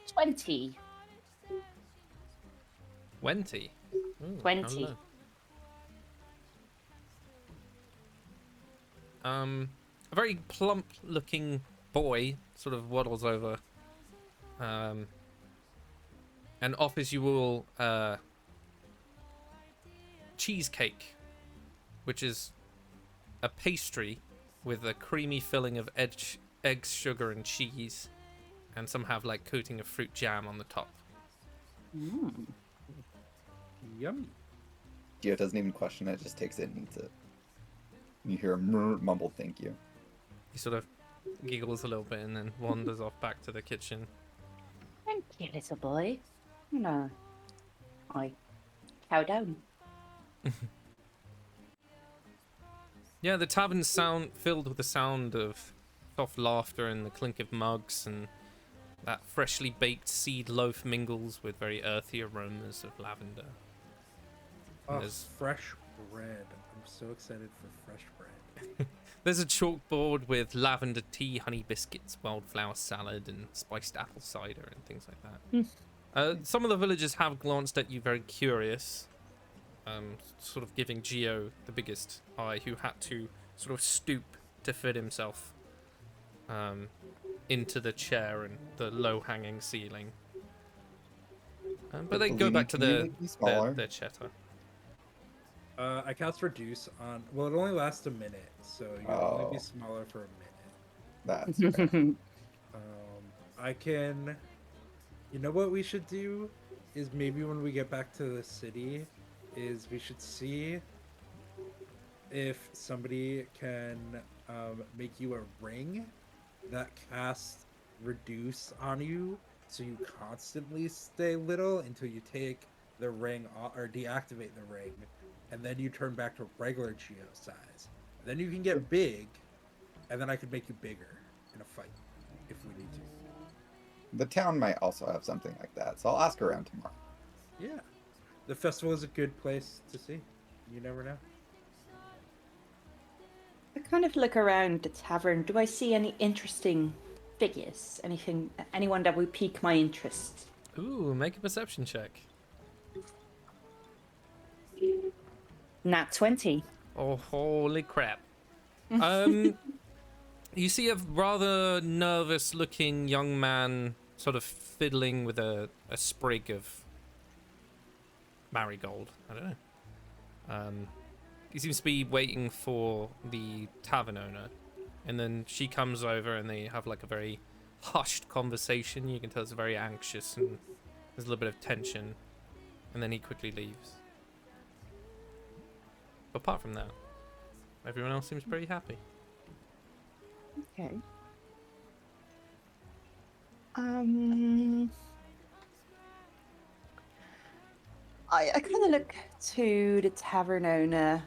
Speaker 6: 20.
Speaker 2: 20. Ooh,
Speaker 6: 20.
Speaker 2: how low. A very plump-looking boy sort of waddles over, and offers you all cheesecake, which is a pastry with a creamy filling of eggs, sugar, and cheese, and some have like coating of fruit jam on the top.
Speaker 3: Yummy.
Speaker 4: Gio doesn't even question it, just takes it and eats it. You hear a mumbled thank you.
Speaker 2: He sort of giggles a little bit and then wanders off back to the kitchen.
Speaker 6: Thank you, little boy. No. I cow down.
Speaker 2: Yeah, the tavern's filled with the sound of soft laughter and the clink of mugs, and that freshly baked seed loaf mingles with very earthy aromas of lavender.
Speaker 3: Oh,
Speaker 2: There's-
Speaker 3: fresh bread. I'm so excited for fresh bread.
Speaker 2: There's a chalkboard with lavender tea, honey biscuits, wildflower salad, and spiced apple cider and things like that. Some of the villagers have glanced at you very curious, sort of giving Gio the biggest eye, who had to sort of stoop to fit himself into the chair and the low-hanging ceiling. But they go back to their chatter.
Speaker 3: I cast reduce on. Well, it only lasts a minute, so you'll only be smaller for a minute.
Speaker 4: That's fair.
Speaker 3: I can. You know what we should do is maybe when we get back to the city, is we should see if somebody can make you a ring that casts reduce on you, so you constantly stay little until you take the ring off, or deactivate the ring, and then you turn back to regular Geo size. Then you can get big, and then I could make you bigger in a fight if we need to.
Speaker 4: The town might also have something like that, so I'll ask around tomorrow.
Speaker 3: Yeah, the festival is a good place to see. You never know.
Speaker 6: I kind of look around the tavern. Do I see any interesting figures? Anyone that would pique my interest?
Speaker 2: Ooh, make a perception check.
Speaker 6: Nat 20.
Speaker 2: Oh, holy crap. You see a rather nervous-looking young man sort of fiddling with a sprig of marigold. I don't know. He seems to be waiting for the tavern owner, and then she comes over and they have like a very hushed conversation. You can tell it's very anxious and there's a little bit of tension, and then he quickly leaves. But apart from that, everyone else seems pretty happy.
Speaker 6: Okay. I kind of look to the tavern owner.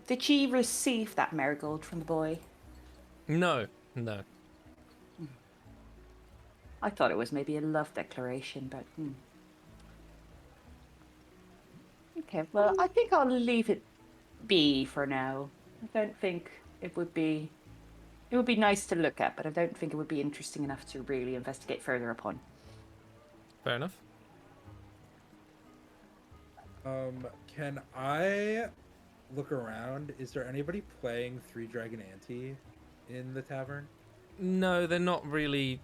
Speaker 6: Did she receive that marigold from the boy?
Speaker 2: No.
Speaker 6: I thought it was maybe a love declaration, but Okay, well, I think I'll leave it be for now. I don't think it would be. It would be nice to look at, but I don't think it would be interesting enough to really investigate further upon.
Speaker 2: Fair enough.
Speaker 3: Can I look around? Is there anybody playing Three Dragon Ante in the tavern?
Speaker 2: No, they're not really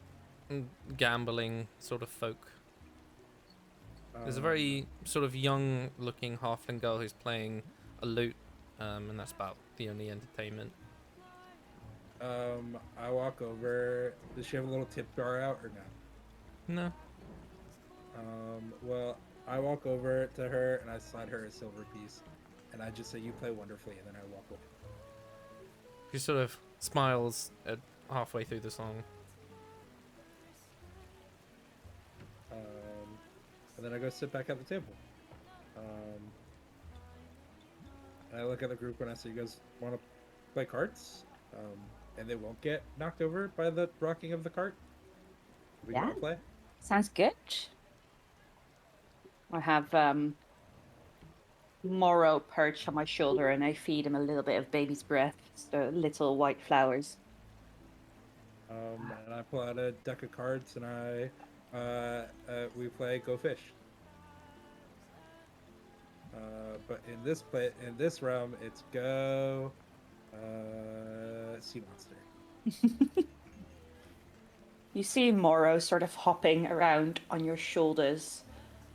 Speaker 2: gambling sort of folk. There's a very sort of young-looking halfling girl who's playing a lute, and that's about the only entertainment.
Speaker 3: I walk over. Does she have a little tip jar out or no?
Speaker 2: No.
Speaker 3: Well, I walk over to her and I slide her a silver piece, and I just say, "You play wonderfully," and then I walk away.
Speaker 2: She sort of smiles at halfway through the song.
Speaker 3: And then I go sit back at the table. And I look at the group and I say, "You guys want to play cards? And they won't get knocked over by the rocking of the cart? We
Speaker 6: Yeah.
Speaker 3: want to play?"
Speaker 6: Sounds good. I have Morrow perched on my shoulder, and I feed him a little bit of baby's breath, so little white flowers.
Speaker 3: And I pull out a deck of cards and we play Go Fish. But in this realm, it's Go Sea Monster.
Speaker 6: You see Morrow sort of hopping around on your shoulders,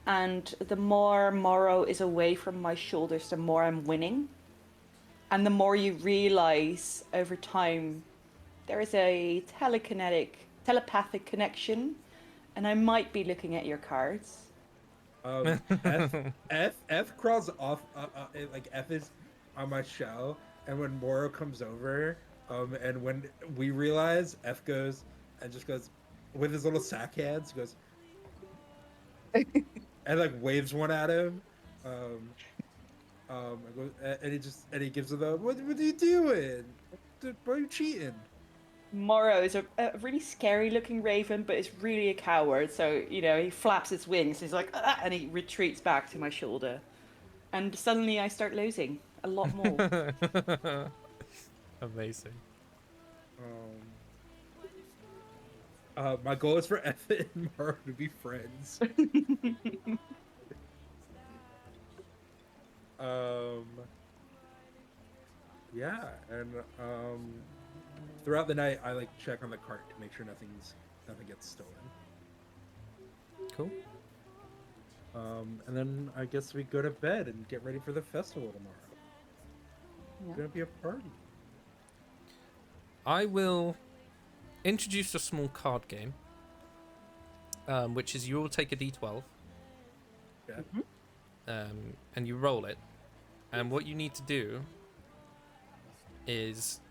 Speaker 6: and the more Morrow is away from my shoulders, the more I'm winning. And the more you realize over time there is a telepathic connection, and I might be looking at your cards.
Speaker 3: F crawls off, like F is on my shell, and when Moro comes over, and when we realize, F goes and just goes with his little sack hands, goes and like waves one at him, and he gives him the what are you doing? Why are you cheating?
Speaker 6: Morrow is a really scary looking raven, but is really a coward. So, he flaps his wings, he's like, "Ah," and he retreats back to my shoulder. And suddenly I start losing a lot more.
Speaker 2: Amazing.
Speaker 3: My goal is for F and Moro to be friends. Yeah, and throughout the night I like check on the cart to make sure nothing gets stolen.
Speaker 2: Cool.
Speaker 3: And then I guess we go to bed and get ready for the festival tomorrow. It's gonna be a party.
Speaker 2: I will introduce a small card game, which is you all take a d12,
Speaker 3: Yeah.
Speaker 2: and you roll it. And what you need to do is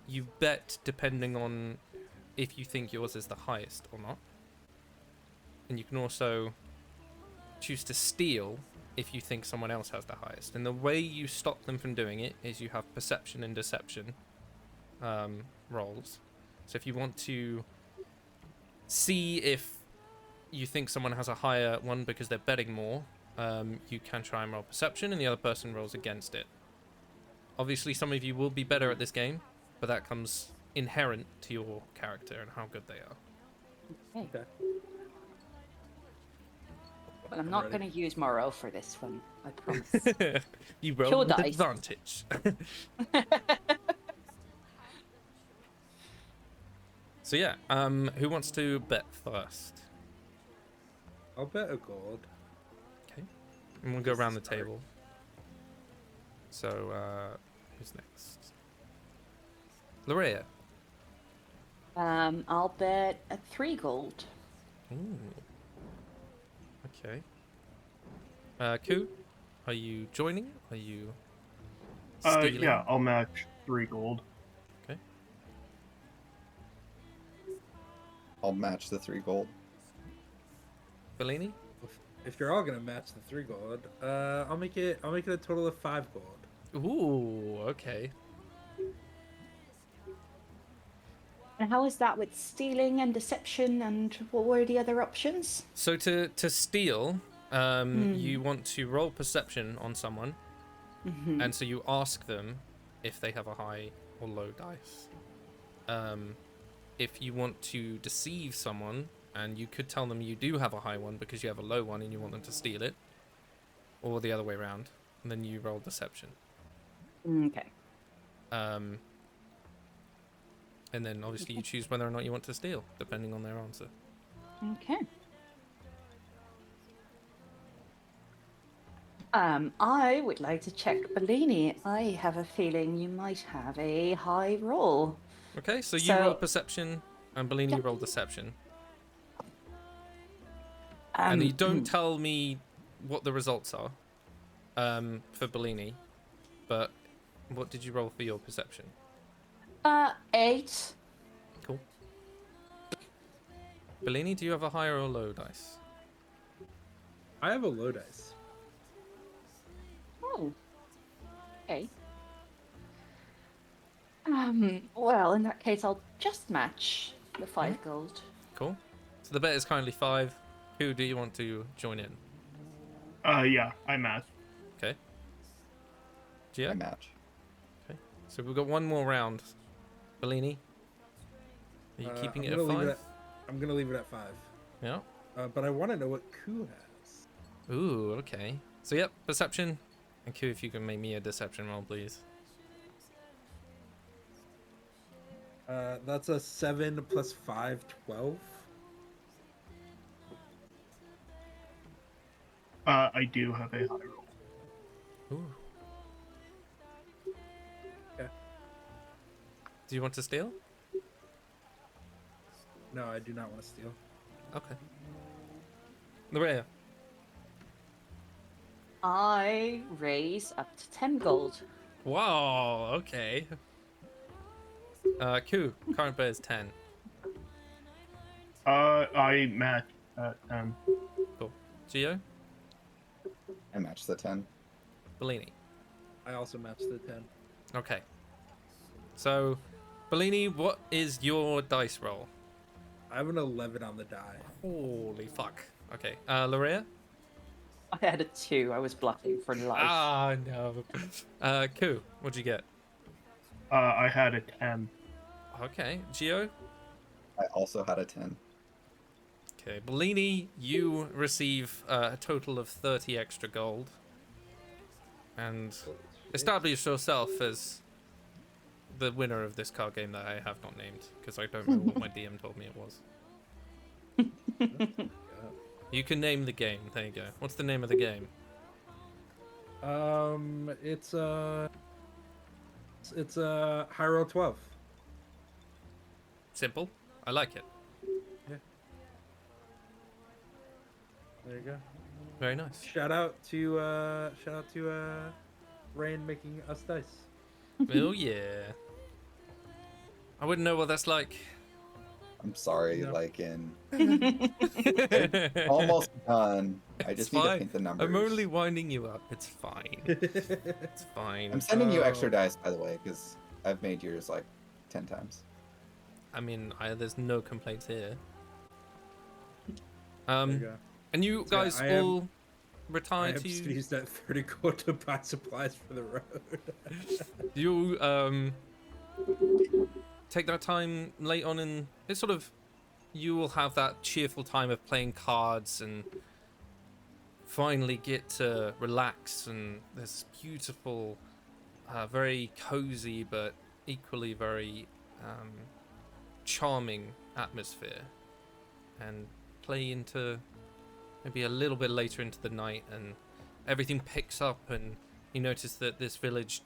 Speaker 2: you bet depending on if you think yours is the highest or not. And you can also choose to steal if you think someone else has the highest. And the way you stop them from doing it is you have perception and deception rolls. So if you want to see if you think someone has a higher one because they're betting more, you can try and roll perception and the other person rolls against it. Obviously some of you will be better at this game, but that comes inherent to your character and how good they are.
Speaker 6: Okay. But I'm not going to use Morrow for this one, I promise.
Speaker 2: You roll
Speaker 6: Pure
Speaker 2: with
Speaker 6: dice.
Speaker 2: advantage. So yeah, who wants to bet first?
Speaker 3: I'll bet a gold.
Speaker 2: Okay. And we'll go around the table. So, who's next? Lerea.
Speaker 6: I'll bet a 3 gold.
Speaker 2: Ooh. Okay. Ku, are you joining? Are you stealing?
Speaker 5: Yeah, I'll match 3 gold.
Speaker 2: Okay.
Speaker 4: I'll match the 3 gold.
Speaker 2: Bellini?
Speaker 3: If you're all gonna match the 3 gold, I'll make it a total of 5 gold.
Speaker 2: Ooh, okay.
Speaker 6: And how is that with stealing and deception, and what were the other options?
Speaker 2: So to steal, You want to roll perception on someone, and so you ask them if they have a high or low dice. If you want to deceive someone, and you could tell them you do have a high one because you have a low one and you want them to steal it, or the other way around, and then you roll deception.
Speaker 6: Okay.
Speaker 2: And then obviously you choose whether or not you want to steal, depending on their answer.
Speaker 6: Okay. I would like to check Bellini. I have a feeling you might have a high roll.
Speaker 2: Okay, so you roll perception, and Bellini
Speaker 6: Yep.
Speaker 2: roll deception. And you don't tell me what the results are for Bellini, but what did you roll for your perception?
Speaker 6: 8.
Speaker 2: Cool. Bellini, do you have a higher or low dice?
Speaker 3: I have a low dice.
Speaker 6: Oh. Okay. Well, in that case, I'll just match the 5 gold.
Speaker 2: Cool. So the bet is currently 5. Who do you want to join in?
Speaker 5: Yeah, I match.
Speaker 2: Okay.
Speaker 4: I
Speaker 2: Gio?
Speaker 4: match.
Speaker 2: Okay. So we've got one more round. Bellini? Are you keeping it at 5?
Speaker 3: I'm gonna leave it at 5.
Speaker 2: Yeah.
Speaker 3: But I want to know what Ku has.
Speaker 2: Ooh, okay. So yep, perception. And Q, if you can make me a deception roll, please.
Speaker 3: That's a 7 plus 5, 12.
Speaker 5: I do have a high roll.
Speaker 2: Ooh.
Speaker 3: Okay.
Speaker 2: Do you want to steal?
Speaker 3: No, I do not want to steal.
Speaker 2: Okay. Lerea.
Speaker 6: I raise up to 10 gold.
Speaker 2: Wow, okay. Q, current bet is 10.
Speaker 5: I match at 10.
Speaker 2: Cool. Gio?
Speaker 4: I match the 10.
Speaker 2: Bellini.
Speaker 3: I also matched the 10.
Speaker 2: Okay. So, Bellini, what is your dice roll?
Speaker 3: I have an 11 on the die.
Speaker 2: Holy fuck. Okay. Lerea?
Speaker 6: I had a 2. I was bluffing for life.
Speaker 2: Ah, no. Q, what'd you get?
Speaker 5: I had a 10.
Speaker 2: Okay. Gio?
Speaker 4: I also had a 10.
Speaker 2: Okay. Bellini, you receive a total of 30 extra gold. And establish yourself as the winner of this card game that I have not named, because I don't know what my DM told me it was. You can name the game. There you go. What's the name of the game?
Speaker 3: It's High Roll 12.
Speaker 2: Simple. I like it.
Speaker 3: There you go.
Speaker 2: Very nice.
Speaker 3: Shout out to Rain making us dice.
Speaker 2: Oh yeah. I wouldn't know what that's like.
Speaker 4: I'm sorry,
Speaker 3: No.
Speaker 4: like in
Speaker 2: It's
Speaker 4: almost done. I just need to
Speaker 2: fine.
Speaker 4: paint the numbers.
Speaker 2: I'm only winding you up. It's fine. It's fine.
Speaker 4: I'm sending you extra
Speaker 3: Oh.
Speaker 4: dice, by the way, because I've made yours like 10 times.
Speaker 2: I mean, there's no complaints here.
Speaker 3: There you go.
Speaker 2: And you
Speaker 3: So, yeah,
Speaker 2: guys
Speaker 3: I am-
Speaker 2: all
Speaker 3: I
Speaker 2: retire
Speaker 3: have
Speaker 2: to
Speaker 3: used that 30 gold to buy supplies for the road.
Speaker 2: you take that time late on, and it's sort of, you will have that cheerful time of playing cards and finally get to relax, and this beautiful, very cozy but equally very charming atmosphere, and play into maybe a little bit later into the night, and everything picks up, and you notice that this village,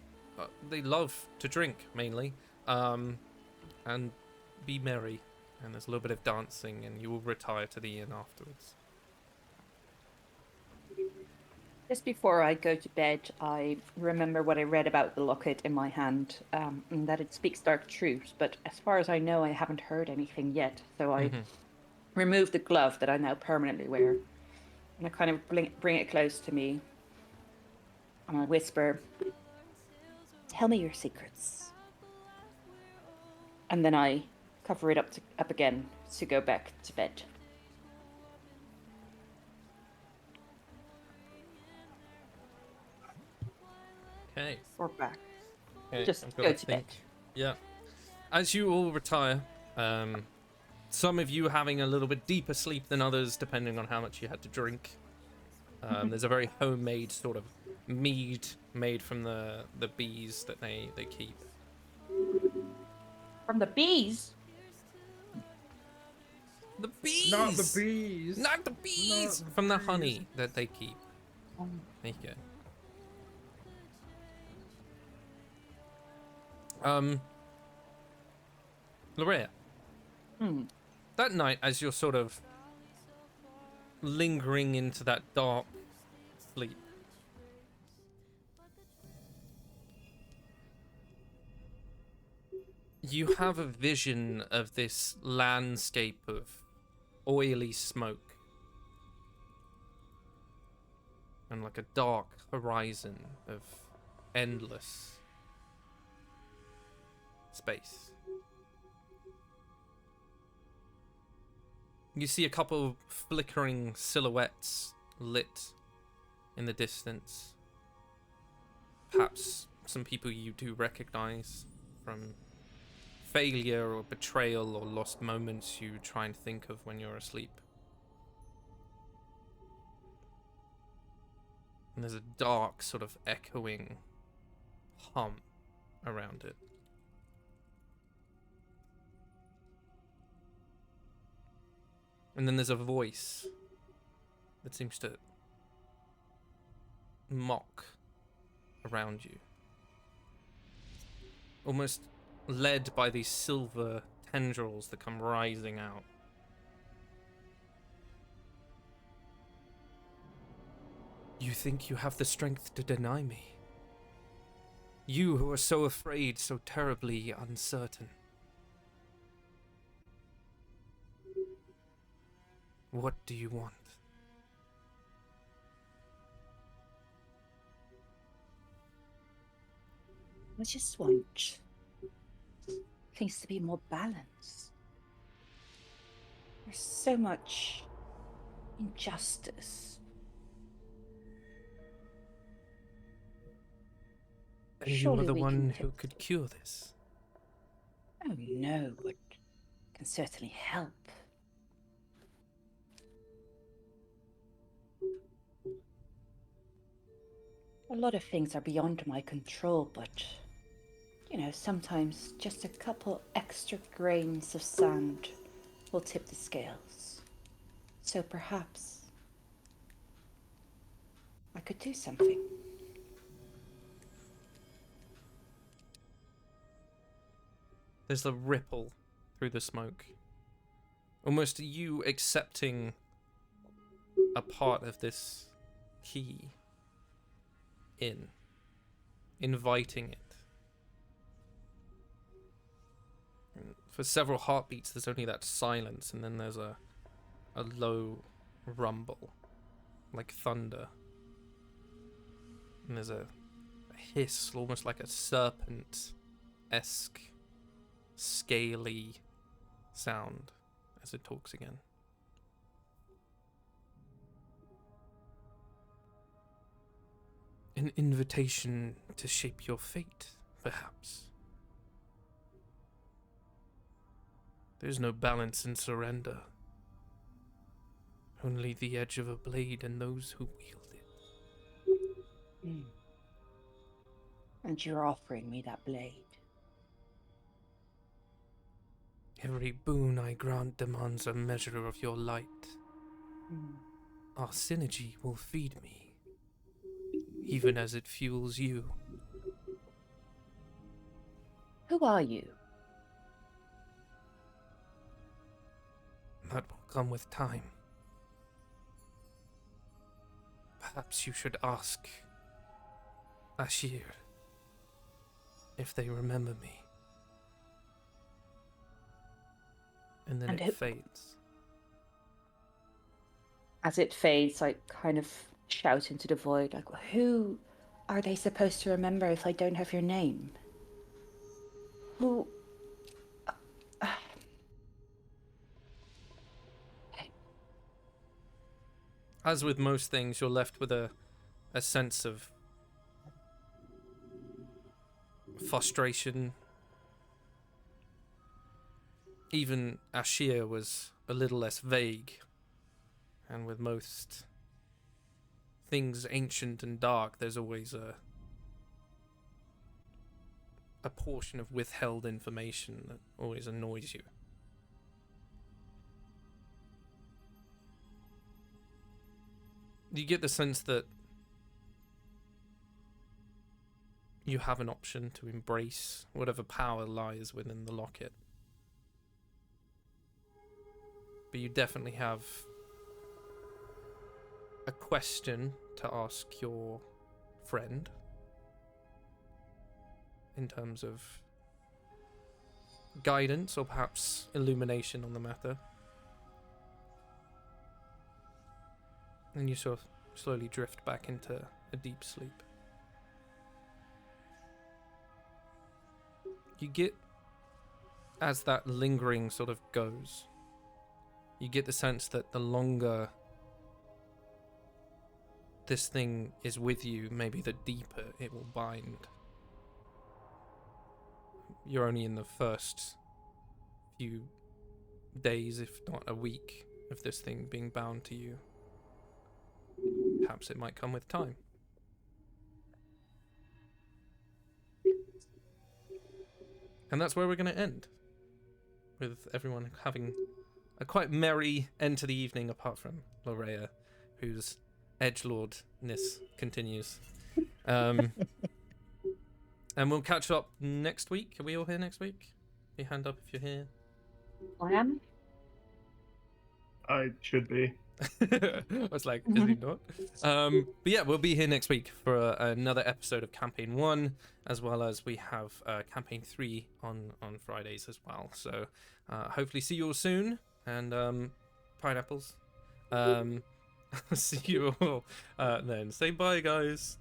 Speaker 2: they love to drink mainly, and be merry, and there's a little bit of dancing, and you will retire to the inn afterwards.
Speaker 6: Just before I go to bed, I remember what I read about the locket in my hand, and that it speaks dark truths. But as far as I know, I haven't heard anything yet. So I remove the glove that I now permanently wear, and I kind of bring it close to me, and I whisper, "Tell me your secrets." And then I cover it up again to go back to bed.
Speaker 2: Okay.
Speaker 6: Or back.
Speaker 2: Okay,
Speaker 6: Just
Speaker 2: I've got
Speaker 6: go
Speaker 2: to
Speaker 6: to bed.
Speaker 2: think. Yeah. As you all retire, some of you having a little bit deeper sleep than others, depending on how much you had to drink. There's a very homemade sort of mead made from the bees that they keep.
Speaker 6: From the bees?
Speaker 2: The bees!
Speaker 3: Not the bees.
Speaker 2: Not the bees!
Speaker 3: Not the
Speaker 2: From the
Speaker 3: bees.
Speaker 2: honey that they keep. There you go. Lerea,
Speaker 6: Hmm.
Speaker 2: that night, as you're sort of lingering into that dark sleep, you have a vision of this landscape of oily smoke and like a dark horizon of endless space. You see a couple of flickering silhouettes lit in the distance. Perhaps some people you do recognize from failure or betrayal or lost moments you try and think of when you're asleep. And there's a dark sort of echoing hum around it. And then there's a voice that seems to mock around you. Almost led by these silver tendrils that come rising out. You think you have the strength to deny me? You who are so afraid, so terribly uncertain. What do you want?
Speaker 6: I just want things to be more balanced. There's so much injustice.
Speaker 2: And you are
Speaker 6: Surely
Speaker 2: the
Speaker 6: we
Speaker 2: one
Speaker 6: can
Speaker 2: who could cure this.
Speaker 6: Oh no, but can certainly help. A lot of things are beyond my control, but you know, sometimes just a couple extra grains of sand will tip the scales. So perhaps I could do something.
Speaker 2: There's a ripple through the smoke. Almost you accepting a part of this key in, inviting it. And for several heartbeats, there's only that silence, and then there's a low rumble, like thunder. And there's a hiss, almost like a serpent-esque, scaly sound as it talks again. An invitation to shape your fate, perhaps. There's no balance in surrender. Only the edge of a blade and those who wield it.
Speaker 6: And you're offering me that blade.
Speaker 2: Every boon I grant demands a measure of your light. Our synergy will feed me, even as it fuels you.
Speaker 6: Who are you?
Speaker 2: That will come with time. Perhaps you should ask Ashir if they remember me. And then
Speaker 6: And
Speaker 2: it
Speaker 6: who-
Speaker 2: fades.
Speaker 6: As it fades, I kind of shout into the void, like, who are they supposed to remember if I don't have your name? Who...
Speaker 2: As with most things, you're left with a sense of frustration. Even Ashir was a little less vague, and with most things ancient and dark, there's always a portion of withheld information that always annoys you. You get the sense that you have an option to embrace whatever power lies within the locket. But you definitely have a question to ask your friend in terms of guidance or perhaps illumination on the matter. And you sort of slowly drift back into a deep sleep. You get, as that lingering sort of goes, you get the sense that the longer this thing is with you, maybe the deeper it will bind. You're only in the first few days, if not a week, of this thing being bound to you. Perhaps it might come with time. And that's where we're going to end, with everyone having a quite merry end to the evening, apart from Lerea, whose edgelordness continues. And we'll catch up next week. Are we all here next week? Your hand up if you're here.
Speaker 6: I am.
Speaker 5: I should be.
Speaker 2: I was like, is he not? But yeah, we'll be here next week for another episode of Campaign 1, as well as we have Campaign 3 on Fridays as well. So hopefully see you all soon, and pineapples. See you all then. Say bye, guys.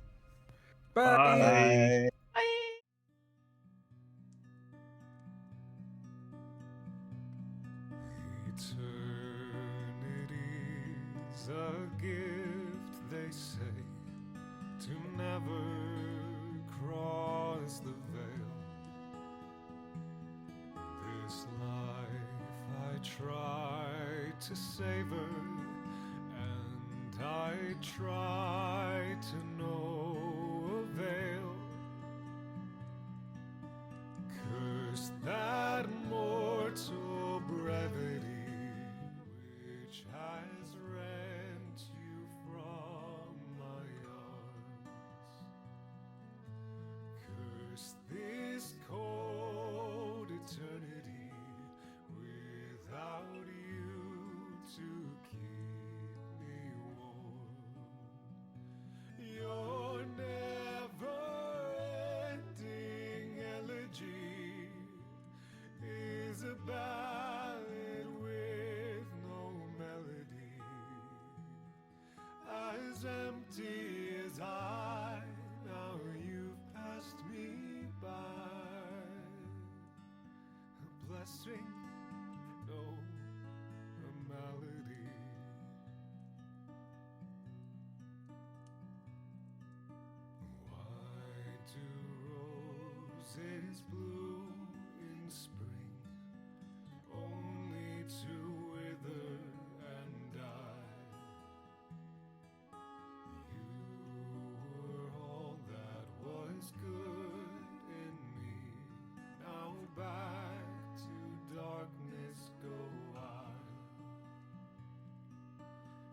Speaker 3: Bye.
Speaker 5: Bye.
Speaker 6: Bye.
Speaker 1: Eternity's a gift, they say, to never cross the veil. This life I try to savor, and I try to no avail. Curse that mortal brevity which has rent you from my arms. Curse this cold eternity without you to keep me warm. Your never-ending elegy is a ballad with no melody, as empty as I. Now you've passed me by, a blessing